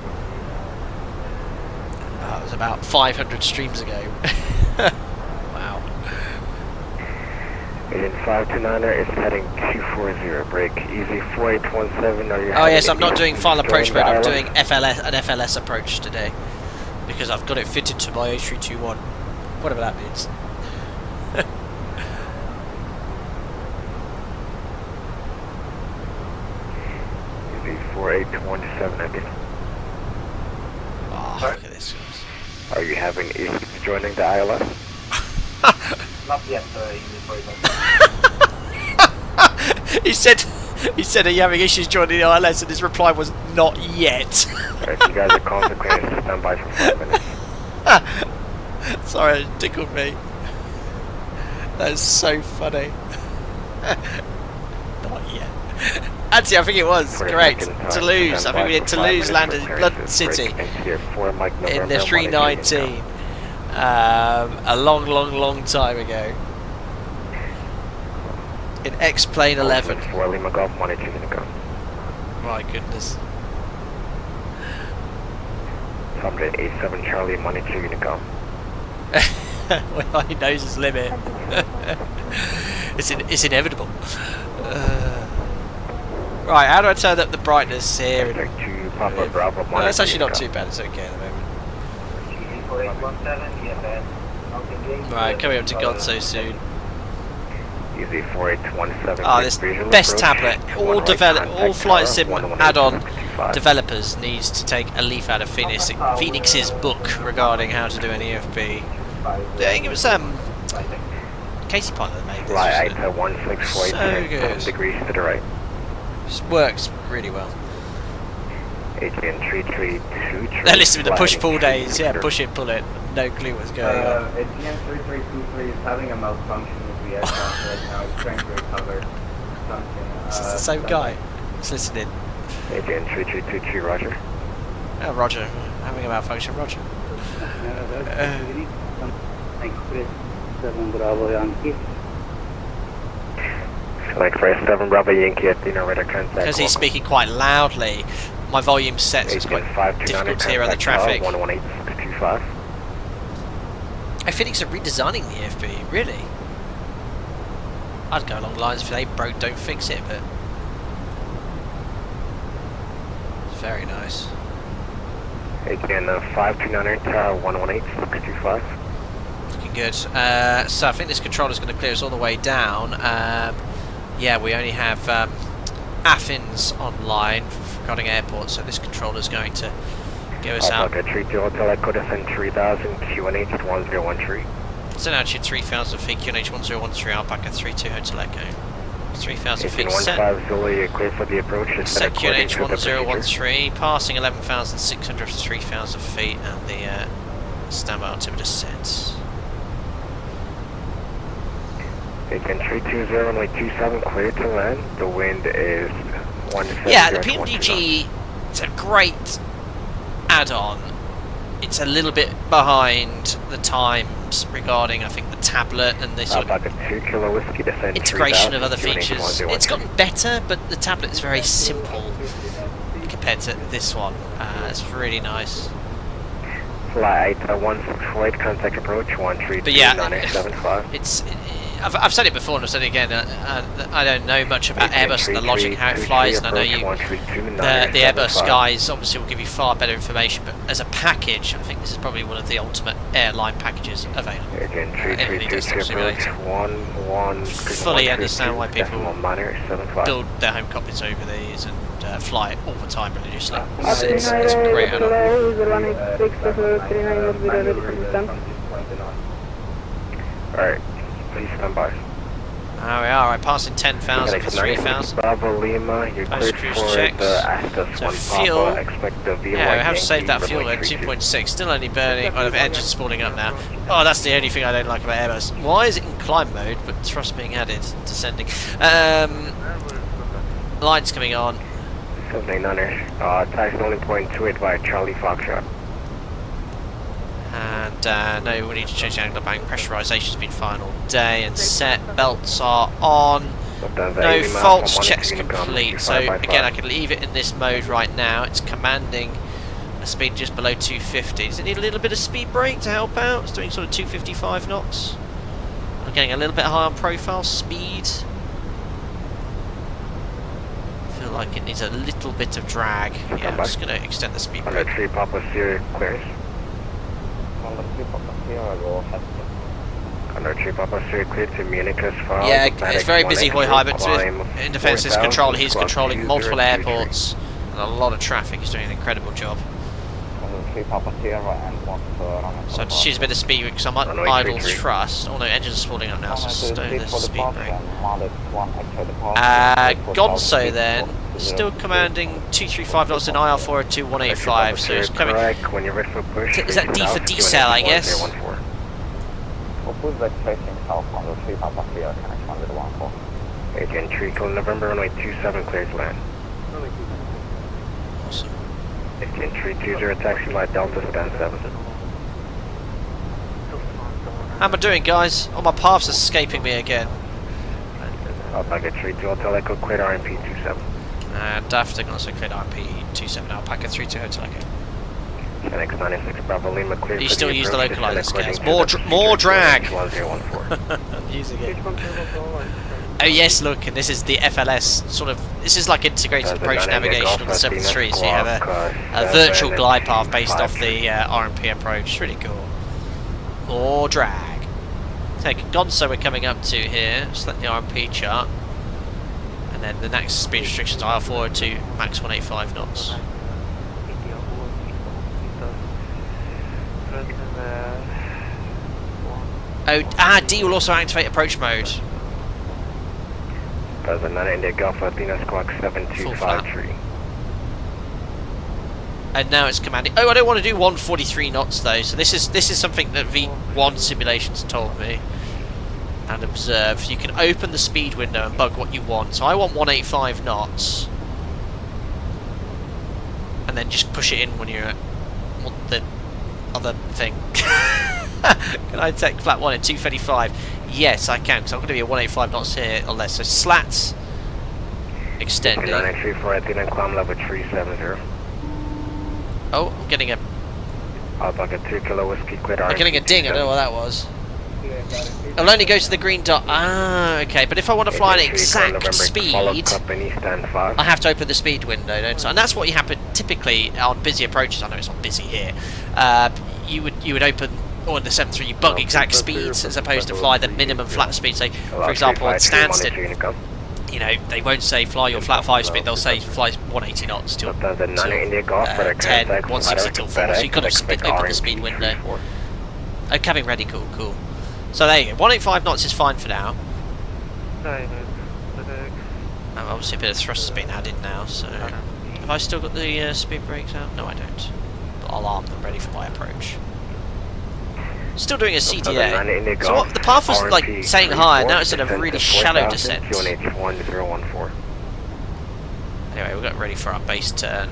Speaker 1: It was about 500 streams ago. Wow.
Speaker 7: Agent 529 is heading 240, break easy 4817. Are you?
Speaker 1: Oh yes, I'm not doing final approach mode. I'm doing an FLS approach today because I've got it fitted to my A321, whatever that means.
Speaker 7: 4817 again.
Speaker 1: Oh, look at this.
Speaker 7: Are you having issues joining the ILS?
Speaker 8: Not yet,
Speaker 1: He said, are you having issues joining the ILS? And his reply was, not yet.
Speaker 7: Alright, you guys are consequently stand by for 5 minutes.
Speaker 1: Sorry, it tickled me. That is so funny. Not yet. Actually, I think it was. Correct. Toulouse. I think we had Toulouse landed in London City in the 319. A long time ago. In X-Plane 11. My goodness.
Speaker 7: 187 Charlie, money 2 Unicom.
Speaker 1: Well, he knows his limit. It's inevitable. Right, how do I turn up the brightness here? No, that's actually not too bad. It's okay at the moment. Right, coming up to God so soon.
Speaker 7: Easy 4817.
Speaker 1: Ah, this best tablet. All flight sim add-on developers needs to take a leaf out of Phoenix's book regarding how to do an EFB. I think it was Casey Pilot that made this.
Speaker 7: Right,
Speaker 1: So good.
Speaker 7: degrees to the right.
Speaker 1: Just works really well.
Speaker 7: Adrian 332.
Speaker 1: They're listening to the push-pull days. Yeah, push it, pull it. No clue what's going on.
Speaker 6: Adrian 3323 is having a malfunction with the aircraft right now. It's trying to recover something.
Speaker 1: This is the same guy. He's listening.
Speaker 7: Adrian 3323, Roger.
Speaker 1: Oh, Roger. Having a malfunction, Roger.
Speaker 7: Select for 7 Bravo Yankee at Dino Radar Contact.
Speaker 1: Because he's speaking quite loudly, my volume set, so it's quite difficult to hear out the traffic.
Speaker 7: 118.25.
Speaker 1: I think it's redesigning the EFB, really. I'd go along the lines if it ain't broke, don't fix it, but it's very nice.
Speaker 7: Again, 529 118.625.
Speaker 1: Looking good. So I think this controller's going to clear us all the way down. Yeah, we only have Athens online regarding airports, so this controller's going to give us out.
Speaker 7: Okay, 30 Hotel Echo, send 3000, QNH 1013.
Speaker 1: Send altitude 3000 feet, QNH 1013, Alpaca 32 Hotel Echo. 3000 feet set.
Speaker 7: 15 Zulu, clear for the approach.
Speaker 1: Set QNH 1013, passing 11,600 to 3,000 feet, and the standby altimeter set.
Speaker 7: Again, 320, runway 27, clear to land. The wind is 170.
Speaker 1: Yeah, the PMDG, it's a great add-on. It's a little bit behind the times regarding, I think, the tablet and the sort of integration of other features. It's gotten better, but the tablet is very simple compared to this one. It's really nice.
Speaker 7: Flight 1648, contact approach 132.
Speaker 1: But yeah,
Speaker 7: 9875.
Speaker 1: I've said it before and I've said it again. I don't know much about Airbus and the logic how it flies, and I know the Airbus guys obviously will give you far better information. But as a package, I think this is probably one of the ultimate airline packages available. Anybody does the simulator. Fully understand why people build their home cockpits over these and fly it all the time religiously. It's great add-on.
Speaker 7: Alright. Please stand by.
Speaker 1: There we are, right, passing 10,000 for 3,000.
Speaker 7: Bravo Lima, you're cleared for the Astos
Speaker 1: so
Speaker 7: 1
Speaker 1: fuel,
Speaker 7: Papa, expect the VY
Speaker 1: yeah, we have to save that fuel at 2.6, still only burning, well, the engine's spooling up now. Oh, that's the only thing I don't like about Airbus. Why is it in climb mode, but thrust being added, descending? Lights coming on.
Speaker 7: 79er, taxi only point 28 by Charlie Foxtrot.
Speaker 1: And no, we need to change the angle of bank. Pressurization's been fine all day and set. Belts are on. No faults. Checks complete. So again, I can leave it in this mode right now. It's commanding a speed just below 250. Does it need a little bit of speed brake to help out? It's doing sort of 255 knots. I'm getting a little bit high on profile speed. I feel like it needs a little bit of drag. Yeah, I'm just going to extend the speed brake.
Speaker 7: 3 Papa Sierra clearance.
Speaker 1: Yeah, it's very busy, Hoy High, but in defence of this controller, he's controlling multiple airports And a lot of traffic. He's doing an incredible job. So I'll just use a bit of speed because I'm at idle thrust. Oh no, engine's spawning up now, so stow this speed brake. Gonzo then, still commanding 235 knots in IR402 185, so it's coming. Is that D for decel, I guess?
Speaker 7: Agent Treacle, November runway 27 cleared to land.
Speaker 1: Awesome.
Speaker 7: Agent 320 taxi light Delta span 7.
Speaker 1: How am I doing, guys? Oh, my path's escaping me again.
Speaker 7: Alpaca 32 Hotel Echo, cleared RMP 27.
Speaker 1: And Daft also cleared RMP 27, Alpaca 32 Hotel Echo.
Speaker 7: Fenix 96 Bravo Lima, cleared.
Speaker 1: You still use the localizer scales. More drag! I'm using it. Oh yes, look, and this is the FLS sort of. This is like integrated approach navigation on the 7.3, so you have a virtual glide path based off the RMP approach. It's really cool. More drag. Take Gonzo we're coming up to here. Select the RMP chart, and then the next speed restrictions are IR402 max 185 knots. D will also activate approach mode.
Speaker 7: Present 9 India Golf Athena squawk 7253.
Speaker 1: And now it's commanding. Oh, I don't want to do 143 knots though. So this is something that V1 simulations told me and observed. You can open the speed window and bug what you want. So I want 185 knots, and then just push it in when you're at the other thing. Can I take flat one at 235? Yes, I can, because I'm going to be at 185 knots here or less. So slats extending.
Speaker 7: 934 Athena, climb level 370.
Speaker 1: Oh, I'm getting a.
Speaker 7: Alpaca 2 Kilo Whiskey, quit RMP.
Speaker 1: I'm getting a ding. I don't know what that was. It'll only go to the green dot. Ah, okay. But if I want to fly at exact speed, I have to open the speed window, don't I? And that's what you happen typically on busy approaches. I know it's not busy here. You would open. Or in the 7.3 you bug exact speeds as opposed to fly the minimum flat speed. So, for example, on Stansted, you know, they won't say fly your flat 5 speed, they'll say fly 180 knots till 10, 160 till 4, so you've got to open the speed window. Oh, cabin ready, cool, cool. So there you go, 185 knots is fine for now. Obviously a bit of thrust has been added now, so... Have I still got the speed brakes out? No, I don't. But I'll arm them ready for my approach. Still doing a CTA. So what, the path was like saying high, now it's in a really shallow descent. Anyway, we've got ready for our base turn,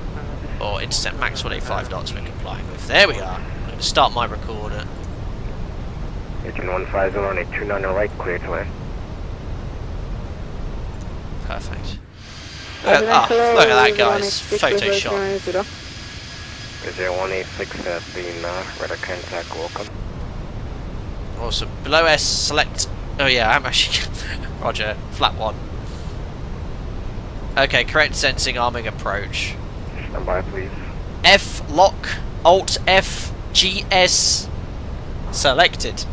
Speaker 1: or intercept max 185 knots we're complying with. There we are. I'm going to start my recorder.
Speaker 7: Agent 150 on a 29 right, clear to land.
Speaker 1: Perfect. Look at that, guys. Photoshop.
Speaker 7: 0186 has been radar contact, welcome.
Speaker 1: Awesome. Below S, select. Oh yeah, I'm actually. Roger. Flat 1. Okay, correct sensing, arming approach.
Speaker 7: Stand by, please.
Speaker 1: F lock, Alt F, GS selected.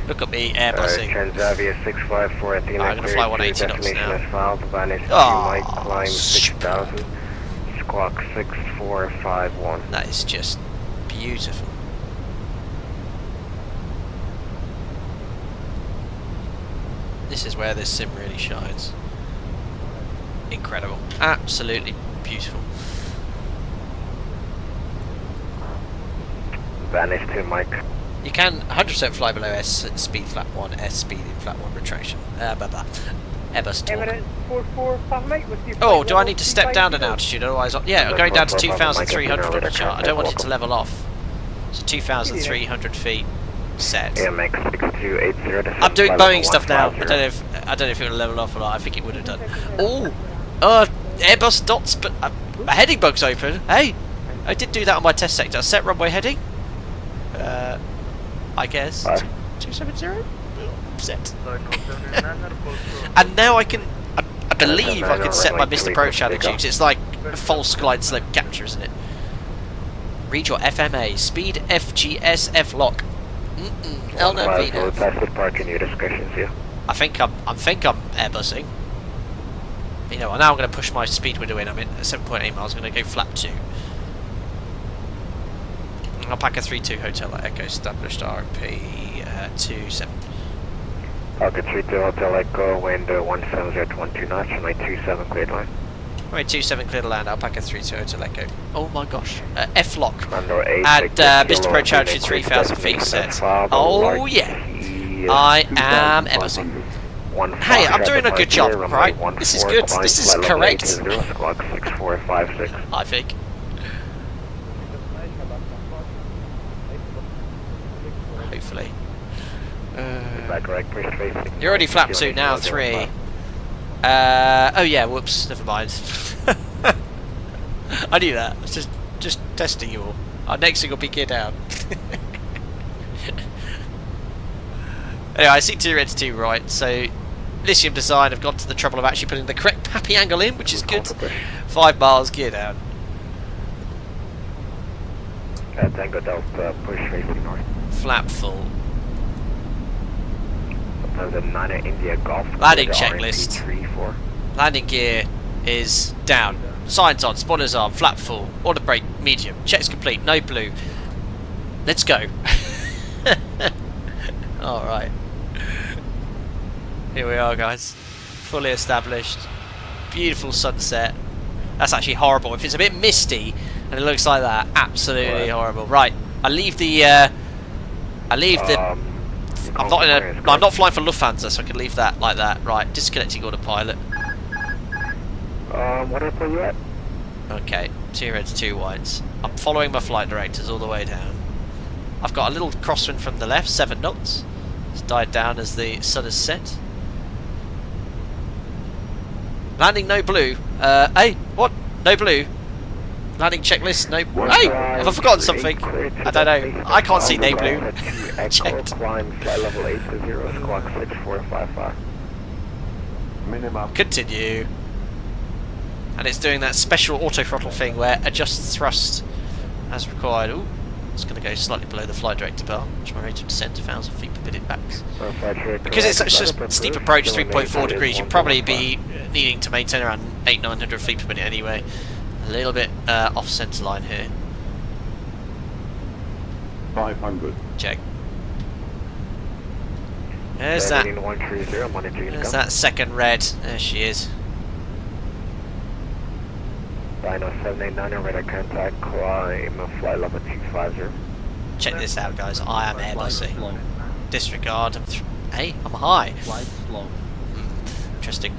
Speaker 1: Look at me airbusing.
Speaker 7: Transavia 654 Athena.
Speaker 1: I'm going to fly 180 knots now.
Speaker 7: Climb 6000. Squawk 6451.
Speaker 1: That is just beautiful. This is where this sim really shines. Incredible. Absolutely beautiful.
Speaker 7: Vanish to Mike.
Speaker 1: You can 100% fly below S speed flat 1, S speed in flat 1 retraction. Airbus talk. Oh, do I need to step down in altitude? Otherwise, yeah, I'm going down to 2,300 on the chart. I don't want it to level off. So 2,300 feet set. I'm doing Boeing stuff now. I don't know if it will level off or not. I think it would have done. Oh, Airbus dots, but my heading bug's open. Hey, I did do that on my test sector. Set runway heading. I guess 270. Set. And now I can. I believe I can set my missed approach attitudes. It's like a false glide slope capture, isn't it? Read your FMA. Speed FGS F lock. LNV now. I think I'm airbusing. You know what, now I'm going to push my speed window in. I'm at 7.8 miles, I'm going to go flap 2. Alpaca 3-2 Hotel Echo, established RP 27.
Speaker 7: Alpaca 3-2 Hotel Echo, wind 170 to 12 knots, runway 27 cleared line.
Speaker 1: Runway 27 cleared to land, Alpaca 3-2 Hotel Echo. Oh my gosh, F-lock.
Speaker 7: At
Speaker 1: Mr. Approach altitude 3,000 feet set. Oh yeah, I am Emerson. Hey, I'm doing a good job, right? This is good, this is correct. I think. Hopefully. You're already flap 2 now, 3. Oh yeah, whoops, never mind. I knew that. I was just testing you all. Our next thing will be gear down. Anyway, I see 2 red to 2 right, so Lisium Deisgn have gone to the trouble of actually putting the correct happy angle in, which is good. 5 miles, gear down.
Speaker 7: Tango Delta, push facing north.
Speaker 1: Flap full.
Speaker 7: India Golf.
Speaker 1: Landing checklist. Landing gear is down. Signs on, spoilers on, flap full, order brake, medium. Checks complete, no blue. Let's go. Alright. Here we are, guys. Fully established. Beautiful sunset. That's actually horrible. If it's a bit misty and it looks like that, absolutely horrible. Right, I leave the I'm not flying for Lufthansa, so I can leave that like that. Right, disconnecting autopilot.
Speaker 7: What airport you at?
Speaker 1: Okay, 2 reds, 2 whites. I'm following my flight directors all the way down. I've got a little crosswind from the left, 7 knots. It's died down as the sun has set. Landing no blue. Hey, what? No blue. Landing checklist, no. Hey, have I forgotten something? I don't know. I can't see no blue. Checked. Continue. And it's doing that special auto throttle thing where adjusts thrust as required. Ooh, it's going to go slightly below the flight director bar, which my rate of descent to 1,000 feet per minute max. Because it's such a steep approach, 3.4 degrees, you'd probably be needing to maintain around 800-900 feet per minute anyway. A little bit off centre line here.
Speaker 11: 500.
Speaker 1: Check. There's that. There's that second red. There she is.
Speaker 7: Dino 789 radar contact, climb, flight level 250.
Speaker 1: Check this out, guys. I am Airbusing. Disregard. Hey, I'm high.
Speaker 11: Flight slow.
Speaker 1: Interesting.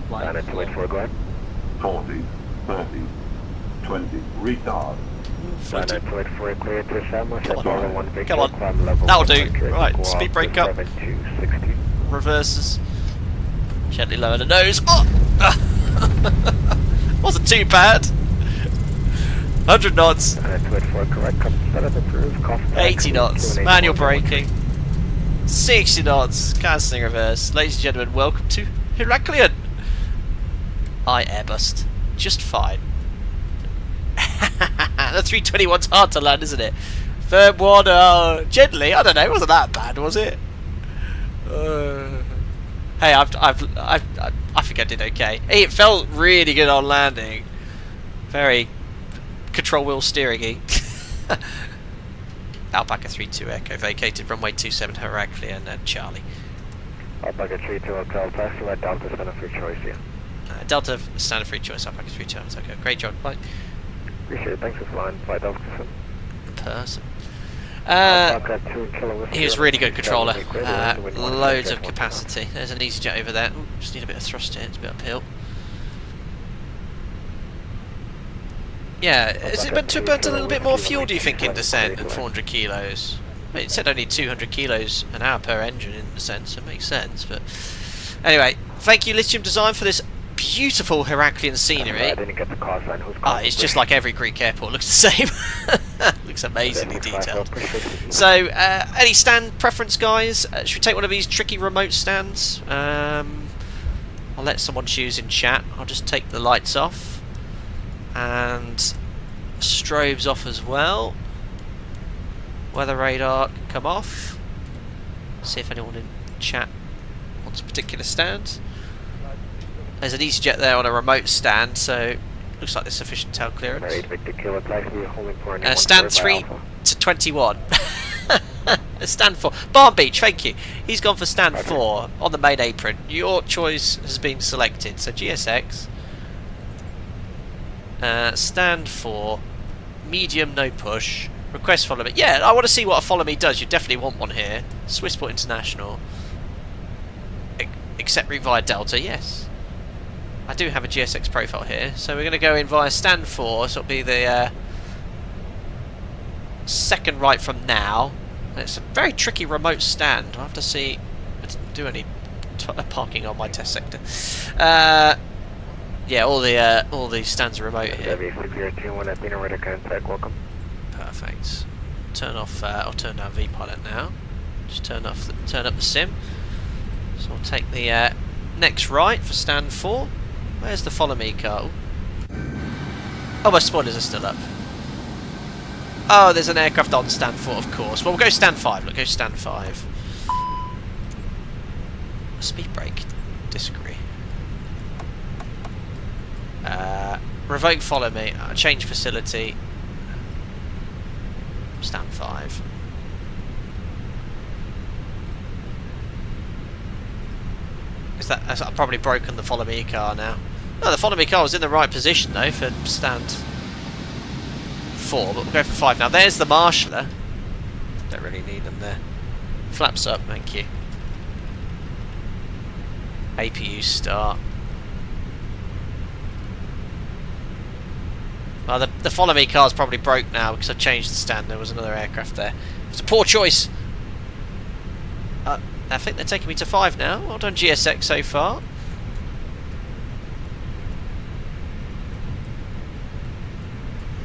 Speaker 7: Dino 284, go ahead.
Speaker 11: 40, 30, 20, retard.
Speaker 7: Dino 284, clear to Shamrock.
Speaker 1: Come on. That'll do. Right, speed brake up. Reverses. Gently lower the nose. Oh! Wasn't too bad. 100 knots. 80 knots. Manual braking. 60 knots. Cancelling reverse. Ladies and gentlemen, welcome to Heraklion. I airbused just fine. The 321's hard to land, isn't it? Firm one, gently. I don't know. It wasn't that bad, was it? Hey, I think I did okay. Hey, it felt really good on landing. Very control wheel steering-y. Alpaca 3-2 Echo vacated runway 27 Heraklion and Charlie.
Speaker 7: Alpaca 3-2 Hotel taxi at Delta standard free choice here.
Speaker 1: Delta standard free choice. Alpaca 3-2 Echo. Great job. Bye.
Speaker 7: Appreciate it. Thanks for flying. Flight Delta.
Speaker 1: In person. He was really good controller. Loads of capacity. There's an EasyJet over there. Ooh, just need a bit of thrust here. It's a bit uphill. Yeah, is it meant to have burnt a little bit more fuel, do you think, in descent than 400 kilos? I mean, it said only 200 kilos an hour per engine in descent, so it makes sense. But anyway, thank you, Lisium Deisgn, for this beautiful Heraklion scenery. It's just like every Greek airport looks the same. Looks amazingly detailed. So, any stand preference, guys? Should we take one of these tricky remote stands? I'll let someone choose in chat. I'll just take the lights off. And strobes off as well. Weather radar can come off. See if anyone in chat wants a particular stand. There's an EasyJet there on a remote stand, so looks like there's sufficient tail clearance. Stand 3 to 21. Stand 4. Barn Beach, thank you. He's gone for stand 4 on the main apron. Your choice has been selected. So GSX. Stand 4. Medium, no push. Request follow me. Yeah, I want to see what a follow me does. You definitely want one here. Swissport International. Accept route via Delta, yes. I do have a GSX profile here, so we're going to go in via stand 4, so it'll be the second right from now. And it's a very tricky remote stand. I'll have to see. I didn't do any parking on my test sector. Yeah, all the stands are remote here. Perfect. Turn off. I'll turn down VPilot now. Just turn up the sim. So I'll take the next right for stand 4. Where's the follow me car? Oh, my spoilers are still up. Oh, there's an aircraft on stand 4, of course. Well, we'll go stand 5. Let's go stand 5. Speed brake. Disagree. Revoke follow me. Change facility. Stand 5. I've probably broken the follow me car now. No, the follow me car was in the right position though for stand 4, but we'll go for 5 now. There's the marshaller. Don't really need them there. Flaps up, thank you. APU start. Well, the follow me car's probably broke now because I changed the stand. There was another aircraft there. It's a poor choice. I think they're taking me to 5 now. Well done, GSX, so far.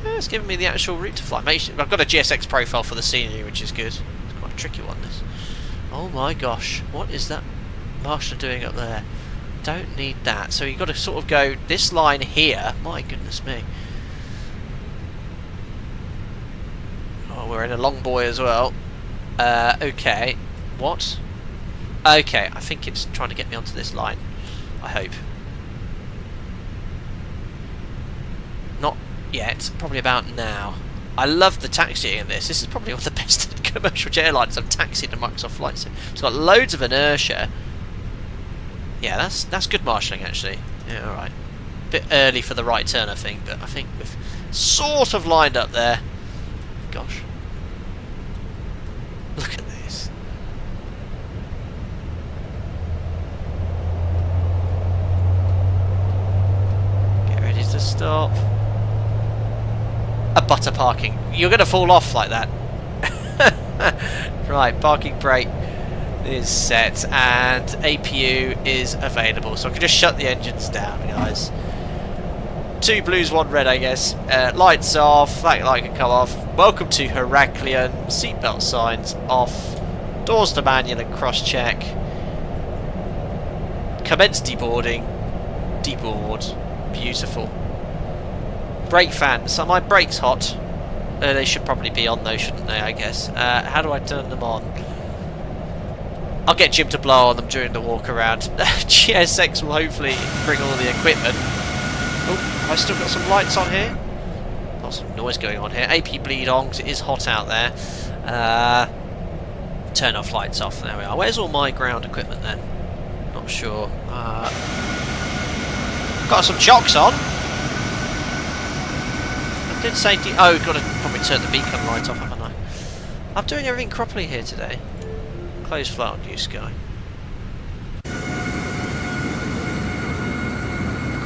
Speaker 1: Yeah, it's giving me the actual route to fly. I've got a GSX profile for the scenery, which is good. It's quite a tricky one, this. Oh my gosh, what is that marshaller doing up there? Don't need that. So you've got to sort of go this line here. My goodness me. Oh, we're in a long boy as well. Okay. What? Okay, I think it's trying to get me onto this line. I hope. Not yet. Probably about now. I love the taxiing in this. This is probably one of the best commercial jet airlines I've taxied in Microsoft Flight Sim. It's got loads of inertia. Yeah, that's good marshalling actually. Yeah, alright. Bit early for the right turn, I think, but I think we've sort of lined up there. Gosh. Look at this. To stop. A butter parking. You're going to fall off like that. Right, parking brake is set and APU is available. So I can just shut the engines down, guys. 2 blues, 1 red, I guess. Lights off. That light can come off. Welcome to Heraklion. Seatbelt signs off. Doors to manual and cross-check. Commence deboarding. Deboard. Beautiful. Brake fans. Are my brakes hot? They should probably be on though, shouldn't they, I guess. How do I turn them on? I'll get Jim to blow on them during the walk around. GSX will hopefully bring all the equipment. Oh, I've still got some lights on here. Lots of noise going on here. AP bleed on because it is hot out there. Turn off, lights off. There we are. Where's all my ground equipment then? Not sure. Got some chocks on. Did safety. Oh, got to probably turn the beacon light off, haven't I? I'm doing everything properly here today. Close flight on New Sky.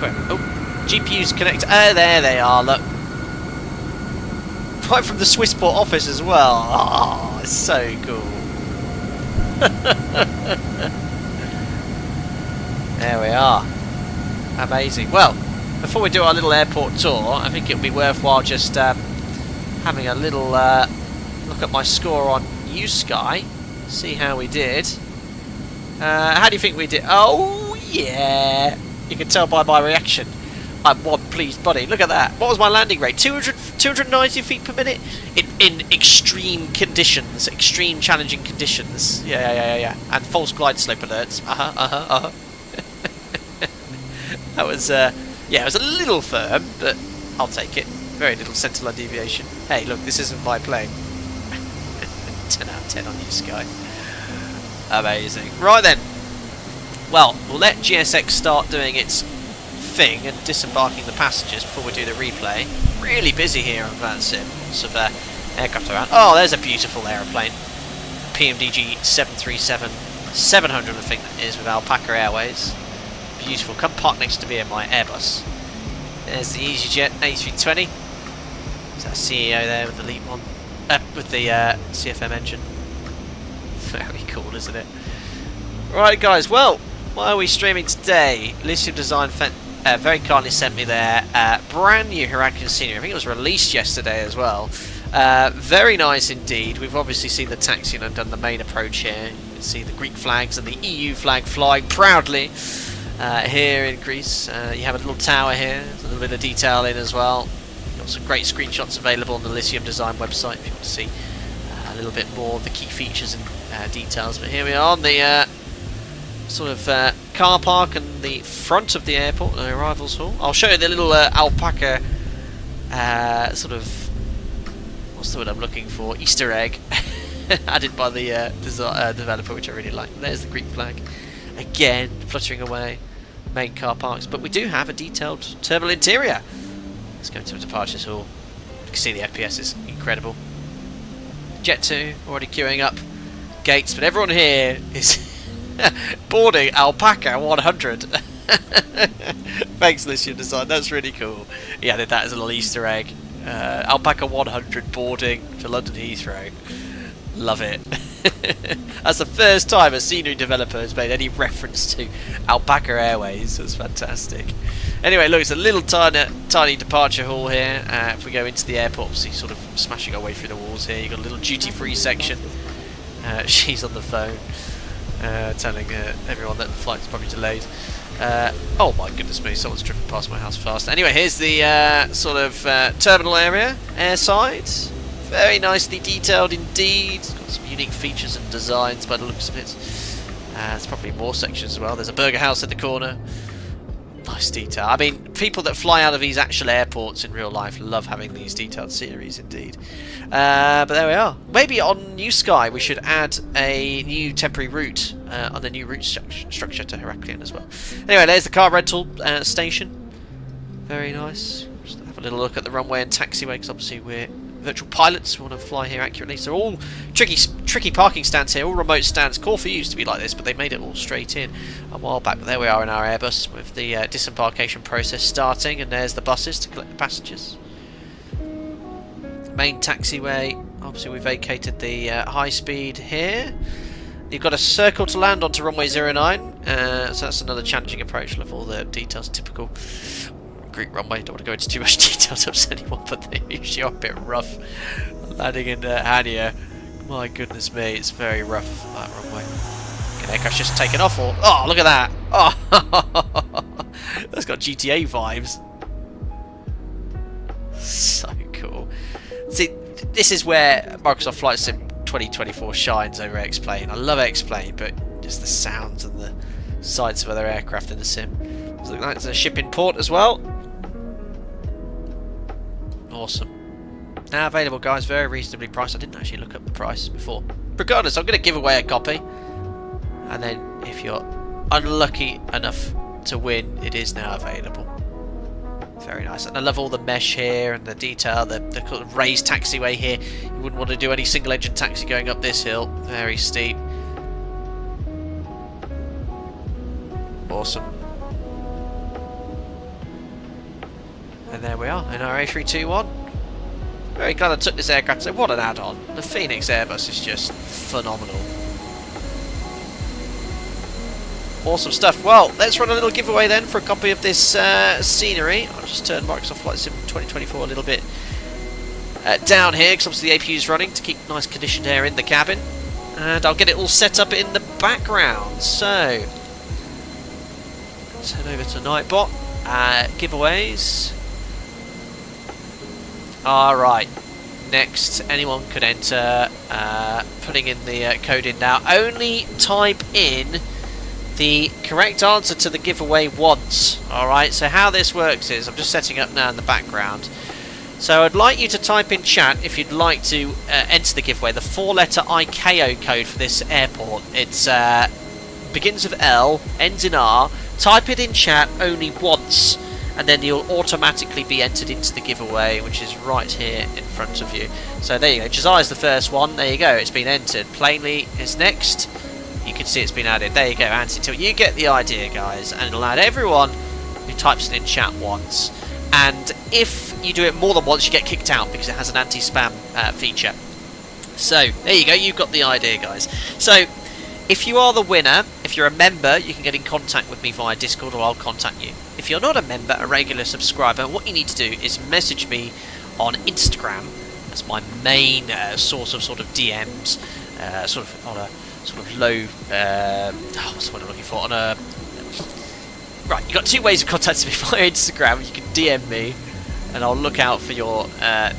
Speaker 1: Oh, GPU's connected. Oh, there they are. Look, right from the Swissport office as well. Oh, it's so cool. There we are. Amazing. Well, before we do our little airport tour, I think it would be worthwhile just having a little look at my score on New Sky, see how we did. How do you think we did? Oh, yeah. You can tell by my reaction. I'm one pleased buddy. Look at that. What was my landing rate? 290 feet per minute? In extreme conditions. Extreme challenging conditions. Yeah. And false glide slope alerts. That was, yeah, it was a little firm, but I'll take it. Very little centre line deviation. Hey, look, this isn't my plane. 10 out of 10 on you, Sky. Amazing. Right then. Well, we'll let GSX start doing its thing and disembarking the passengers before we do the replay. Really busy here on that sim. Lots of aircraft around. Oh, there's a beautiful aeroplane. PMDG 737-700, I think that is, with Alpaca Airways. Beautiful. Come park next to me in my Airbus. There's the EasyJet A320. There's our CEO there with the LEAP one. With the CFM engine. Very cool, isn't it? Right, guys. Well, why are we streaming today? Lisium Deisgn very kindly sent me their brand new Heraklion scenery. I think it was released yesterday as well. Very nice indeed. We've obviously seen the taxiing and done the main approach here. You can see the Greek flags and the EU flag flying proudly here in Greece. You have a little tower here. There's a little bit of detail in as well. Got some great screenshots available on the Lisium Deisgn website if you want to see a little bit more of the key features and details. But here we are on the sort of car park and the front of the airport, the arrivals hall. I'll show you the little alpaca sort of, what's the word I'm looking for, Easter egg added by the developer, which I really like. There's the Greek flag again fluttering away. Main car parks, but we do have a detailed terminal interior. Let's go to the departures hall. You can see the FPS is incredible. Jet 2 already queuing up gates, but everyone here is boarding Alpaca 100. Thanks, Lisium Deisgn. That's really cool. He added that as a little Easter egg. Alpaca 100 boarding to London Heathrow. Love it. That's the first time a scenery developer has made any reference to Alpaca Airways. That's fantastic. Anyway, look, it's a little tiny departure hall here. If we go into the airport, obviously sort of smashing our way through the walls here. You've got a little duty-free section. She's on the phone telling everyone that the flight's probably delayed. Oh my goodness me, someone's driven past my house fast. Anyway, here's the sort of terminal area, airside. Very nicely detailed indeed. It's got some unique features and designs by the looks of it. There's probably more sections as well. There's a burger house at the corner. Nice detail. I mean, people that fly out of these actual airports in real life love having these detailed series indeed. But there we are. Maybe on New Sky we should add a new temporary route on the new route structure to Heraklion as well. Anyway, there's the car rental station. Very nice. Just have a little look at the runway and taxiway, because obviously we're virtual pilots. We want to fly here accurately. So all tricky parking stands here, all remote stands. Corfu used to be like this, but they made it all straight in a while back. But there we are in our Airbus with the disembarkation process starting, and there's the buses to collect the passengers. Main taxiway. Obviously we vacated the high speed here. You've got a circle to land onto runway 09, so that's another challenging approach. I love all the details, typical Greek runway. Don't want to go into too much detail to upset anyone, but they usually are a bit rough. Landing in Hania, my goodness me, it's very rough, that runway. Can aircraft just taken off, or oh, look at that! Oh, that's got GTA vibes. So cool. See, this is where Microsoft Flight Sim 2024 shines over X-Plane. I love X-Plane, but just the sounds and the sights of other aircraft in the sim. Looks like there's a ship in port as well. Awesome. Now available, guys, very reasonably priced. I didn't actually look up the price before. Regardless, I'm going to give away a copy, and then if you're unlucky enough to win, it is now available. Very nice. And I love all the mesh here and the detail, the kind of raised taxiway here. You wouldn't want to do any single engine taxi going up this hill. Very steep. Awesome. And there we are in our A321. Very glad I took this aircraft. So what an add-on. The Fenix Airbus is just phenomenal. Awesome stuff. Well, let's run a little giveaway then for a copy of this scenery. I'll just turn Microsoft Flight Sim 2024 a little bit down here, because obviously the APU is running to keep nice conditioned air in the cabin. And I'll get it all set up in the background. So, let's head over to Nightbot. Giveaways. Alright. Next, anyone could enter, putting in the code in now. Only type in the correct answer to the giveaway once. Alright, so how this works is, I'm just setting up now in the background. So I'd like you to type in chat if you'd like to enter the giveaway, the 4-letter ICAO code for this airport. It's begins with L, ends in R. Type it in chat only once, and then you'll automatically be entered into the giveaway, which is right here in front of you. So there you go. Josiah's the first one. There you go. It's been entered. Plainly is next. You can see it's been added. There you go, Anti-Till. You get the idea, guys. And it'll add everyone who types it in chat once. And if you do it more than once, you get kicked out because it has an anti-spam feature. So there you go. You've got the idea, guys. So if you are the winner, if you're a member, you can get in contact with me via Discord, or I'll contact you. If you're not a member, a regular subscriber, what you need to do is message me on Instagram. That's my main source of sort of DMs, sort of on a sort of low. What's the word I'm looking for? On a right, you've got two ways of contacting me via Instagram. You can DM me, and I'll look out for your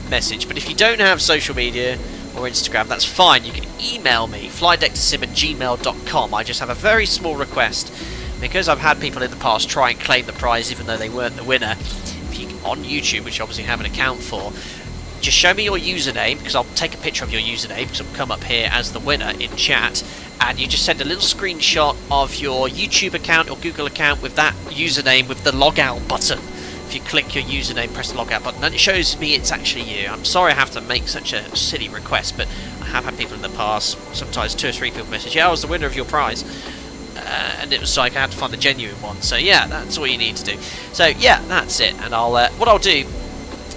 Speaker 1: message. But if you don't have social media or Instagram, that's fine. You can email me, flightdeck@gmail.com. I just have a very small request, because I've had people in the past try and claim the prize even though they weren't the winner. If you on YouTube, which you obviously have an account for, just show me your username, because I'll take a picture of your username, because it'll come up here as the winner in chat, and you just send a little screenshot of your YouTube account or Google account with that username with the logout button. If you click your username, press the logout button, then it shows me it's actually you. I'm sorry I have to make such a silly request, but I have had people in the past, sometimes 2 or 3 people message, yeah, I was the winner of your prize. And it was like I had to find the genuine one. So yeah, that's all you need to do. So yeah, that's it. And I'll what I'll do,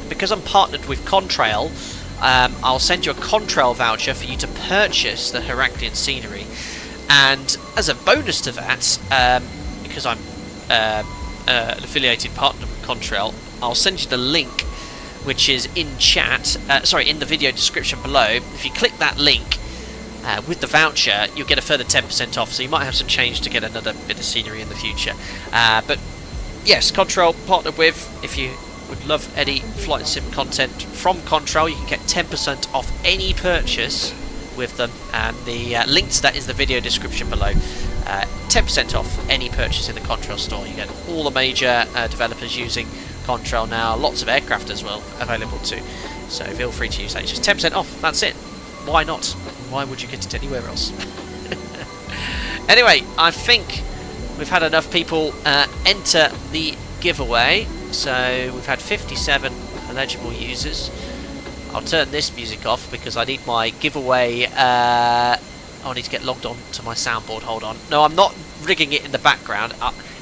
Speaker 1: because I'm partnered with Contrail, I'll send you a Contrail voucher for you to purchase the Heraklion scenery. And as a bonus to that, because I'm an affiliated partner with Contrail, I'll send you the link, which is in chat. In the video description below. If you click that link, with the voucher, you'll get a further 10% off, so you might have some change to get another bit of scenery in the future. But yes, Contrail partnered with. If you would love any flight sim content from Contrail, you can get 10% off any purchase with them, and the link to that is the video description below. 10% off any purchase in the Contrail store. You get all the major developers using Contrail now, lots of aircraft as well available too, so feel free to use that. It's just 10% off, that's it. Why not? Why would you get it anywhere else? Anyway, I think we've had enough people enter the giveaway. So we've had 57 eligible users. I'll turn this music off because I need my giveaway. I need to get logged on to my soundboard. Hold on. No, I'm not rigging it in the background.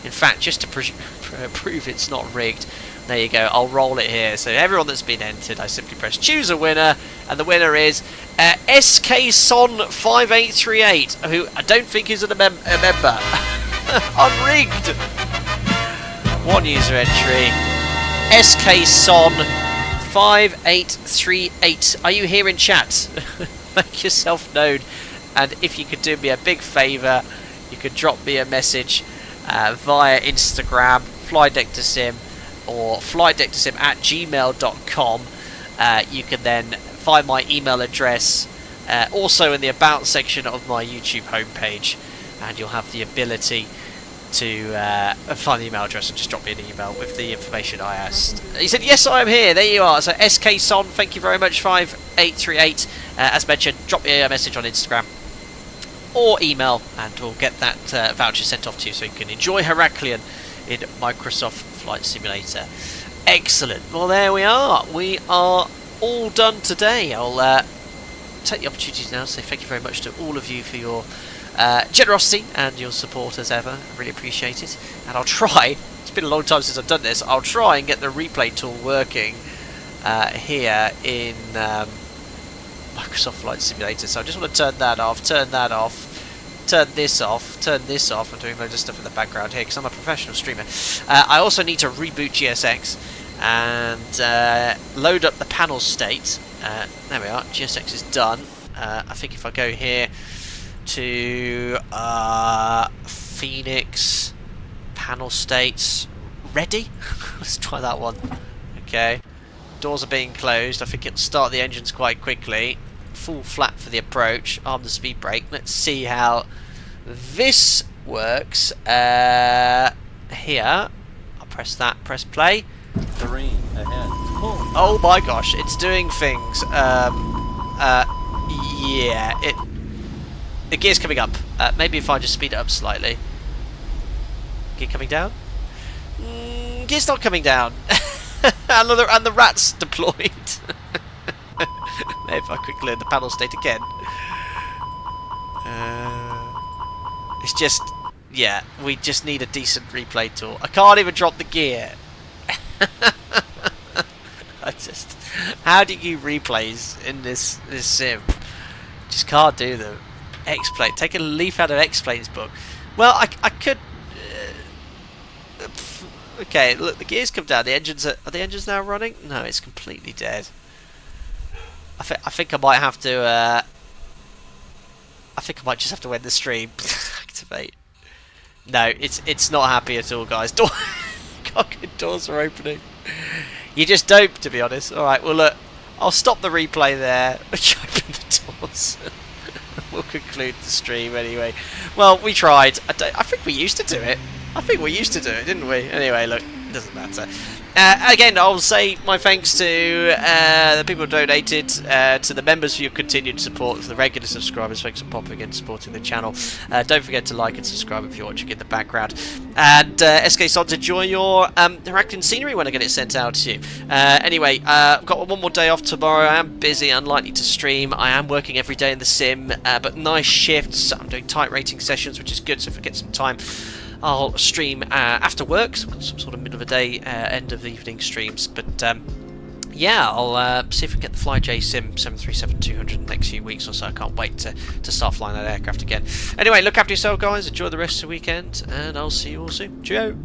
Speaker 1: In fact, just to prove it's not rigged, there you go, I'll roll it here. So everyone that's been entered, I simply press choose a winner, and the winner is SKSon5838, who I don't think is a member. Unrigged. One user entry, SKSon5838. Are you here in chat? Make yourself known, and if you could do me a big favour, you could drop me a message via Instagram, flydeck2sim, or flydeck2sim@gmail.com. You can then find my email address also in the about section of my YouTube homepage, and you'll have the ability to find the email address and just drop me an email with the information I asked. He said, yes, I am here. There you are. So SKSon, thank you very much, 5838. As mentioned, drop me a message on Instagram or email, and we'll get that voucher sent off to you so you can enjoy Heraklion in Microsoft Flight Simulator. Excellent. Well, there we are. We are all done today. I'll take the opportunity now to say thank you very much to all of you for your generosity and your support as ever. I really appreciate it. And I'll try, it's been a long time since I've done this, I'll try and get the replay tool working here in Microsoft Flight Simulator. So I just want to turn that off, turn this off, turn this off. I'm doing loads of stuff in the background here because I'm a professional streamer. I also need to reboot GSX and load up the panel state. There we are, GSX is done. I think if I go here to Phoenix panel states, ready? Let's try that one. Okay, doors are being closed. I think it'll start the engines quite quickly. Full flat for the approach, arm the speed brake. Let's see how this works, here, I'll press that, press play.
Speaker 12: Terrain ahead.
Speaker 1: Oh my gosh, it's doing things. Yeah, the gear's coming up. Maybe if I just speed it up slightly. Gear coming down? Gear's not coming down. and the rat's deployed. Maybe if I quickly learn the panel state again. It's just, yeah, we just need a decent replay tool. I can't even drop the gear. How do you replays in this sim? Just can't do them. X-Plane. Take a leaf out of X-Plane's book. Well, I could. Okay, look, the gears come down. The engines are the engines now running? No, it's completely dead. I think I might have to. I think I might just have to end the stream. Activate. No, it's not happy at all, guys. Cockpit doors are opening. You're just dope, to be honest. Alright, well look, I'll stop the replay there. Open the doors. We'll conclude the stream anyway. Well, we tried. I think we used to do it. Didn't we? Anyway, look, it doesn't matter. Again, I'll say my thanks to the people who donated, to the members for your continued support, to the regular subscribers, thanks for popping in, supporting the channel. Don't forget to like and subscribe if you're watching in the background. And SK Sons, enjoy your Heraklion scenery when I get it sent out to you. Anyway, I've got one more day off tomorrow. I am busy, unlikely to stream. I am working every day in the sim, but nice shifts. I'm doing tight rating sessions, which is good, so if I get some time, I'll stream after work, so I've got some sort of middle of the day, end of the evening streams. But yeah, I'll see if we can get the FlyJ Sim 737-200 in the next few weeks or so. I can't wait to start flying that aircraft again. Anyway, look after yourself, guys. Enjoy the rest of the weekend, and I'll see you all soon. Cheerio!